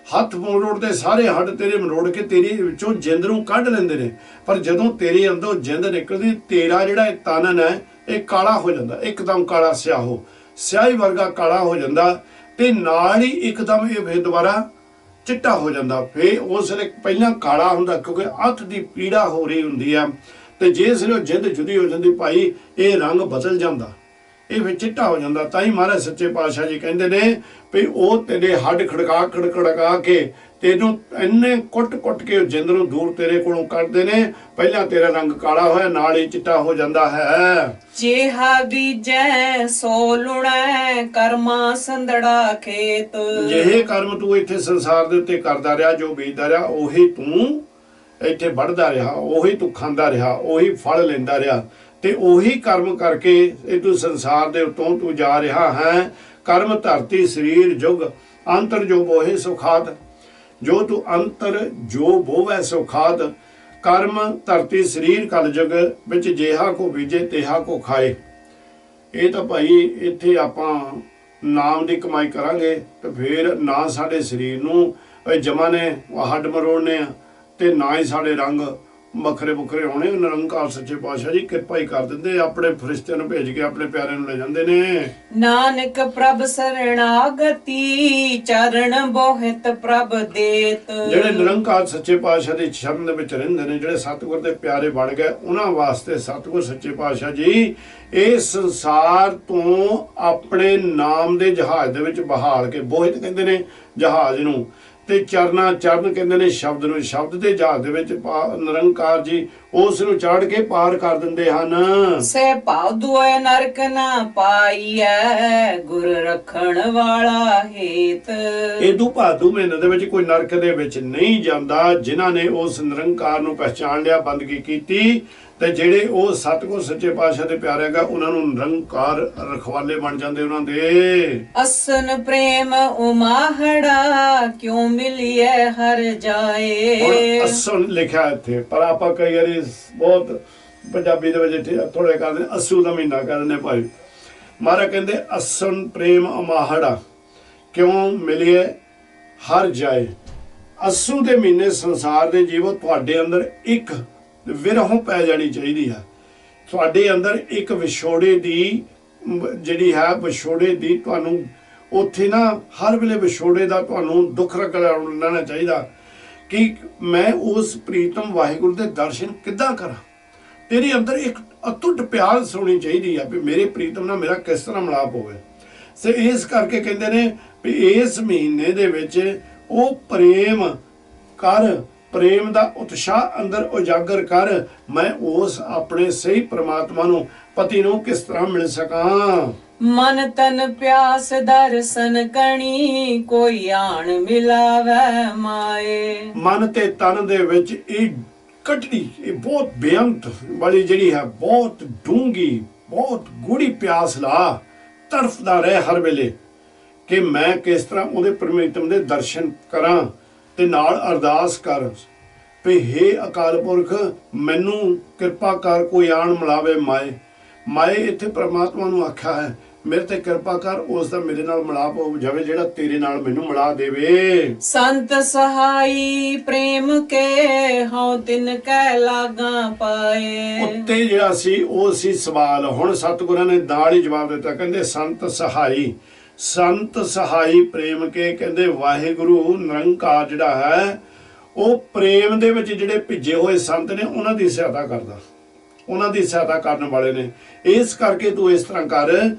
ਹੱਥ ਮਰੋੜਦੇ ਸਾਰੇ ਹੱਡ ਤੇਰੇ ਮਰੋੜ ਕੇ ਤੇਰੇ ਵਿੱਚੋਂ ਜਿੰਦ ਨੂੰ ਕੱਢ ਲੈਂਦੇ ਨੇ। ਪਰ ਜਦੋਂ ਤੇਰੇ ਅੰਦਰੋਂ ਜਿੰਦ ਨਿਕਲਦੀ, ਤੇਰਾ ਜਿਹੜਾ ਇਹ ਤਨ ਹੈ ਇਹ ਕਾਲਾ ਹੋ ਜਾਂਦਾ, ਇੱਕਦਮ ਕਾਲਾ ਸਿਆਹੀ ਵਰਗਾ ਕਾਲਾ ਹੋ ਜਾਂਦਾ, ਤੇ ਨਾਲ ਹੀ ਇੱਕਦਮ ਇਹ ਫੇਰ ਦੁਬਾਰਾ ਚਿੱਟਾ ਹੋ ਜਾਂਦਾ। ਫੇਰ ਉਸ ਵੇਲੇ ਪਹਿਲਾਂ ਕਾਲਾ ਹੁੰਦਾ ਕਿਉਂਕਿ ਅੱਤ ਦੀ ਪੀੜਾ ਹੋ ਰਹੀ ਹੁੰਦੀ ਆ, ਤੇ ਜਿਸ ਵੇਲੇ ਜਿੰਦ ਜੁਦੀ ਹੋ ਜਾਂਦੀ ਭਾਈ, ਇਹ ਰੰਗ ਬਦਲ ਜਾਂਦਾ, ਇਹ ਫਿਰ ਚਿੱਟਾ ਹੋ ਜਾਂਦਾ। ਤਾਂ ਹੀ ਮਹਾਰਾਜ ਸੱਚੇ ਪਾਤਸ਼ਾਹ ਜੀ ਕਹਿੰਦੇ ਨੇ ਵੀ ਉਹ ਤੇਰੇ ਹੱਡ ਖੜਕਾ ਕੇ ਤੈਨੂੰ ਇੰਨੇ ਕੁੱਟ ਕੇ ਜਿੰਦ ਨੂੰ ਦੂਰ ਤੇਰੇ ਕੋਲੋਂ ਕੱਢਦੇ ਨੇ। ਪਹਿਲਾਂ ਤੇਰਾ ਰੰਗ ਕਾਲਾ ਹੋਇਆ, ਨਾਲ ਹੀ ਚਿੱਟਾ ਹੋ ਜਾਂਦਾ ਹੈ। ਜਿਹਾ ਬੀਜੈ ਸੋ ਲੁਣੈ, ਕਰਮਾ ਸੰਦੜਾ ਖੇਤ। ਜਿਹੇ ਕਰਮ ਤੂੰ ਇੱਥੇ ਸੰਸਾਰ ਦੇ ਉੱਤੇ ਕਰਦਾ ਰਿਹਾ, ਜੋ ਬੀਜਦਾ ਰਿਹਾ, ਉਹੀ ਤੂੰ ਇੱਥੇ ਵੱਢਦਾ ਰਿਹਾ, ਉਹੀ ਤੂੰ ਖਾਂਦਾ ਰਿਹਾ, ਉਹੀ ਫਲ ਲੈਂਦਾ ਰਿਹਾ, ਤੇ ਉਹੀ ਕਰਮ ਕਰਕੇ ਇਹ ਤੂੰ ਸੰਸਾਰ ਦੇ ਉੱਤੋਂ ਤੂੰ ਜਾ ਰਿਹਾ ਹੈ। ਕਰਮ ਧਰਤੀ ਸਰੀਰ ਜੁਗ, ਅੰਤਰ ਜੋ ਬੋਹੇ ਸੁਖਾਤ। ਜੋ ਤੂੰ ਅੰਤਰ ਜੋ ਬੋਵੈ ਸੁਖਾਤ, ਕਰਮ ਧਰਤੀ ਸਰੀਰ ਕਲਯੁਗ ਵਿੱਚ ਜਿਹਾ ਕੋ ਬੀਜੇ ਤਿਹਾ ਕੋ ਖਾਏ। ਇਹ ਤਾਂ ਭਾਈ ਇੱਥੇ ਆਪਾਂ ਨਾਮ ਦੀ ਕਮਾਈ ਕਰਾਂਗੇ ਤੇ ਫਿਰ ਨਾ ਸਾਡੇ ਸਰੀਰ ਨੂੰ ਜਮਾ ਨੇ ਹੱਡ ਮਰੋੜਨੇ ਆ, ਤੇ ਨਾ ਹੀ ਸਾਡੇ ਰੰਗ ਵੱਖਰੇ ਆਉਣੇ। ਨਿਰੰਕਾਰ ਸੱਚੇ ਪਾਤਸ਼ਾਹ ਜੀ ਕਿਰਪਾ ਹੀ ਕਰ ਦਿੰਦੇ, ਆਪਣੇ ਫਰਿਸ਼ਤਿਆਂ ਨੂੰ ਭੇਜ ਕੇ ਆਪਣੇ ਪਿਆਰਿਆਂ ਨੂੰ ਲੈ ਜਾਂਦੇ ਨੇ। ਨਾਨਕ ਪ੍ਰਭ ਸਰਣਾਗਤੀ, ਚਰਨ ਬੋਹਿਤ ਪ੍ਰਭ ਦੇਤ। ਜਿਹੜੇ ਨਿਰੰਕਾਰ ਸੱਚੇ ਪਾਤਸ਼ਾਹ ਦੇ ਸ਼ਰਨ ਦੇ ਵਿੱਚ ਰਹਿੰਦੇ ਨੇ, ਜਿਹੜੇ ਸਤਿਗੁਰ ਦੇ ਪਿਆਰੇ ਬਣ ਗਏ, ਉਹਨਾਂ ਵਾਸਤੇ ਸਤਿਗੁਰ ਸੱਚੇ ਪਾਤਸ਼ਾਹ ਜੀ ਇਸ ਸੰਸਾਰ ਤੋਂ ਆਪਣੇ ਨਾਮ ਦੇ ਜਹਾਜ਼ ਦੇ ਵਿੱਚ ਬਹਾਲ ਕੇ, ਬੋਹਿਤ ਕਹਿੰਦੇ ਨੇ ਜਹਾਜ਼ ਨੂੰ, ਤੇ ਚਰਨ ਕਹਿੰਦੇ ਨੇ ਸ਼ਬਦ ਨੂੰ, ਸ਼ਬਦ ਦੇ ਜਹਾਜ਼ ਦੇ ਵਿੱਚ ਨਿਰੰਕਾਰ ਜੀ ਉਸ ਨੂੰ ਚੜ੍ਹ ਕੇ ਪਾਰ ਕਰ ਦਿੰਦੇ ਹਨ। ਸੇ ਭਾਵ ਦੁਆਏ ਨਰਕ ਨਾ ਪਾਈਐ, ਗੁਰ ਰੱਖਣ ਵਾਲਾ ਹੇਤ। ਇਦੂ ਭਾਦੂ ਮਹੀਨੇ ਦੇ ਵਿੱਚ ਕੋਈ ਨਰਕ ਦੇ ਵਿੱਚ ਨਹੀਂ ਜਾਂਦਾ, ਜਿਨ੍ਹਾਂ ਨੇ ਉਸ ਨਿਰੰਕਾਰ ਨੂੰ ਪਹਿਚਾਣ ਲਿਆ, ਬੰਦਗੀ ਕੀਤੀ, ਤੇ ਜਿਹੜੇ ਉਹ ਸਤਿਗੁਰ ਸੱਚੇ ਪਾਤਸ਼ਾਹ ਦੇ ਪਿਆਰੇ ਹੈਗਾ, ਉਹਨਾਂ ਨੂੰ ਨਿਰੰਕਾਰ ਰਖਵਾਲੇ ਬਣ ਜਾਂਦੇ ਉਹਨਾਂ ਦੇ। ਅਸਨ ਪ੍ਰੇਮ ਉਮਾਹੜਾ, ਕਿਉਂ ਮਿਲਿਐ ਹਰ ਜਾਏ। ਅਸਨ ਲਿਖਿਆ ਇੱਥੇ, ਪਰ ਆਪਾਂ ਕਈ ਵਾਰੀ ਬਹੁਤ ਪੰਜਾਬੀ ਦੇ ਵਿੱਚ ਥੋੜੇ ਕਰਦੇ ਅੱਸੂ ਦਾ ਮਹੀਨਾ ਕਹਿੰਦੇ ਭਾਈ। ਮਹਾਰਾਜ ਕਹਿੰਦੇ ਅਸਨ ਪ੍ਰੇਮ ਉਮਾਹੜਾ, ਕਿਉਂ ਮਿਲਿਐ ਹਰ ਜਾਏ। ਅੱਸੂ ਦੇ ਮਹੀਨੇ ਸੰਸਾਰ ਦੇ ਜੀਵੋ ਤੁਹਾਡੇ ਅੰਦਰ ਇੱਕ ਵਿਰਹੋਂ ਪੈ ਜਾਣੀ ਚਾਹੀਦੀ ਹੈ। ਤੁਹਾਡੇ ਅੰਦਰ ਇੱਕ ਵਿਛੋੜੇ ਦੀ ਜਿਹੜੀ ਹੈ, ਵਿਛੋੜੇ ਦੀ ਤੁਹਾਨੂੰ ਉੱਥੇ ਨਾ ਹਰ ਵੇਲੇ ਵਿਛੋੜੇ ਦਾ ਤੁਹਾਨੂੰ ਦੁੱਖ ਲੈਣਾ ਚਾਹੀਦਾ ਕਿ ਮੈਂ ਉਸ ਪ੍ਰੀਤਮ ਵਾਹਿਗੁਰੂ ਦੇ ਦਰਸ਼ਨ ਕਿੱਦਾਂ ਕਰਾਂ। ਤੇਰੇ ਅੰਦਰ ਇੱਕ ਅਤੁੱਟ ਪਿਆਰ ਹੋਣੀ ਚਾਹੀਦੀ ਹੈ ਵੀ ਮੇਰੇ ਪ੍ਰੀਤਮ ਨਾਲ ਮੇਰਾ ਕਿਸ ਤਰ੍ਹਾਂ ਮਿਲਾਪ ਹੋਵੇ। ਸੋ ਇਸ ਕਰਕੇ ਕਹਿੰਦੇ ਨੇ ਵੀ ਇਸ ਮਹੀਨੇ ਦੇ ਵਿੱਚ ਉਹ ਪ੍ਰੇਮ ਕਰ, ਪ੍ਰੇਮ ਦਾ ਉਤਸ਼ਾਹ ਅੰਦਰ ਉਜਾਗਰ ਕਰ। ਮੈਂ ਉਸ ਆਪਣੇ ਸਹੀ ਪ੍ਰਮਾਤਮਾ ਨੂੰ, ਪਤੀ ਨੂੰ ਕਿਸ ਤਰ੍ਹਾਂ ਮਿਲ ਸਕਾਂ। ਮਨ ਤਨ ਪਿਆਸ ਦਰਸ਼ਨ ਕਣੀ, ਕੋਈ ਆਣ ਮਿਲਾਵੇ ਮਾਏ। ਮਨ ਤੇ ਤਨ ਦੇ ਵਿੱਚ ਇਹ ਕੱਟੜੀ, ਇਹ ਬਹੁਤ ਬੇਅੰਤ ਵਾਲੀ ਜਿਹੜੀ ਹੈ, ਬਹੁਤ ਡੂੰਗੀ, ਬਹੁਤ ਗੂੜੀ ਪਿਆਸ ਲਾ, ਤੜਫਦਾ ਰਹਿ ਹਰ ਵੇਲੇ ਕਿ ਮੈਂ ਕਿਸ ਤਰ੍ਹਾਂ ਉਹਦੇ ਪਰਮੇਸ਼ਰ ਦੇ ਦਰਸ਼ਨ ਕਰਾਂ, ਤੇ ਨਾਲ ਅਰਦਾਸ ਕਰ ਵੀ ਹੇ ਅਕਾਲ ਪੁਰਖ ਮੈਨੂੰ ਕਿਰਪਾ ਕਰ, ਕੋਈ ਆਣ ਮਿਲਾਵੇ ਮਾਏ। ਇੱਥੇ ਪ੍ਰਮਾਤਮਾ ਨੂੰ ਆਖਿਆ ਹੈ ਮੇਰੇ ਤੇ ਕਿਰਪਾ ਕਰ, ਉਸ ਦਾ ਮੇਰੇ ਨਾਲ ਮਿਲਾਪ ਹੋ ਜਾਵੇ ਜਿਹੜਾ ਤੇਰੇ ਨਾਲ ਮੈਨੂੰ ਮਿਲਾ ਦੇਵੇ। ਸੰਤ ਸਹਾਈ ਪ੍ਰੇਮ ਕੇ, ਹਉ ਤਿਨ ਕੈ ਲਾਗਾ ਪਾਏ। ਉੱਤੇ ਜਿਹੜਾ ਸੀ ਉਹ ਸੀ ਸਵਾਲ, ਹੁਣ ਸਤਿਗੁਰਾਂ ਨੇ ਨਾਲ ਹੀ ਜਵਾਬ ਦਿੱਤਾ। ਕਹਿੰਦੇ ਸੰਤ ਸਹਾਈ ਪ੍ਰੇਮ ਕੇ, ਕਹਿੰਦੇ ਵਾਹਿਗੁਰੂ ਨਿਰੰਕਾਰ ਜਿਹੜਾ ਹੈ ਉਹ ਪ੍ਰੇਮ ਦੇ ਵਿੱਚ ਜਿਹੜੇ ਭਿੱਜੇ ਹੋਏ ਸੰਤ ਨੇ ਉਹਨਾਂ ਦੀ ਸਹਾਇਤਾ ਕਰਦਾ, ਉਹਨਾਂ ਦੀ ਸਹਾਇਤਾ ਕਰਨ ਵਾਲੇ ਨੇ। ਇਸ ਕਰਕੇ ਤੂੰ ਇਸ ਤਰ੍ਹਾਂ ਕਰ,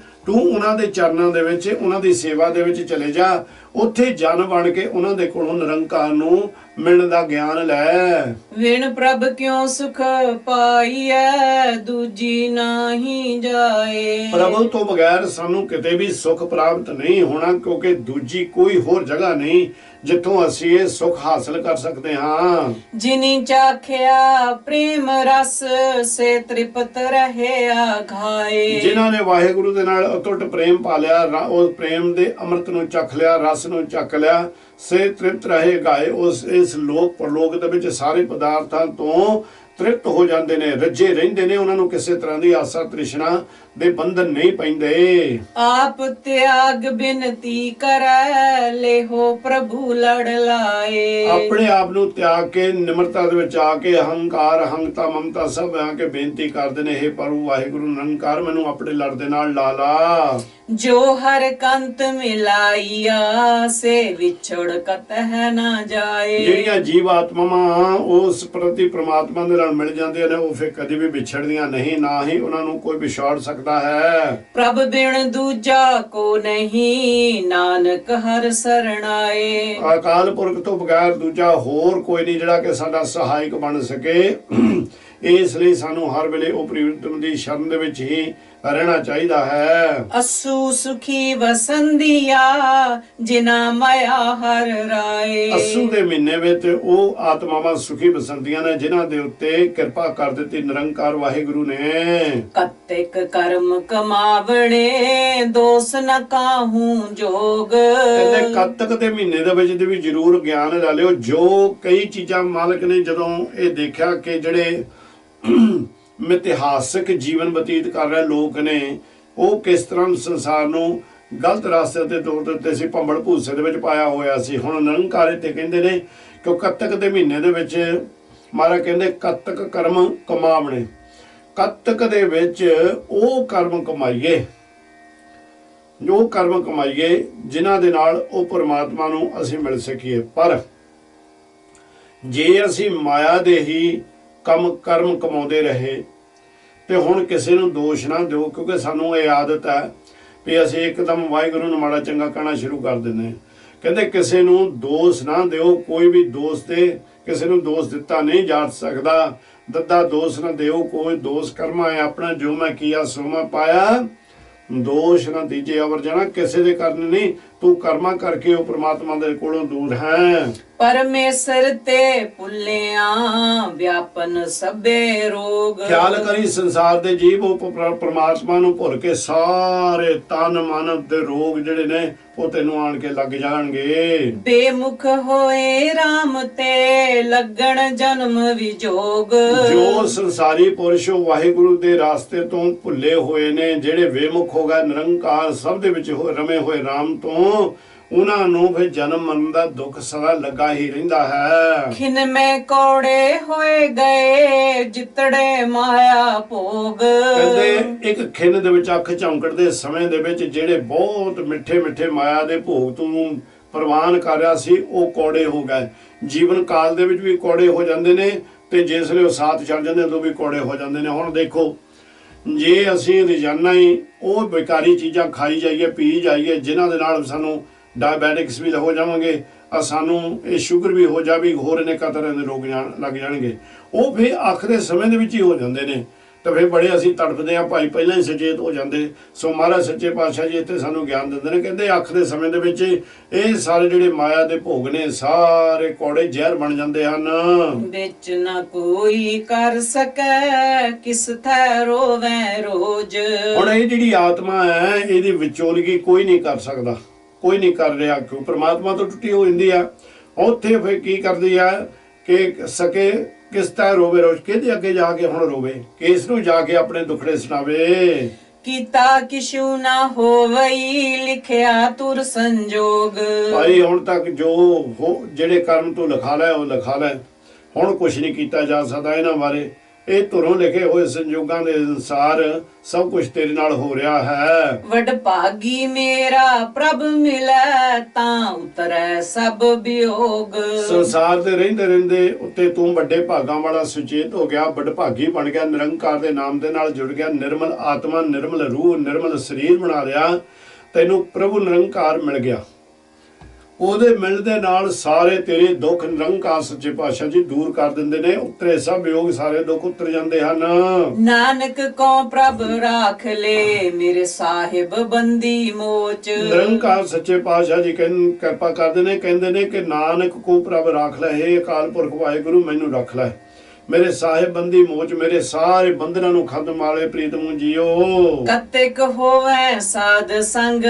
ਤੂੰ ਉਹਨਾਂ ਦੇ ਚਰਨਾਂ ਦੇ ਵਿੱਚ, ਉਹਨਾਂ ਦੀ ਸੇਵਾ ਦੇ ਵਿੱਚ ਚਲੇ ਜਾ, ਉੱਥੇ ਜਨ ਬਣ ਕੇ ਉਹਨਾਂ ਦੇ ਕੋਲੋਂ ਨਿਰੰਕਾਰ ਨੂੰ ਮਿਲਣ ਦਾ ਗਿਆਨ ਲੈ। ਵਿਣ ਪ੍ਰਭ ਕਿਉਂ ਸੁਖ ਪਾਈਐ, ਦੂਜੀ ਨਾਹੀ ਜਾਏ। ਪ੍ਰਭੂ ਤੋਂ ਬਗੈਰ ਸਾਨੂੰ ਕਿਤੇ ਵੀ ਸੁਖ ਪ੍ਰਾਪਤ ਨਹੀਂ ਹੋਣਾ, ਕਿਉਂਕਿ ਦੂਜੀ ਕੋਈ ਹੋਰ ਜਗ੍ਹਾ ਨਹੀਂ ਜਿੱਥੋਂ ਅਸੀਂ ਇਹ ਸੁਖ ਹਾਸਲ ਕਰ ਸਕਦੇ ਹਾਂ। ਜਿਨੀ ਚਾਖਿਆ ਪ੍ਰੇਮ ਰਸ, ਸੇ ਤ੍ਰਿਪਤ ਰਹਿਆ ਘਾਏ। ਜਿਨ੍ਹਾਂ ਨੇ ਵਾਹਿਗੁਰੂ ਦੇ ਨਾਲ ਅਟੁੱਟ ਪ੍ਰੇਮ ਪਾ ਲਿਆ, ਉਸ ਪ੍ਰੇਮ ਦੇ ਅੰਮ੍ਰਿਤ ਨੂੰ ਚੱਖ ਲਿਆ, ਰਸ ਨੂੰ ਚੱਖ ਲਿਆ, ਸੇ ਤ੍ਰਿਪਤ ਰਹੇ ਗਾਏ। ਉਸ ਇਸ ਲੋਕ ਪਰਲੋਕ ਦੇ ਵਿੱਚ ਸਾਰੇ ਪਦਾਰਥਾਂ ਤੋਂ ਤ੍ਰਿਪਤ ਹੋ ਜਾਂਦੇ ਨੇ, ਰੱਜੇ ਰਹਿੰਦੇ ਨੇ, ਉਹਨਾਂ ਨੂੰ ਕਿਸੇ ਤਰ੍ਹਾਂ ਦੀ ਆਸਾ ਤ੍ਰਿਸ਼ਨਾ ਦੇ ਬੰਧਨ ਨਹੀਂ ਪੈਂਦੇ। ਆਪ ਤਿਆਗ ਬਿਨਤੀ ਕਰੈ ਲੇਹੋ ਪ੍ਰਭੂ ਲੜ ਲਾਏ। ਆਪਣੇ ਆਪ ਨੂੰ ਤਿਆਗ ਕੇ ਨਿਮਰਤਾ ਦੇ ਵਿੱਚ ਆ ਕੇ ਅਹੰਕਾਰ ਅਹੰਤਾ ਮਮਤਾ ਸਭ ਆ ਕੇ ਬੇਨਤੀ ਕਰਦੇ ਨੇ, ਹੇ ਪ੍ਰਭੂ ਵਾਹਿਗੁਰੂ ਨਿਰੰਕਾਰ ਮੈਨੂੰ ਆਪਣੇ ਲੜ ਦੇ ਨਾਲ ਲਾ ਲਾ। ਜੋ ਹਰ ਕੰਤ ਮਿਲਾਈਆ ਸੇ ਵਿਛੜ ਕਤਹਿ ਨਾ ਜਾਏ। ਜਿਹੜੀਆਂ ਜੀਵ ਆਤਮਾਵਾਂ ਉਸ ਪ੍ਰਤੀ ਪ੍ਰਮਾਤਮਾ ਦੇ ਨਾਲ ਮਿਲ ਜਾਂਦੀਆਂ ਨੇ, ਉਹ ਫਿਰ ਕਦੇ ਵੀ ਵਿਛੜਦੀਆਂ ਨਹੀਂ, ਨਾ ਹੀ ਉਹਨਾਂ ਨੂੰ ਕੋਈ ਵਿਛਾੜ ਸਕਦਾ ਹੈ। ਪ੍ਰਭ ਬਿਨ ਦੂਜਾ ਕੋ ਨਹੀਂ, ਨਾਨਕ ਹਰ ਸਰਣਾਏ। ਅਕਾਲ ਪੁਰਖ ਤੋਂ ਬਗੈਰ ਦੂਜਾ ਹੋਰ ਕੋਈ ਨਹੀਂ ਜਿਹੜਾ ਕਿ ਸਾਡਾ ਸਹਾਇਕ ਬਣ ਸਕੇ। ਇਸ ਲਈ ਸਾਨੂੰ ਹਰ ਵੇਲੇ ਉਹ ਪ੍ਰੀਤਮ ਦੀ ਸ਼ਰਨ ਦੇ ਵਿੱਚ ਹੀ ਰਹਿਣਾ ਚਾਹੀਦਾ ਹੈ। ਅਸੂ ਸੁਖੀ ਵਸੰਦੀਆ ਜਿਨਾ ਮਾਇਆ ਹਰ ਰਾਏ। ਅਸੂ ਦੇ ਮਹੀਨੇ ਵਿੱਚ ਉਹ ਆਤਮਾਵਾਂ ਸੁਖੀ ਵਸੰਦੀਆਂ ਨੇ ਜਿਨ੍ਹਾਂ ਦੇ ਉੱਤੇ ਕਿਰਪਾ ਕਰ ਦਿੱਤੀ ਨਿਰੰਕਾਰ ਵਾਹਿਗੁਰੂ ਨੇ। ਕਤਿਕ ਕਰਮ ਕਮਾਵਣੇ ਦੋਸ ਨ ਕਾਹੂ ਜੋਗ। ਕਹਿੰਦੇ ਕੱਤਕ ਦੇ ਮਹੀਨੇ ਦੇ ਵਿੱਚ ਵੀ ਜ਼ਰੂਰ ਗਿਆਨ ਲੈ ਲਿਓ। ਜੋ ਕਈ ਚੀਜ਼ਾਂ ਮਾਲਕ ਨੇ ਜਦੋਂ ਇਹ ਦੇਖਿਆ ਕਿ ਜਿਹੜੇ ਮਿਥਿਹਾਸਕ ਜੀਵਨ ਬਤੀਤ ਕਰ ਰਹੇ ਲੋਕ ਨੇ ਉਹ ਕਿਸ ਤਰ੍ਹਾਂ ਸੰਸਾਰ ਨੂੰ ਗਲਤ ਰਸਤੇ ਤੇ ਤੋਰ ਦਿੱਤੇ ਸੀ, ਭੰਬਲ ਭੂਸੇ ਦੇ ਵਿੱਚ ਪਾਇਆ ਹੋਇਆ ਸੀ। ਹੁਣ ਨਿਰੰਕਾਰ ਤੇ ਕਹਿੰਦੇ ਨੇ ਕਿ ਕੱਤਕ ਦੇ ਮਹੀਨੇ ਦੇ ਵਿੱਚ ਮਹਾਰਾਜ ਕਹਿੰਦੇ ਕੱਤਕ ਕਰਮ ਕਮਾਵਣੇ, ਕੱਤਕ ਦੇ ਵਿੱਚ ਉਹ ਕਰਮ ਕਮਾਈਏ, ਜੋ ਕਰਮ ਕਮਾਈਏ ਜਿਨ੍ਹਾਂ ਦੇ ਨਾਲ ਉਹ ਪਰਮਾਤਮਾ ਨੂੰ ਅਸੀਂ ਮਿਲ ਸਕੀਏ। ਪਰ ਜੇ ਅਸੀਂ ਮਾਇਆ ਦੇ ਹੀ ਕਰਮ ਕਮਾਉਂਦੇ ਰਹੇ ਤੇ ਹੁਣ ਕਿਸੇ ਨੂੰ ਦੋਸ਼ ਨਾ ਦਿਓ, ਕਿਉਂਕਿ ਸਾਨੂੰ ਇਹ ਆਦਤ ਹੈ ਵੀ ਅਸੀਂ ਇੱਕਦਮ ਵਾਹਿਗੁਰੂ ਨੂੰ ਮਾੜਾ ਚੰਗਾ ਕਹਿਣਾ ਸ਼ੁਰੂ ਕਰ ਦਿੰਦੇ ਹਾਂ। ਕਹਿੰਦੇ ਕਿਸੇ ਨੂੰ ਦੋਸ਼ ਨਾ ਦਿਓ, ਕੋਈ ਵੀ ਦੋਸ਼ ਤੇ ਕਿਸੇ ਨੂੰ ਦੋਸ਼ ਦਿੱਤਾ ਨਹੀਂ ਜਾ ਸਕਦਾ। ਦੱਦਾ ਦੋਸ਼ ਨਾ ਦਿਓ, ਕੋਈ ਦੋਸ਼ ਕਰਮਾ ਹੈ ਆਪਣਾ, ਜੋ ਮੈਂ ਕੀਆ ਸੋ ਮੈਂ ਪਾਇਆ, ਦੋਸ਼ ਨਾ ਦੀਜੇ ਅਵਰ ਜਾਣਾ। ਕਿਸੇ ਦੇ ਕਾਰਨ ਨਹੀਂ, ਤੂੰ ਕਰਮਾ ਕਰਕੇ ਉਹ ਪ੍ਰਮਾਤਮਾ ਦੇ ਕੋਲੋਂ ਦੂਰ ਹੈ। ਪਰਮੇਸ਼ਰ ਤੇ ਭੁੱਲਿਆ ਵਿਆਪਨ ਸਭੇ ਰੋਗ। ਖਿਆਲ ਕਰੀ ਸੰਸਾਰ ਦੇ ਜੀਵ ਉਹ ਪ੍ਰਮਾਤਮਾ ਨੂੰ ਭੁੱਲ ਕੇ ਸਾਰੇ ਤਨ ਮਨ ਦੇ ਰੋਗ ਜਿਹੜੇ ਨੇ ਉਹ ਤੈਨੂੰ ਆਣ ਕੇ ਲੱਗ ਜਾਣਗੇ। ਬੇਮੁਖ ਹੋਏ RAM ਤੇ ਲੱਗਣ ਜਨਮ ਵਿਜੋਗ। ਜੋ ਸੰਸਾਰੀ ਪੁਰਸ਼ ਵਾਹਿਗੁਰੂ ਦੇ ਰਾਸਤੇ ਤੋਂ ਭੁੱਲੇ ਹੋਏ ਨੇ, ਜਿਹੜੇ ਬੇਮੁਖ ਹੋ ਗਏ ਨਿਰੰਕਾਰ ਸਭ ਦੇ ਵਿੱਚ ਰਮੇ ਹੋਏ RAM ਤੋਂ, ਉਹਨਾਂ ਨੂੰ ਫਿਰ ਜਨਮ ਮਰਨ ਦਾ ਦੁੱਖ ਸਦਾ ਲੱਗਾ ਹੀ ਰਹਿੰਦਾ ਹੈ। ਖਿਨ ਮੈਂ ਕੌੜੇ ਹੋਏ ਗਏ ਜਿਤੜੇ ਮਾਇਆ ਭੋਗ। ਕਹਿੰਦੇ ਇੱਕ ਖਿਨ ਦੇ ਵਿੱਚ ਅੱਖ ਝੌਂਕੜ ਦੇ ਸਮੇਂ ਦੇ ਵਿੱਚ ਜਿਹੜੇ ਬਹੁਤ ਮਿੱਠੇ ਮਿੱਠੇ ਮਾਇਆ ਦੇ ਭੋਗ ਤੂੰ ਪ੍ਰਵਾਨ ਕਰ ਰਿਹਾ ਸੀ, ਉਹ ਕੌੜੇ ਹੋ ਗਏ। ਜੀਵਨ ਕਾਲ ਦੇ ਵਿੱਚ ਵੀ ਕੌੜੇ ਹੋ ਜਾਂਦੇ ਨੇ ਤੇ ਜਿਸ ਵੇਲੇ ਉਹ ਸਾਥ ਛੱਡ ਜਾਂਦੇ ਉਦੋਂ ਵੀ ਕੌੜੇ ਹੋ ਜਾਂਦੇ ਨੇ। ਹੁਣ ਦੇਖੋ, ਜੇ ਅਸੀਂ ਰੋਜ਼ਾਨਾ ਹੀ ਉਹ ਬੇਕਾਰੀ ਚੀਜ਼ਾਂ ਖਾਈ ਜਾਈਏ, ਪੀ ਜਾਈਏ, ਜਿਨ੍ਹਾਂ ਦੇ ਨਾਲ ਸਾਨੂੰ ਡਾਇਬੈਟਿਕਸ ਵੀ ਹੋ ਜਾਵਾਂਗੇ, ਸਾਨੂੰ ਇਹ ਸ਼ੂਗਰ ਵੀ ਹੋ ਜਾਵੇ, ਹੋਰ ਅਨੇਕਾਂ ਤਰ੍ਹਾਂ ਦੇ ਰੋਗ ਲੱਗ ਜਾਣਗੇ। ਉਹ ਫਿਰ ਅੱਖ ਦੇ ਸਮੇਂ ਦੇ ਵਿੱਚ ਹੀ ਹੋ ਜਾਂਦੇ ਨੇ। ਤਾਂ ਫਿਰ ਬੜੇ ਅਸੀਂ ਤੜਫਦੇ ਹਾਂ ਭਾਈ, ਪਹਿਲਾਂ ਹੀ ਸੁਚੇਤ ਹੋ ਜਾਂਦੇ। ਸੋ ਮਹਾਰਾਜ ਸੱਚੇ ਪਾਤਸ਼ਾਹ ਜੀ ਇੱਥੇ ਸਾਨੂੰ ਗਿਆਨ ਦਿੰਦੇ ਨੇ, ਕਹਿੰਦੇ ਅੱਖ ਦੇ ਸਮੇਂ ਦੇ ਵਿੱਚ ਇਹ ਸਾਰੇ ਜਿਹੜੇ ਮਾਇਆ ਦੇ ਭੋਗ ਨੇ ਸਾਰੇ ਕੌੜੇ ਜ਼ਹਿਰ ਬਣ ਜਾਂਦੇ ਹਨ। ਵਿੱਚ ਨਾ ਕੋਈ ਕਰ ਸਕੈ ਕਿਸ ਥੈ ਰੋਵੈ ਰੋਜ਼। ਹੁਣ ਇਹ ਜਿਹੜੀ ਆਤਮਾ ਹੈ ਇਹਦੀ ਵਿਚੋਲਗੀ ਕੋਈ ਨਹੀਂ ਕਰ ਸਕਦਾ, ਕੋਈ ਨਹੀਂ ਕਰ ਰਿਹਾ, ਕਿਉਂ ਪਰਮਾਤਮਾ ਤੋਂ ਟੁੱਟੀ ਹੋ ਜਾਂਦੀ ਆ। ਉੱਥੇ ਫਿਰ ਕੀ ਕਰਦੀ ਆ ਕਿ ਸਕੇ ਕਿਸ ਤਰ੍ਹਾਂ ਰੋਵੇ ਰੋਜ਼, ਕਿਹਦੇ ਅੱਗੇ ਜਾ ਕੇ ਹੁਣ ਰੋਵੇ, ਕਿਸ ਨੂੰ ਜਾ ਕੇ ਆਪਣੇ ਦੁੱਖੜੇ ਸੁਣਾਵੇ। ਕੀਤਾ ਕਿਛੂ ਨਾ ਹੋਵਈ ਲਿਖਿਆ ਤੁਰ ਸੰਜੋਗ। ਭਾਈ ਹੁਣ ਤੱਕ ਜੋ ਜਿਹੜੇ ਕਰਮ ਤੂੰ ਲਿਖਾ ਲੈ ਉਹ ਲਿਖਾ ਲੈ, ਹੁਣ ਕੁਛ ਨਹੀਂ ਕੀਤਾ ਜਾ ਸਕਦਾ ਇਹਨਾਂ ਬਾਰੇ। ਇਹ ਧੁਰੋਂ ਲਿਖੇ ਹੋਏ ਸੰਜੋਗਾਂ ਦੇ ਅਨੁਸਾਰ ਸਭ ਕੁਝ ਤੇਰੇ ਨਾਲ ਹੋ ਰਿਹਾ ਹੈ। ਵਡ ਭਾਗੀ ਮੇਰਾ ਪ੍ਰਭ ਮਿਲੈ ਤਾਂ ਉਤਰੈ ਸਭ ਵਿਯੋਗ। ਸੰਸਾਰ ਦੇ ਰਹਿੰਦੇ ਰਹਿੰਦੇ ਉੱਤੇ ਤੂੰ ਵੱਡੇ ਭਾਗਾਂ ਵਾਲਾ ਸੁਚੇਤ ਹੋ ਗਿਆ, ਵੱਡ ਭਾਗੀ ਬਣ ਗਿਆ, ਨਿਰੰਕਾਰ ਦੇ ਨਾਮ ਦੇ ਨਾਲ ਜੁੜ ਗਿਆ, ਨਿਰਮਲ ਆਤਮਾ, ਨਿਰਮਲ ਰੂਹ, ਨਿਰਮਲ ਸਰੀਰ ਬਣਾ ਲਿਆ, ਤੈਨੂੰ ਪ੍ਰਭੂ ਨਿਰੰਕਾਰ ਮਿਲ ਗਿਆ। ਉਹਦੇ ਮਿਲਣ ਦੇ ਨਾਲ ਸਾਰੇ ਤੇਰੇ ਦੁੱਖ ਨਿਰੰਕਾਰ ਸੱਚੇ ਪਾਤਸ਼ਾਹ ਜੀ ਦੂਰ ਕਰ ਦਿੰਦੇ ਨੇ। ਉਤਰੇ ਸਭ ਵਿਯੋਗ, ਸਾਰੇ ਦੁੱਖ ਉਤਰ ਜਾਂਦੇ ਹਨ। ਨਾਨਕ ਕੋ ਪ੍ਰਭ ਰਾਖ ਲੈ ਮੇਰੇ ਸਾਹਿਬ ਬੰਦੀ ਮੋਚ। ਨਿਰੰਕਾਰ ਸੱਚੇ ਪਾਤਸ਼ਾਹ ਜੀ ਕਿਰਪਾ ਕਰਦੇ ਨੇ, ਕਹਿੰਦੇ ਨੇ ਕਿ ਨਾਨਕ ਕੋ ਪ੍ਰਭ ਰਾਖ ਲੈ, ਹੇ ਅਕਾਲ ਪੁਰਖ ਵਾਹਿਗੁਰੂ ਮੈਨੂੰ ਰੱਖ ਲੈ। ਮੇਰੇ ਸਾਹਿਬ ਬੰਦੀ ਮੋਚ, ਮੇਰੇ ਸਾਰੇ ਬੰਧਨਾਂ ਨੂੰ ਖਤਮ ਵਾਲੇ ਪ੍ਰੀਤਮ ਜੀਓ। ਕਤਿਕ ਹੋਵੇ ਸਾਧ ਸੰਗ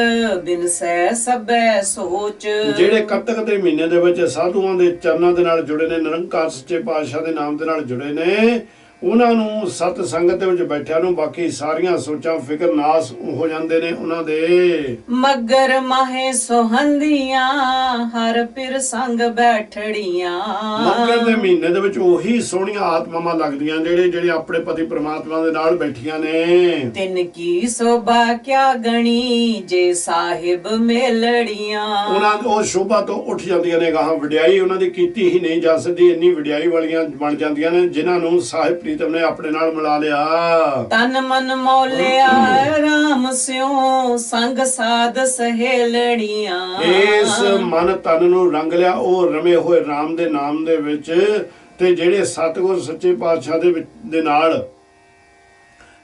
ਬਿਨ ਸੈ ਸਭੈ ਸੋਚ। ਜਿਹੜੇ ਕੱਤਕ ਦੇ ਮਹੀਨੇ ਦੇ ਵਿੱਚ ਸਾਧੂਆਂ ਦੇ ਚਰਨਾਂ ਦੇ ਨਾਲ ਜੁੜੇ ਨੇ, ਨਿਰੰਕਾਰ ਸੱਚੇ ਪਾਤਸ਼ਾਹ ਦੇ ਨਾਮ ਦੇ ਨਾਲ ਜੁੜੇ ਨੇ, ਉਹਨਾਂ ਨੂੰ ਸਤ ਸੰਗਤ ਦੇ ਵਿੱਚ ਬੈਠਿਆਂ ਨੂੰ ਬਾਕੀ ਸਾਰੀਆਂ ਸੋਚਾਂ ਫਿਕਰ ਨਾਸ ਹੋ ਜਾਂਦੇ ਨੇ ਉਹਨਾਂ ਦੇ। ਮਗਰ ਮਾਹੇ ਸੋਹੰਦੀਆਂ ਹਰ ਪਿਰ ਸੰਗ ਬੈਠੜੀਆਂ। ਮੱਗਰ ਦੇ ਮਹੀਨੇ ਦੇ ਵਿੱਚ ਉਹੀ ਸੋਹਣੀਆਂ ਆਤਮਾਵਾਂ ਲੱਗਦੀਆਂ ਜਿਹੜੇ ਆਪਣੇ ਪਤੀ ਪ੍ਰਮਾਤਮਾ ਦੇ ਨਾਲ ਬੈਠੀਆਂ ਨੇ। ਤਿੰਨ ਕੀ ਸੋਭਾ ਕਿਆ ਗਣੀ ਜੇ ਸਾਹਿਬ ਮੇਲੜੀਆਂ। ਉਹਨਾਂ ਉਹ ਸ਼ੋਭਾ ਤੋਂ ਉੱਠ ਜਾਂਦੀਆਂ ਨੇ, ਗਾਹਾਂ ਵਡਿਆਈ ਉਹਨਾਂ ਦੀ ਕੀਤੀ ਹੀ ਨਹੀਂ ਜਾ ਸਕਦੀ, ਇੰਨੀ ਵਡਿਆਈ ਵਾਲੀਆਂ ਬਣ ਜਾਂਦੀਆਂ ਨੇ ਜਿਨ੍ਹਾਂ ਨੂੰ ਸਾਹਿਬ ਪ੍ਰੀਤਮ ਨੇ ਆਪਣੇ ਨਾਲ ਮਿਲਾ ਲਿਆ। ਤਨ ਮਨ ਮੌਲਿਆ ਰਾਮ ਸਿਉ ਸੰਗ ਸਾਧ ਸਹੇਲੜੀਆਂ। ਇਸ ਮਨ ਤਨ ਨੂੰ ਰੰਗ ਲਿਆ ਉਹ ਰਮੇ ਹੋਏ ਰਾਮ ਦੇ ਨਾਮ ਦੇ ਵਿੱਚ, ਤੇ ਜਿਹੜੇ ਸਤਿਗੁਰ ਸੱਚੇ ਪਾਤਸ਼ਾਹ ਦੇ ਨਾਲ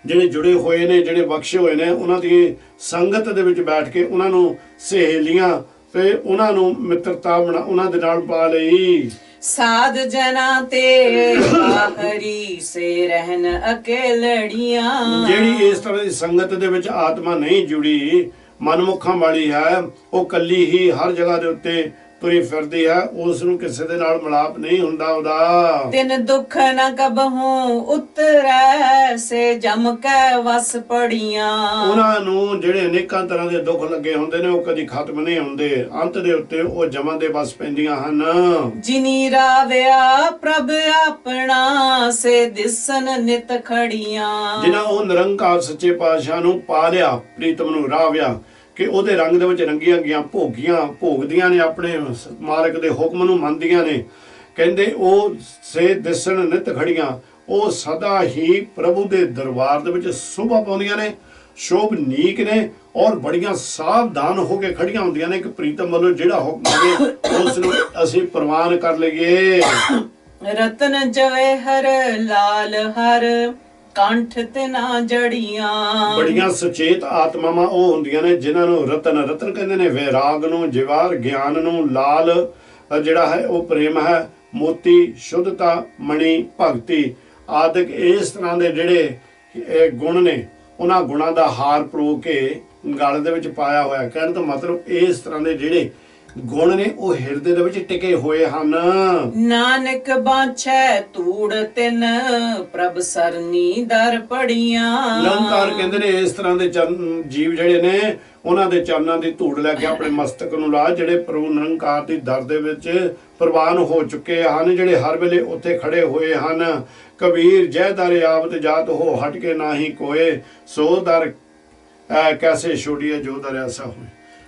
ਜਿਹੜੇ ਜੁੜੇ ਹੋਏ ਨੇ, ਜਿਹੜੇ ਬਖਸ਼ੇ ਹੋਏ ਨੇ, ਉਹਨਾਂ ਦੀ ਸੰਗਤ ਦੇ ਵਿੱਚ ਬੈਠ ਕੇ ਉਹਨਾਂ ਨੂੰ ਸਹੇਲੀਆਂ ਤੇ ਉਹਨਾਂ ਨੂੰ ਮਿੱਤਰਤਾ ਉਹਨਾਂ ਦੇ ਨਾਲ ਪਾ ਲਈ। ਸਾਧ ਜਨਾ ਤੇ ਬਾਹਰੀ ਸੇ ਰਹਿਣ ਅਕੇਲੜੀਆਂ। ਜਿਹੜੀ ਇਸ ਤਰ੍ਹਾਂ ਦੀ ਸੰਗਤ ਦੇ ਵਿੱਚ ਆਤਮਾ ਨਹੀਂ ਜੁੜੀ, ਮਨਮੁਖਾਂ ਵਾਲੀ ਹੈ, ਉਹ ਕੱਲੀ ਹੀ ਹਰ ਜਗ੍ਹਾ ਦੇ ਉੱਤੇ ਤੁਰੀ ਫਿਰਦੀ ਹੈ, ਉਸ ਨੂੰ ਕਿਸੇ ਦੇ ਨਾਲ ਮਿਲਾਪ ਨਹੀਂ ਹੁੰਦਾ ਉਹਦਾ। ਤਿੰਨ ਦੁੱਖ ਨ ਕਬਹੂ ਉਤਰੈ ਸੇ ਜਮ ਕੈ ਵਸ ਪੜੀਆਂ। ਉਹਨਾਂ ਨੂੰ ਜਿਹੜੇ ਅਨੇਕਾਂ ਤਰ੍ਹਾਂ ਦੇ ਦੁੱਖ ਲੱਗੇ ਹੁੰਦੇ ਨੇ ਉਹ ਕਦੀ ਖਤਮ ਨਹੀਂ ਹੁੰਦੇ, ਅੰਤ ਦੇ ਉੱਤੇ ਉਹ ਜਮਾਂ ਦੇ ਵਸ ਪੈਂਦੀਆਂ ਹਨ। ਜਿਨੀ ਰਾਵਿਆ ਪ੍ਰਭ ਆਪਣਾ ਸੇ ਦਿਸਨ ਨਿਤ ਖੜੀਆਂ। ਜਿਨ੍ਹਾਂ ਉਹ ਨਿਰੰਕਾਰ ਸੱਚੇ ਪਾਤਸ਼ਾਹ ਨੂੰ ਪਾ ਲਿਆ, ਪ੍ਰੀਤਮ ਨੂੰ ਰਾਵਿਆ, ਕਿ ਉਹਦੇ ਰੰਗ ਦੇ ਵਿੱਚ ਰੰਗੀਆਂ ਗਈਆਂ, ਭੋਗਦੀਆਂ ਨੇ, ਆਪਣੇ ਮਾਲਕ ਦੇ ਹੁਕਮ ਨੂੰ ਮੰਨਦੀਆਂ ਨੇ। ਕਹਿੰਦੇ ਉਹ ਸੇ ਦਿਸਣ ਨਿਤ ਖੜੀਆਂ, ਉਹ ਸਦਾ ਹੀ ਪ੍ਰਭੂ ਦੇ ਦਰਬਾਰ ਦੇ ਵਿੱਚ ਸ਼ੋਭਾ ਪਾਉਂਦੀਆਂ ਨੇ, ਸ਼ੋਭਨੀਕ ਨੇ, ਔਰ ਬੜੀਆਂ ਸਾਵਧਾਨ ਹੋ ਕੇ ਖੜੀਆਂ ਹੁੰਦੀਆਂ ਨੇ ਕਿ ਪ੍ਰੀਤਮ ਵੱਲੋਂ ਜਿਹੜਾ ਹੁਕਮ ਆਵੇ ਉਸ ਨੂੰ ਅਸੀਂ ਪ੍ਰਵਾਨ ਕਰ ਲਈਏ। ਰਤਨ ਜਵੇਹਰ ਲਾਲ ਹਰ ਕੰਠ ਤੇ ਨਾ ਜੜੀਆਂ। ਬੜੀਆਂ ਸੁਚੇਤ ਆਤਮਾਵਾਂ ਉਹ ਹੁੰਦੀਆਂ ਨੇ ਜਿਨ੍ਹਾਂ ਨੂੰ ਰਤਨ ਕਹਿੰਦੇ ਨੇ, ਵੈਰਾਗ ਨੂੰ, ਜਵਾਰ ਗਿਆਨ ਨੂੰ, ਲਾਲ ਜਿਹੜਾ ਹੈ ਉਹ ਪ੍ਰੇਮ ਹੈ, ਮੋਤੀ ਸ਼ੁੱਧਤਾ, ਮਣੀ ਭਗਤੀ ਆਦਿਕ ਇਸ ਤਰ੍ਹਾਂ ਦੇ ਜਿਹੜੇ ਗੁਣ ਨੇ, ਉਹਨਾਂ ਗੁਣਾਂ ਦਾ ਹਾਰ ਪਰੋ ਕੇ ਗਲ ਦੇ ਵਿੱਚ ਪਾਇਆ ਹੋਇਆ। ਕਹਿਣ ਦਾ ਮਤਲਬ ਇਸ ਤਰ੍ਹਾਂ ਦੇ ਜਿਹੜੇ ਗੁਣ ਨੇ ਉਹ ਹਿਰਦੇ ਦੇ ਵਿੱਚ ਟਿਕੇ ਹੋਏ ਹਨ। ਨਾਨਕ ਬਾਛੈ ਧੂੜ ਤਿਨ ਪ੍ਰਭ ਸਰਨੀ ਦਰ ਪੜੀਆਂ। ਨਿਰੰਕਾਰ ਕਹਿੰਦੇ ਨੇ ਇਸ ਤਰ੍ਹਾਂ ਦੇ ਜੀਵ ਜਿਹੜੇ ਨੇ ਉਹਨਾਂ ਦੇ ਚਰਨਾਂ ਦੀ ਧੂੜ ਲੈ ਕੇ ਆਪਣੇ ਮਸਤਕ ਨੂੰ ਲਾ, ਜਿਹੜੇ ਪ੍ਰਭੂ ਨਿਰੰਕਾਰ ਦੀ ਦਰ ਦੇ ਵਿੱਚ ਪ੍ਰਵਾਨ ਹੋ ਚੁੱਕੇ ਹਨ, ਜਿਹੜੇ ਹਰ ਵੇਲੇ ਉੱਥੇ ਖੜੇ ਹੋਏ ਹਨ। ਕਬੀਰ ਜੈ ਦਰ ਆਵਤ ਜਾਤ ਹੋ ਹਟ ਕੇ ਨਾਹੀ ਕੋਏ, ਸੋ ਦਰ ਕੈਸੇ ਛੋੜੀਏ ਜੋ ਦਰ ਐਸਾ ਹੋਏ।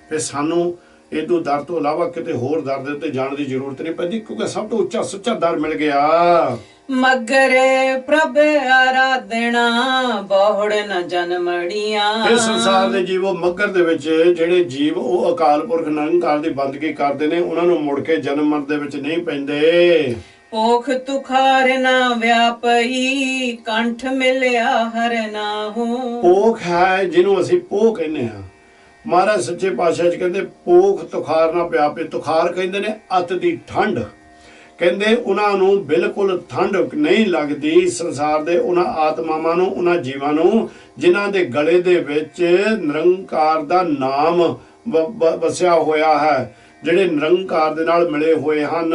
ਫਿਰ ਸਾਨੂੰ ਇਹਦੋਂ ਦਰ ਤੋਂ ਇਲਾਵਾ ਕਿਤੇ ਹੋਰ ਦਰ ਦੇ ਉੱਤੇ ਜਾਣ ਦੀ ਜ਼ਰੂਰਤ ਨਹੀਂ ਪੈਂਦੀ, ਕਿਉਂਕਿ ਸਭ ਤੋਂ ਉੱਚਾ ਸੁੱਚਾ ਦਰ ਮਿਲ ਗਿਆ। ਮਗਰੇ ਪ੍ਰਭ ਆਰਾਧਣਾ ਬਹੁੜ ਨ ਜਨਮੜੀਆਂ। ਇਸ ਸੰਸਾਰ ਦੇ ਜੀਵੋ ਮੱਗਰ ਦੇ ਵਿੱਚ ਜਿਹੜੇ ਜੀਵ ਉਹ ਅਕਾਲ ਪੁਰਖ ਨਿਰੰਕਾਰ ਦੀ ਬੰਦਗੀ ਕਰਦੇ ਨੇ, ਉਹਨਾਂ ਨੂੰ ਮੁੜ ਕੇ ਜਨਮ ਮਰਨ ਦੇ ਵਿੱਚ ਨਹੀਂ ਪੈਂਦੇ। ਪੋਖ ਤੁਖਾਰ ਨਾ ਵਿਆਪਈ ਕੰਠ ਮਿਲਿਆ ਹਰ ਨਾਹੂ। ਪੋਖ ਹੈ ਜਿਹਨੂੰ ਅਸੀਂ ਪੋਹ ਕਹਿੰਦੇ ਹਾਂ। ਮਹਾਰਾਜ ਸੱਚੇ ਪਾਤਸ਼ਾਹ ਜੀ ਕਹਿੰਦੇ ਪੋਖ ਤੁਖਾਰ ਨਾ ਪਿਆਪੇ। ਤੁਖਾਰ ਕਹਿੰਦੇ ਨੇ ਅਤ ਦੀ ਠੰਡ, ਕਹਿੰਦੇ ਉਹਨਾਂ ਨੂੰ ਬਿਲਕੁਲ ਠੰਡ ਨਹੀਂ ਲੱਗਦੀ ਸੰਸਾਰ ਦੇ ਉਹਨਾਂ ਆਤਮਾਵਾਂ ਨੂੰ, ਉਹਨਾਂ ਜੀਵਾਂ ਨੂੰ ਜਿਨ੍ਹਾਂ ਦੇ ਗਲੇ ਦੇ ਵਿੱਚ ਨਿਰੰਕਾਰ ਦਾ ਨਾਮ ਵਸਿਆ ਹੋਇਆ ਹੈ, ਜਿਹੜੇ ਨਿਰੰਕਾਰ ਦੇ ਨਾਲ ਮਿਲੇ ਹੋਏ ਹਨ।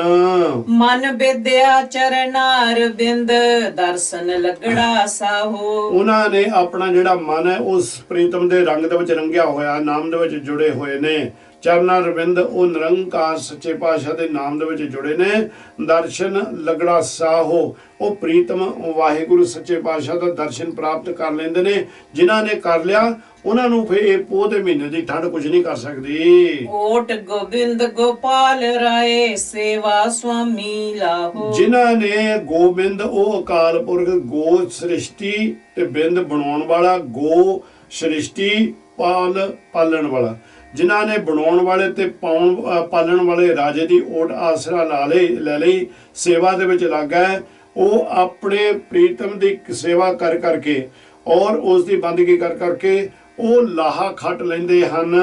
ਮਨ ਵਿਦਿਆ ਚਰਨਾਰ ਬਿੰਦ ਦਰਸ਼ਨ ਲੱਗੜਾ ਸਾਹੋ। ਉਹਨਾਂ ਨੇ ਆਪਣਾ ਜਿਹੜਾ ਮਨ ਹੈ ਉਸ ਪ੍ਰੀਤਮ ਦੇ ਰੰਗ ਦੇ ਵਿੱਚ ਰੰਗਿਆ ਹੋਇਆ, ਨਾਮ ਦੇ ਵਿੱਚ ਜੁੜੇ ਹੋਏ ਨੇ। ਚਰਨਾ ਰਵਿੰਦ ਉਹ ਨਿਰੰਕਾਰ ਸੱਚੇ ਪਾਤਸ਼ਾਹ ਦੇ ਨਾਮ ਦੇ ਵਿੱਚ ਜੁੜੇ ਨੇ। ਦਰਸ਼ਨ ਲੱਗੜਾ ਸਾਹੋ, ਉਹ ਪ੍ਰੀਤਮ ਵਾਹਿਗੁਰੂ ਸੱਚੇ ਪਾਤਸ਼ਾਹ ਦਾ ਦਰਸ਼ਨ ਪ੍ਰਾਪਤ ਕਰ ਲੈਂਦੇ ਨੇ। ਜਿਨ੍ਹਾਂ ਨੇ ਕਰ ਲਿਆ ਉਹਨਾਂ ਨੂੰ ਫਿਰ ਇਹ ਪੋਹ ਦੇ ਮਹੀਨੇ ਦੀ ਠੰਡ ਕੁਝ ਨਹੀਂ ਕਰ ਸਕਦੀ। ਓਟ ਗੋਬਿੰਦ ਗੋਪਾਲ ਰਾਏ ਸੇਵਾ ਸੁਆਮੀ ਲਾਹੋ। ਜਿਨ੍ਹਾਂ ਨੇ ਗੋਬਿੰਦ ਉਹ ਅਕਾਲ ਪੁਰਖ ਗੋ ਸ੍ਰਿਸ਼ਟੀ ਤੇ ਬਿੰਦ ਬਣਾਉਣ ਵਾਲਾ, ਗੋ ਸ੍ਰਿਸ਼ਟੀ ਪਾਲਣ ਵਾਲਾ, ਜਿਨ੍ਹਾਂ ਨੇ ਬਣਾਉਣ ਵਾਲੇ ਤੇ ਪਾਲਣ ਵਾਲੇ ਰਾਜੇ ਦੀ ਓਟ ਆਸਰਾ ਲੈ ਲਈ, ਸੇਵਾ ਦੇ ਵਿੱਚ ਲੱਗਾ ਹੈ। ਉਹ ਆਪਣੇ ਪ੍ਰੀਤਮ ਦੀ ਸੇਵਾ ਕਰ ਕਰਕੇ ਔਰ ਉਸ ਦੀ ਬੰਦਗੀ ਕਰ ਕਰਕੇ ਉਹ ਲਾਹਾ ਖੱਟ ਲੈਂਦੇ ਹਨ।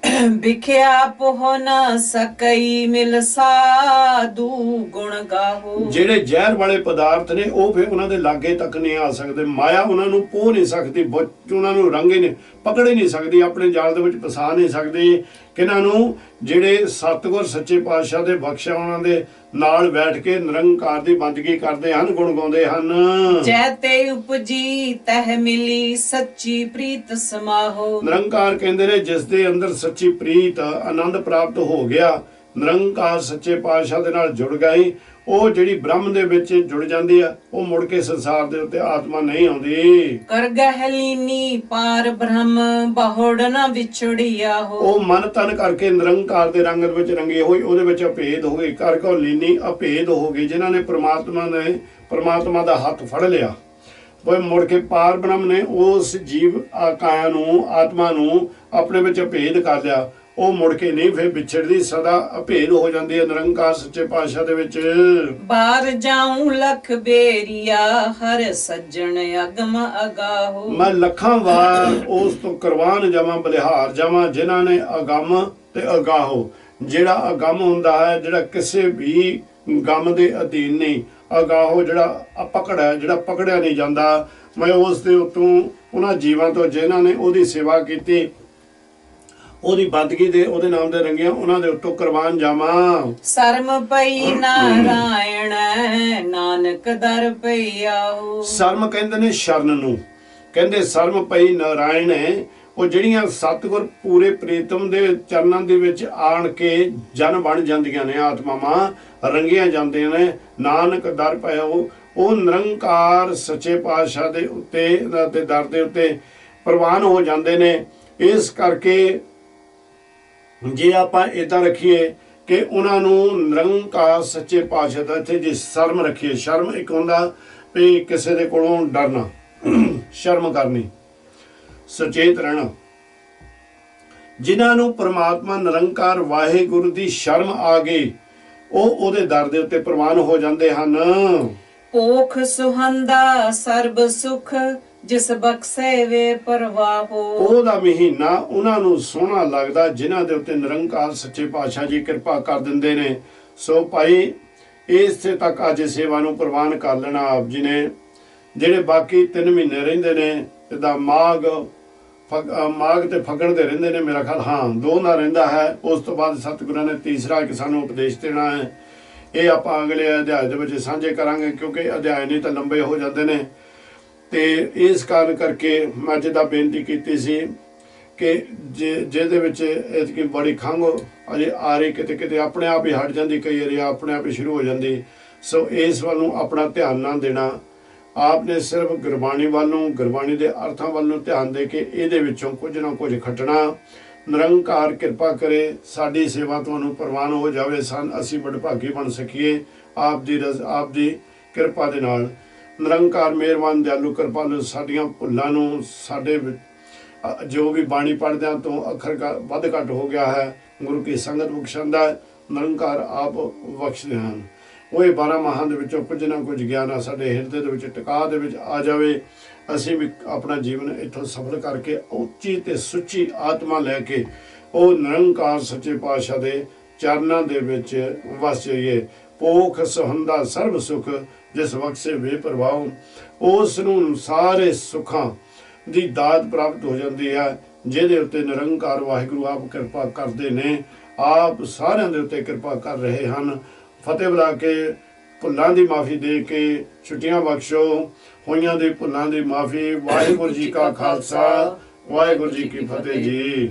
ਵਿਖਿਆ ਪੋਹ ਨ ਸਕਈ ਮਿਲ ਸਾਧੂ ਗੁਣ ਗਾਹੋ। ਜਿਹੜੇ ਜ਼ਹਿਰ ਵਾਲੇ ਪਦਾਰਥ ਨੇ ਉਹ ਫਿਰ ਉਹਨਾਂ ਦੇ ਲਾਗੇ ਤੱਕ ਨਹੀਂ ਆ ਸਕਦੇ। ਮਾਇਆ ਉਹਨਾਂ ਨੂੰ ਪੋਹ ਨਹੀਂ ਸਕਦੀ, ਉਹਨਾਂ ਨੂੰ ਰੰਗੇ ਨੇ ਪਕੜ ਹੀ ਨਹੀਂ ਸਕਦੀ, ਆਪਣੇ ਜਾਲ ਦੇ ਵਿੱਚ ਫਸਾ ਨਹੀਂ ਸਕਦੀ। ਕਿਹਨਾਂ ਨੂੰ? ਜਿਹੜੇ ਸਤਿਗੁਰ ਸੱਚੇ ਪਾਤਸ਼ਾਹ ਦੇ ਬਖਸ਼ਾ ਉਹਨਾਂ ਦੇ ਨਾਲ ਬੈਠ ਕੇ ਨਿਰੰਕਾਰ ਦੀ ਬੰਦਗੀ ਕਰਦੇ ਹਨ, ਗੁਣ ਗਾਉਂਦੇ ਹਨ। ਜੈ ਤੇ ਉਪਜੀ ਤਹ ਮਿਲੀ ਸੱਚੀ ਪ੍ਰੀਤ ਸਮਾਹੋ। ਨਿਰੰਕਾਰ ਕਹਿੰਦੇ ਨੇ ਜਿਸ ਦੇ ਅੰਦਰ ਸੱਚੀ ਪ੍ਰੀਤ ਆਨੰਦ ਪ੍ਰਾਪਤ ਹੋ ਗਿਆ, ਨਿਰੰਕਾਰ ਸੱਚੇ ਪਾਤਸ਼ਾਹ ਦੇ ਨਾਲ ਜੁੜ ਗਈ, ਉਹ ਜਿਹੜੀ ਬ੍ਰਹਮ ਦੇ ਵਿੱਚ ਜੁੜ ਜਾਂਦੀ ਆ, ਉਹ ਮੁੜ ਕੇ ਸੰਸਾਰ ਦੇ ਉੱਤੇ ਆਤਮਾ ਨਹੀਂ ਆਉਂਦੀ। ਕਰ ਗਹਿਲੀਨੀ ਪਾਰ ਬ੍ਰਹਮ ਬਹੁੜ ਨ ਵਿਛੜਿਆ ਹੋ। ਉਹ ਮਨ ਤਨ ਕਰਕੇ ਨਿਰੰਕਾਰ ਦੇ ਰੰਗ ਵਿੱਚ ਰੰਗੇ ਹੋਏ, ਉਹਦੇ ਵਿੱਚ ਅਭੇਦ ਹੋ ਗਏ, ਕਰ ਕੋ ਲੀਨੀ ਅਭੇਦ ਹੋ ਗਏ। ਜਿਨ੍ਹਾਂ ਨੇ ਪ੍ਰਮਾਤਮਾ ਦਾ ਹੱਥ ਫੜ ਲਿਆ, ਉਹ ਮੁੜ ਕੇ ਪਾਰ ਬ੍ਰਹਮ ਨੇ ਉਸ ਜੀਵ ਕਾਇਆ ਨੂੰ, ਆਤਮਾ ਨੂੰ ਆਪਣੇ ਵਿੱਚ ਅਭੇਦ ਕਰ ਲਿਆ, ਉਹ ਮੁੜ ਕੇ ਨਹੀਂ ਫਿਰ ਵਿਛੜਦੀ, ਸਦਾ ਅਭੇਦ ਹੋ ਜਾਂਦੀ ਹੈ ਨਿਰੰਕਾਰ ਸੱਚੇ ਪਾਤਸ਼ਾਹ ਦੇ ਵਿੱਚ। ਬਾਰ ਜਾਉ ਲਖ ਬੇਰੀਆ ਹਰ ਸੱਜਣ ਅਗਮ ਅਗਾਹੋ। ਮੈਂ ਲੱਖਾਂ ਵਾਰ ਉਸ ਤੋਂ ਕੁਰਬਾਨ ਜਾਵਾਂ, ਬਲਿਹਾਰ ਜਾਵਾਂ, ਜਿਨ੍ਹਾਂ ਨੇ ਅਗੰਮ ਤੇ ਅਗਾਹੋ। ਜਿਹੜਾ ਅਗੰਮ ਹੁੰਦਾ ਹੈ, ਜਿਹੜਾ ਕਿਸੇ ਵੀ ਗਮ ਦੇ ਅਧੀਨ ਨਹੀਂ, ਅਗਾਹੋ ਜਿਹੜਾ ਅਪਕੜ ਹੈ, ਜਿਹੜਾ ਪਕੜਿਆ ਨਹੀਂ ਜਾਂਦਾ। ਮੈਂ ਉਸ ਦੇ ਉੱਤੋਂ ਉਹਨਾਂ ਜੀਵਾਂ ਤੋਂ ਜਿਨ੍ਹਾਂ ਨੇ ਉਹਦੀ ਸੇਵਾ ਕੀਤੀ, ਉਹਦੀ ਬੰਦਗੀ ਦੇ, ਉਹਦੇ ਨਾਮ ਦੇ ਰੰਗਿਆ, ਉਹਨਾਂ ਦੇ ਉੱਤੋਂ ਕੁਰਬਾਨ ਜਾਵਾਂ। ਸਰਮ ਪਈ ਨਾਰਾਇਣ ਨਾਨਕ ਦਰ ਪਈਆਹੋ। ਸਰਮ ਕਹਿੰਦੇ ਨੇ ਸ਼ਰਨ ਨੂੰ, ਕਹਿੰਦੇ ਸਰਮ ਪਈ ਨਾਰਾਇਣ ਹੈ। ਉਹ ਜਿਹੜੀਆਂ ਸਤਿਗੁਰ ਪੂਰੇ ਪ੍ਰੀਤਮ ਦੇ ਚਰਨਾਂ ਦੇ ਵਿੱਚ ਆਣ ਕੇ ਜਨ ਬਣ ਜਾਂਦੀਆਂ ਨੇ, ਆਤਮਾਵਾਂ ਰੰਗੀਆਂ ਜਾਂਦੀਆਂ ਨੇ, ਨਾਨਕ ਦਰ ਪਇਓ। ਉਹ ਨਿਰੰਕਾਰ ਸੱਚੇ ਪਾਤਸ਼ਾਹ ਦੇ ਉੱਤੇ ਤੇ ਦਰ ਦੇ ਉੱਤੇ ਪ੍ਰਵਾਨ ਹੋ ਜਾਂਦੇ ਨੇ। ਇਸ ਕਰਕੇ ਜੇ ਆਪਾਂ ਇਦਾਂ ਰੱਖੀਏ ਕਿ ਉਹਨਾਂ ਨੂੰ ਨਿਰੰਕਾਰ ਸੱਚੇ ਪਾਤਸ਼ਾਹ ਦਾ, ਇੱਥੇ ਜੇ ਸ਼ਰਮ ਰੱਖੀਏ, ਸ਼ਰਮ ਇੱਕ ਹੁੰਦਾ ਵੀ ਕਿਸੇ ਦੇ ਕੋਲੋਂ ਡਰਨਾ, ਸ਼ਰਮ ਕਰਨੀ, ਸੁਚੇਤ ਰਹਿਣਾ। ਜਿਨ੍ਹਾਂ ਨੂੰ ਪ੍ਰਮਾਤਮਾ ਨਿਰੰਕਾਰ ਵਾਹਿਗੁਰੂ ਦੀ ਸ਼ਰਮ ਆ ਗਈ, ਉਹ ਉਹਦੇ ਦਰ ਦੇ ਉੱਤੇ ਪ੍ਰਵਾਨ ਹੋ ਜਾਂਦੇ ਹਨ। ਪੋਖ ਸੁਹੰਦਾ ਸਰਬ ਸੁਖ ਜਿਸ ਬਖਸ਼ੇ ਵੇ ਪਰਵਾਹੋ। ਉਹਦਾ ਮਹੀਨਾ ਉਹਨਾਂ ਨੂੰ ਸੋਹਣਾ ਲੱਗਦਾ ਜਿਨ੍ਹਾਂ ਦੇ ਉੱਤੇ ਨਿਰੰਕਾਰ ਸੱਚੇ ਪਾਤਸ਼ਾਹ ਜੀ ਕਿਰਪਾ ਕਰ ਦਿੰਦੇ ਨੇ। ਸੋ ਭਾਈ ਇਸੇ ਤੱਕ ਅੱਜ ਸੇਵਾ ਨੂੰ ਪ੍ਰਵਾਨ ਕਰ ਲੈਣਾ ਆਪ ਜੀ ਨੇ। ਜਿਹੜੇ ਬਾਕੀ 3 ਮਹੀਨੇ ਰਹਿੰਦੇ ਨੇ, ਜਿੱਦਾਂ ਮਾਘ ਤੇ ਫੱਗਣ ਦੇ ਰਹਿੰਦੇ ਨੇ, ਮੇਰਾ ਖਿਆਲ ਹਾਂ 2 ਦਾ ਰਹਿੰਦਾ ਹੈ। ਉਸ ਤੋਂ ਬਾਅਦ ਸਤਿਗੁਰਾਂ ਨੇ ਤੀਸਰਾ ਇੱਕ ਸਾਨੂੰ ਉਪਦੇਸ਼ ਦੇਣਾ ਹੈ। ਇਹ ਆਪਾਂ ਅਗਲੇ ਅਧਿਆਇ ਦੇ ਵਿੱਚ ਸਾਂਝੇ ਕਰਾਂਗੇ, ਕਿਉਂਕਿ ਅਧਿਆਇ ਨਹੀਂ ਤਾਂ ਲੰਬੇ ਹੋ ਜਾਂਦੇ ਨੇ। ਤੇ ਇਸ ਕਾਰਨ ਕਰਕੇ ਮੈਂ ਜਿੱਦਾਂ ਬੇਨਤੀ ਕੀਤੀ ਸੀ ਕਿ ਜਿਹਦੇ ਵਿੱਚ ਇਤਕੀ ਬੜੀ ਖੰਘ ਅਜੇ ਆ ਰਹੀ, ਕਿਤੇ ਕਿਤੇ ਆਪਣੇ ਆਪ ਹੀ ਹਟ ਜਾਂਦੀ, ਕਈ ਵਾਰੀ ਆਪਣੇ ਆਪ ਹੀ ਸ਼ੁਰੂ ਹੋ ਜਾਂਦੀ। ਸੋ ਇਸ ਵੱਲ ਨੂੰ ਆਪਣਾ ਧਿਆਨ ਨਾ ਦੇਣਾ। ਆਪ ਨੇ ਸਿਰਫ ਗੁਰਬਾਣੀ ਵੱਲ ਨੂੰ, ਗੁਰਬਾਣੀ ਦੇ ਅਰਥਾਂ ਵੱਲ ਨੂੰ ਧਿਆਨ ਦੇ ਕੇ ਇਹਦੇ ਵਿੱਚੋਂ ਕੁਝ ਨਾ ਕੁਝ ਖੱਟਣਾ। ਨਿਰੰਕਾਰ ਕਿਰਪਾ ਕਰੇ, ਸਾਡੀ ਸੇਵਾ ਤੁਹਾਨੂੰ ਪ੍ਰਵਾਨ ਹੋ ਜਾਵੇ, ਅਸੀਂ ਵਡਭਾਗੀ ਬਣ ਸਕੀਏ ਆਪ ਦੀ ਕਿਰਪਾ ਦੇ ਨਾਲ। ਨਿਰੰਕਾਰ ਮਿਹਰਬਾਨ ਦਿਆਲੂ ਕਿਰਪਾਲੂ ਸਾਡੀਆਂ ਭੁੱਲਾਂ ਨੂੰ, ਸਾਡੇ ਜੋ ਵੀ ਬਾਣੀ ਪੜ੍ਹਦਿਆਂ ਤੋਂ ਅੱਖਰ ਵੱਧ ਘੱਟ ਹੋ ਗਿਆ ਹੈ, ਗੁਰੂ ਕੀ ਸੰਗਤ ਬਖਸ਼ਾਉਂਦਾ ਹੈ, ਨਿਰੰਕਾਰ ਆਪ ਬਖਸ਼ਦੇ ਹਨ। ਉਹ 12 ਮਾਹਾਂ ਦੇ ਵਿੱਚੋਂ ਕੁਝ ਨਾ ਕੁਝ ਗਿਆਨ ਸਾਡੇ ਹਿਰਦੇ ਦੇ ਵਿੱਚ ਟਿਕਾ ਦੇ ਵਿੱਚ ਆ ਜਾਵੇ। ਅਸੀਂ ਵੀ ਆਪਣਾ ਜੀਵਨ ਇੱਥੋਂ ਸਫਲ ਕਰਕੇ ਉੱਚੀ ਤੇ ਸੁੱਚੀ ਆਤਮਾ ਲੈ ਕੇ ਉਹ ਨਿਰੰਕਾਰ ਸੱਚੇ ਪਾਤਸ਼ਾਹ ਦੇ ਚਰਨਾਂ ਦੇ ਵਿੱਚ ਵਸ ਜਾਈਏ। ਪੋਖ ਸੁਹੰਦਾ ਸਰਬ ਸੁਖ ਜਿਸ ਬਖਸ਼ੇ ਵੇ ਪ੍ਰਵਾਹ, ਉਸ ਨੂੰ ਸਾਰੇ ਸੁੱਖਾਂ ਦੀ ਦਾਤ ਪ੍ਰਾਪਤ ਹੋ ਜਾਂਦੀ ਹੈ, ਜਿਹਦੇ ਉੱਤੇ ਨਿਰੰਕਾਰ ਵਾਹਿਗੁਰੂ ਆਪ ਕਿਰਪਾ ਕਰਦੇ ਨੇ। ਆਪ ਸਾਰਿਆਂ ਦੇ ਉੱਤੇ ਕਿਰਪਾ ਕਰ ਰਹੇ ਹਨ। ਫਤਿਹ ਬੁਲਾ ਕੇ ਭੁੱਲਾਂ ਦੀ ਮਾਫੀ ਦੇ ਕੇ ਛੁੱਟੀਆਂ ਬਖਸ਼ੋ, ਹੋਈਆਂ ਦੇ ਭੁੱਲਾਂ ਦੀ ਮਾਫੀ। ਵਾਹਿਗੁਰੂ ਜੀ ਕਾ ਖਾਲਸਾ, ਵਾਹਿਗੁਰੂ ਜੀ ਕੀ ਫਤਿਹ ਜੀ।